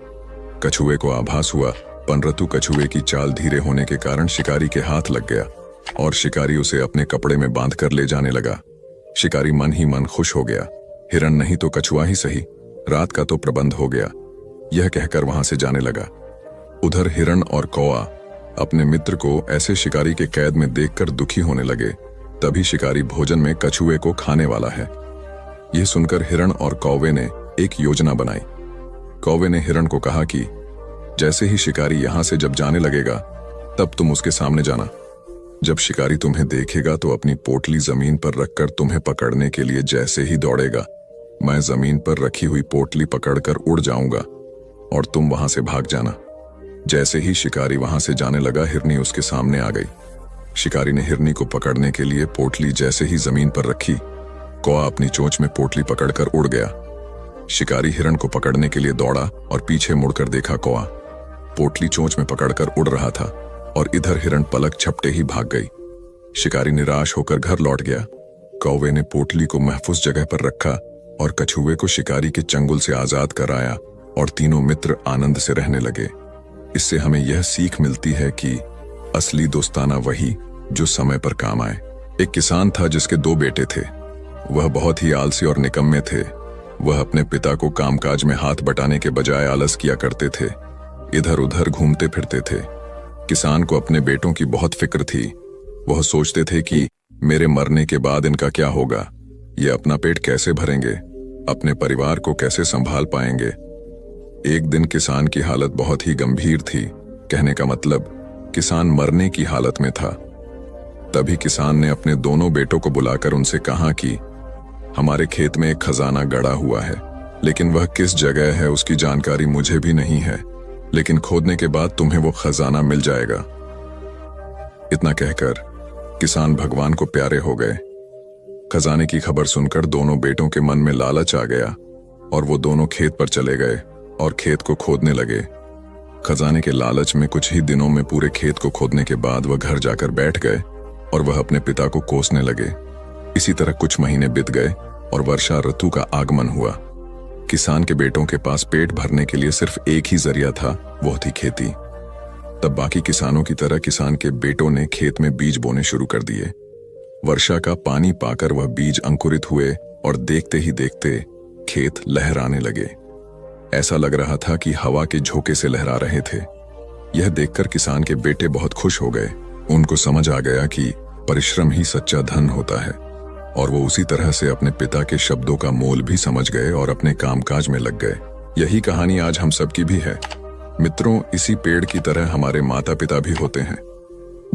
कछुए को आभास हुआ, परंतु कछुए की चाल धीरे होने के कारण शिकारी के हाथ लग गया और शिकारी उसे अपने कपड़े में बांध कर ले जाने लगा। शिकारी मन ही मन खुश हो गया। हिरण नहीं तो कछुआ ही सही, रात का तो प्रबंध हो गया, यह कहकर वहां से जाने लगा। उधर हिरण और कौआ अपने मित्र को ऐसे शिकारी के कैद में देखकर दुखी होने लगे। तभी शिकारी भोजन में कछुए को खाने वाला है। यह सुनकर हिरण और कौवे ने एक योजना बनाई। कौवे ने हिरण को कहा कि जैसे ही शिकारी यहां से जब जाने लगेगा तब तुम उसके सामने जाना। जब शिकारी तुम्हें देखेगा तो अपनी पोटली जमीन पर रखकर तुम्हें पकड़ने के लिए जैसे ही दौड़ेगा, मैं जमीन पर रखी हुई पोटली पकड़कर उड़ जाऊंगा और तुम वहां से भाग जाना। जैसे ही शिकारी वहां से जाने लगा, हिरनी उसके सामने आ गई। शिकारी ने हिरनी को पकड़ने के लिए पोटली जैसे ही जमीन पर रखी, कौआ अपनी चोंच में पोटली पकड़कर उड़ गया। शिकारी हिरण को पकड़ने के लिए दौड़ा और पीछे मुड़कर देखा, कौआ पोटली चोंच में पकड़कर उड़ रहा था और इधर हिरण पलक झपटे ही भाग गई। शिकारी निराश होकर घर लौट गया। कौवे ने पोटली को महफूज जगह पर रखा और कछुए को शिकारी के चंगुल से आजाद कराया और तीनों मित्र आनंद से रहने लगे। इससे हमें यह सीख मिलती है कि असली दोस्ताना वही जो समय पर काम आए। एक किसान था जिसके 2 बेटे थे। वह बहुत ही आलसी और निकम्मे थे। वह अपने पिता को कामकाज में हाथ बटाने के बजाय आलस किया करते थे, इधर उधर घूमते फिरते थे। किसान को अपने बेटों की बहुत फिक्र थी। वह सोचते थे कि मेरे मरने के बाद इनका क्या होगा, ये अपना पेट कैसे भरेंगे, अपने परिवार को कैसे संभाल पाएंगे। एक दिन किसान की हालत बहुत ही गंभीर थी, कहने का मतलब किसान मरने की हालत में था। तभी किसान ने अपने दोनों बेटों को बुलाकर उनसे कहा कि हमारे खेत में एक खजाना गड़ा हुआ है, लेकिन वह किस जगह है उसकी जानकारी मुझे भी नहीं है, लेकिन खोदने के बाद तुम्हें वो खजाना मिल जाएगा। इतना कहकर किसान भगवान को प्यारे हो गए। खजाने की खबर सुनकर दोनों बेटों के मन में लालच आ गया और वो दोनों खेत पर चले गए और खेत को खोदने लगे। खजाने के लालच में कुछ ही दिनों में पूरे खेत को खोदने के बाद वह घर जाकर बैठ गए और वह अपने पिता को कोसने लगे। इसी तरह कुछ महीने बीत गए और वर्षा ऋतु का आगमन हुआ। किसान के बेटों के पास पेट भरने के लिए सिर्फ एक ही जरिया था, वो थी खेती। तब बाकी किसानों की तरह किसान के बेटों ने खेत में बीज बोने शुरू कर दिए। वर्षा का पानी पाकर वह बीज अंकुरित हुए और देखते ही देखते खेत लहराने लगे। ऐसा लग रहा था कि हवा के झोंके से लहरा रहे थे। यह देखकर किसान के बेटे बहुत खुश हो गए। उनको समझ आ गया कि परिश्रम ही सच्चा धन होता है और वो उसी तरह से अपने पिता के शब्दों का मोल भी समझ गए और अपने कामकाज में लग गए। यही कहानी आज हम सबकी भी है। मित्रों, इसी पेड़ की तरह हमारे माता पिता भी होते हैं।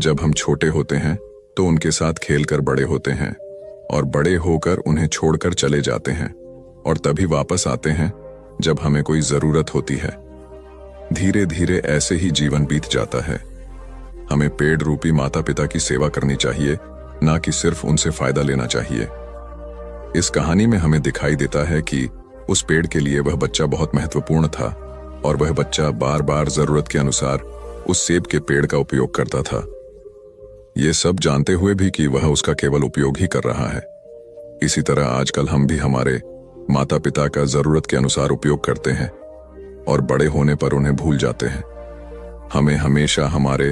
जब हम छोटे होते हैं तो उनके साथ खेलकर बड़े होते हैं और बड़े होकर उन्हें छोड़कर चले जाते हैं और तभी वापस आते हैं जब हमें कोई जरूरत होती है। धीरे धीरे ऐसे ही जीवन बीत जाता है। हमें पेड़ रूपी माता पिता की सेवा करनी चाहिए, ना कि सिर्फ उनसे फायदा लेना चाहिए। इस कहानी में हमें दिखाई देता है कि उस पेड़ के लिए वह बच्चा बहुत महत्वपूर्ण था और वह बच्चा बार बार जरूरत के अनुसार उस सेब के पेड़ का उपयोग करता था। ये सब जानते हुए भी कि वह उसका केवल उपयोग ही कर रहा है। इसी तरह आजकल हम भी हमारे माता पिता का जरूरत के अनुसार उपयोग करते हैं और बड़े होने पर उन्हें भूल जाते हैं। हमें हमेशा हमारे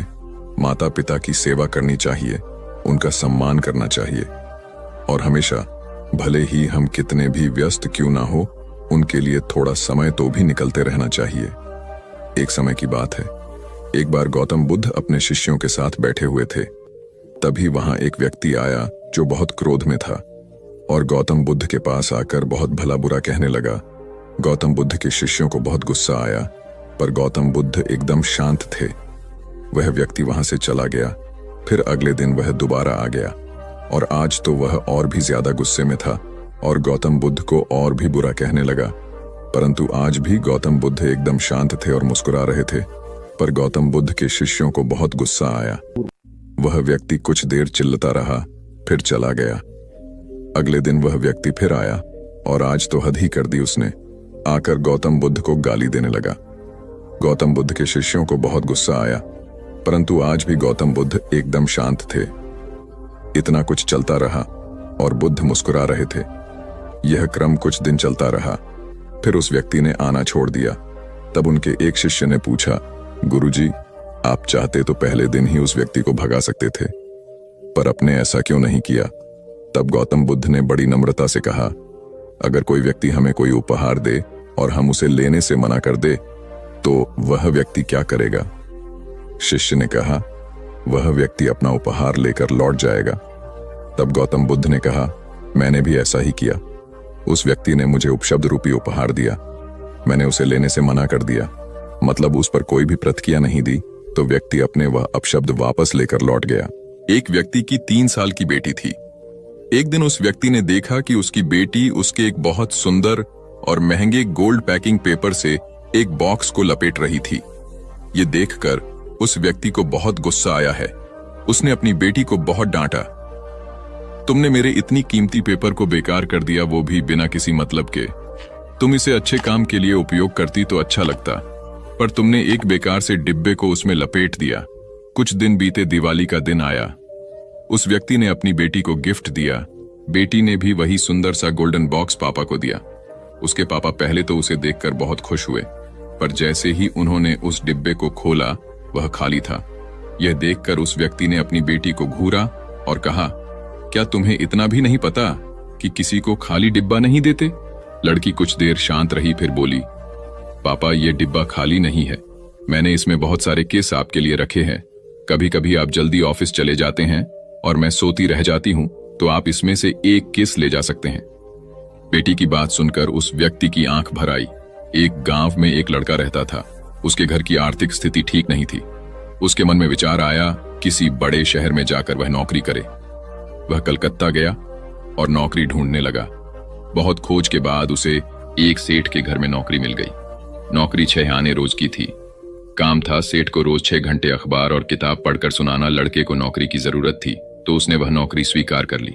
माता पिता की सेवा करनी चाहिए, उनका सम्मान करना चाहिए और हमेशा, भले ही हम कितने भी व्यस्त क्यों ना हो, उनके लिए थोड़ा समय तो भी निकलते रहना चाहिए। एक समय की बात है, एक बार गौतम बुद्ध अपने शिष्यों के साथ बैठे हुए थे। तभी वहां एक व्यक्ति आया जो बहुत क्रोध में था और गौतम बुद्ध के पास आकर बहुत भला बुरा कहने लगा। गौतम बुद्ध के शिष्यों को बहुत गुस्सा आया, पर गौतम बुद्ध एकदम शांत थे। वह व्यक्ति वहां से चला गया। फिर अगले दिन वह दोबारा आ गया और आज तो वह और भी ज्यादा गुस्से में था और गौतम बुद्ध को और भी बुरा कहने लगा। परंतु आज भी गौतम बुद्ध एकदम शांत थे और मुस्कुरा रहे थे, पर गौतम बुद्ध के शिष्यों को बहुत गुस्सा आया। वह व्यक्ति कुछ देर चिल्लाता रहा, फिर चला गया। अगले दिन वह व्यक्ति फिर आया और आज तो हद ही कर दी उसने। आकर गौतम बुद्ध को गाली देने लगा। गौतम बुद्ध के शिष्यों को बहुत गुस्सा आया, परंतु आज भी गौतम बुद्ध एकदम शांत थे। इतना कुछ चलता रहा और बुद्ध मुस्कुरा रहे थे। यह क्रम कुछ दिन चलता रहा। फिर उस व्यक्ति ने आना छोड़ दिया। तब उनके एक शिष्य ने पूछा, गुरुजी, आप चाहते तो पहले दिन ही उस व्यक्ति को भगा सकते थे, पर आपने ऐसा क्यों नहीं किया? तब गौतम बुद्ध ने बड़ी नम्रता से कहा, अगर कोई व्यक्ति हमें कोई उपहार दे और हम उसे लेने से मना कर दे तो वह व्यक्ति क्या करेगा? शिष्य ने कहा, वह व्यक्ति अपना उपहार लेकर लौट जाएगा। तब गौतम बुद्ध ने कहा, मैंने भी ऐसा ही किया। उस व्यक्ति ने मुझे उपशब्द रूपी उपहार दिया, मैंने उसे लेने से मना कर दिया, मतलब उस पर कोई भी प्रतिक्रिया नहीं दी, तो व्यक्ति अपने वह अपशब्द वापस लेकर लौट गया। एक व्यक्ति की 3 साल की बेटी थी। एक दिन उस व्यक्ति ने देखा कि उसकी बेटी उसके एक बहुत सुंदर और महंगे गोल्ड पैकिंग पेपर से एक बॉक्स को लपेट रही थी। ये देखकर उस व्यक्ति को बहुत गुस्सा आया है। उसने अपनी बेटी को बहुत डांटा, तुमने मेरे इतनी कीमती पेपर को बेकार कर दिया, वो भी बिना किसी मतलब के। तुम इसे अच्छे काम के लिए उपयोग करती तो अच्छा लगता, पर तुमने एक बेकार से डिब्बे को उसमें लपेट दिया। कुछ दिन बीते, दिवाली का दिन आया। उस व्यक्ति ने अपनी बेटी को गिफ्ट दिया। बेटी ने भी वही सुंदर सा गोल्डन बॉक्स पापा को दिया। उसके पापा पहले तो उसे देखकर बहुत खुश हुए, पर जैसे ही उन्होंने उस डिब्बे को खोला, वह खाली था। यह देखकर उस व्यक्ति ने अपनी बेटी को घूरा और कहा, क्या तुम्हें इतना भी नहीं पता कि किसी को खाली डिब्बा नहीं देते? लड़की कुछ देर शांत रही, फिर बोली, पापा, यह डिब्बा खाली नहीं है। मैंने इसमें बहुत सारे किस आपके लिए रखे हैं। कभी कभी आप जल्दी ऑफिस चले जाते हैं और मैं सोती रह जाती हूं, तो आप इसमें से एक किस ले जा सकते हैं। बेटी की बात सुनकर उस व्यक्ति की आंख भर आई। एक गांव में एक लड़का रहता था। उसके घर की आर्थिक स्थिति ठीक नहीं थी। उसके मन में विचार आया, किसी बड़े शहर में जाकर वह नौकरी करे। वह कलकत्ता गया और नौकरी ढूंढने लगा। बहुत खोज के बाद उसे एक सेठ के घर में नौकरी मिल गई। नौकरी 6 आने रोज की थी। काम था, सेठ को रोज 6 घंटे अखबार और किताब पढ़कर सुनाना। लड़के को नौकरी की जरूरत थी, तो उसने वह नौकरी स्वीकार कर ली।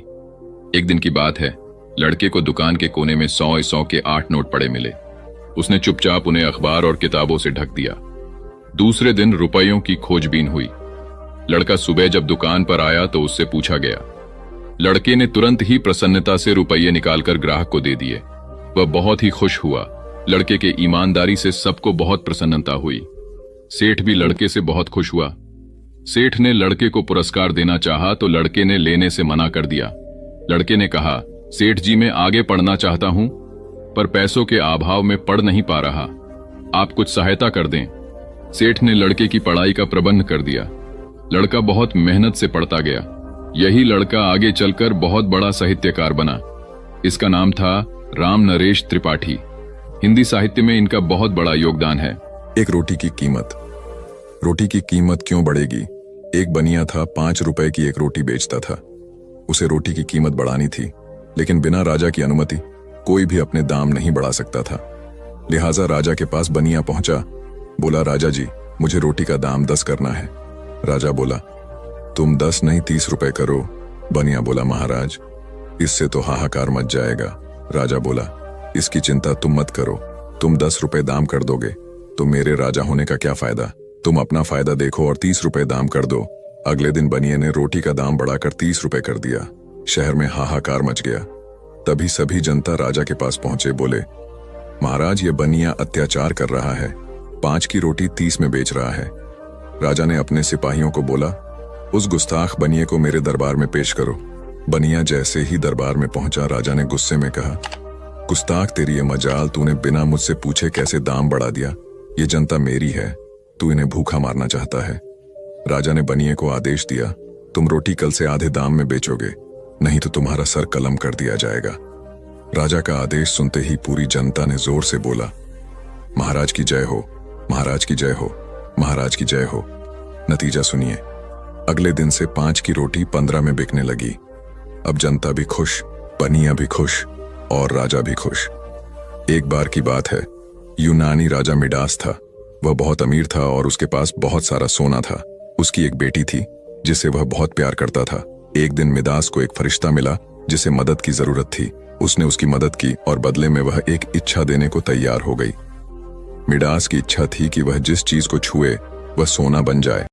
एक दिन की बात है, लड़के को दुकान के कोने में 100 के 8 नोट पड़े मिले। उसने चुपचाप उन्हें अखबार और किताबों से ढक दिया। दूसरे दिन रुपयों की खोजबीन हुई। लड़का सुबह जब दुकान पर आया तो उससे पूछा गया। लड़के ने तुरंत ही प्रसन्नता से रुपये निकालकर ग्राहक को दे दिए। वह बहुत ही खुश हुआ। लड़के के ईमानदारी से सबको बहुत प्रसन्नता हुई। सेठ भी लड़के से बहुत खुश हुआ। सेठ ने लड़के को पुरस्कार देना चाहा तो लड़के ने लेने से मना कर दिया। लड़के ने कहा, सेठ जी, मैं आगे पढ़ना चाहता हूं, पर पैसों के अभाव में पढ़ नहीं पा रहा। आप कुछ सहायता कर दें। सेठ ने लड़के की पढ़ाई का प्रबंध कर दिया। लड़का बहुत मेहनत से पढ़ता गया। यही लड़का आगे चलकर बहुत बड़ा साहित्यकार बना। इसका नाम था राम नरेश त्रिपाठी। हिंदी साहित्य में इनका बहुत बड़ा योगदान है। एक रोटी की कीमत। रोटी की कीमत क्यों बढ़ेगी? एक बनिया था, 5 रुपए की एक रोटी बेचता था। उसे रोटी की कीमत बढ़ानी थी, लेकिन बिना राजा की अनुमति कोई भी अपने दाम नहीं बढ़ा सकता था। लिहाजा राजा के पास बनिया पहुंचा। बोला, राजा जी, मुझे रोटी का दाम 10 करना है। राजा बोला, तुम 10 नहीं 30 रुपए करो। बनिया बोला, महाराज, इससे तो हाहाकार मच जाएगा। राजा बोला, इसकी चिंता तुम मत करो। तुम 10 रुपए दाम कर दोगे तो मेरे राजा होने का क्या फायदा। तुम अपना फायदा देखो और 30 रुपए दाम कर दो। अगले दिन बनिए ने रोटी का दाम बढ़ाकर 30 रुपए कर दिया। शहर में हाहाकार मच गया। तभी सभी जनता राजा के पास पहुंचे। बोले, महाराज, ये बनिया अत्याचार कर रहा है, 5 की रोटी 30 में बेच रहा है। राजा ने अपने सिपाहियों को बोला, उस गुस्ताख बनिए को मेरे दरबार में पेश करो। बनिया जैसे ही दरबार में पहुंचा, राजा ने गुस्से में कहा, गुस्ताख, तेरी ये मजाल, तूने बिना मुझसे पूछे कैसे दाम बढ़ा दिया। ये जनता मेरी है, तू इन्हें भूखा मारना चाहता है। राजा ने बनिए को आदेश दिया, तुम रोटी कल से आधे दाम में बेचोगे, नहीं तो तुम्हारा सर कलम कर दिया जाएगा। राजा का आदेश सुनते ही पूरी जनता ने जोर से बोला, महाराज की जय हो, महाराज की जय हो, महाराज की जय हो। नतीजा सुनिए, अगले दिन से 5 की रोटी 15 में बिकने लगी। अब जनता भी खुश, बनिया भी खुश और राजा भी खुश। एक बार की बात है, यूनानी राजा मिडास था। वह बहुत अमीर था और उसके पास बहुत सारा सोना था। उसकी एक बेटी थी जिसे वह बहुत प्यार करता था। एक दिन मिडास को एक फरिश्ता मिला जिसे मदद की जरूरत थी। उसने उसकी मदद की और बदले में वह एक इच्छा देने को तैयार हो गई। मिडास की इच्छा थी कि वह जिस चीज को छुए वह सोना बन जाए।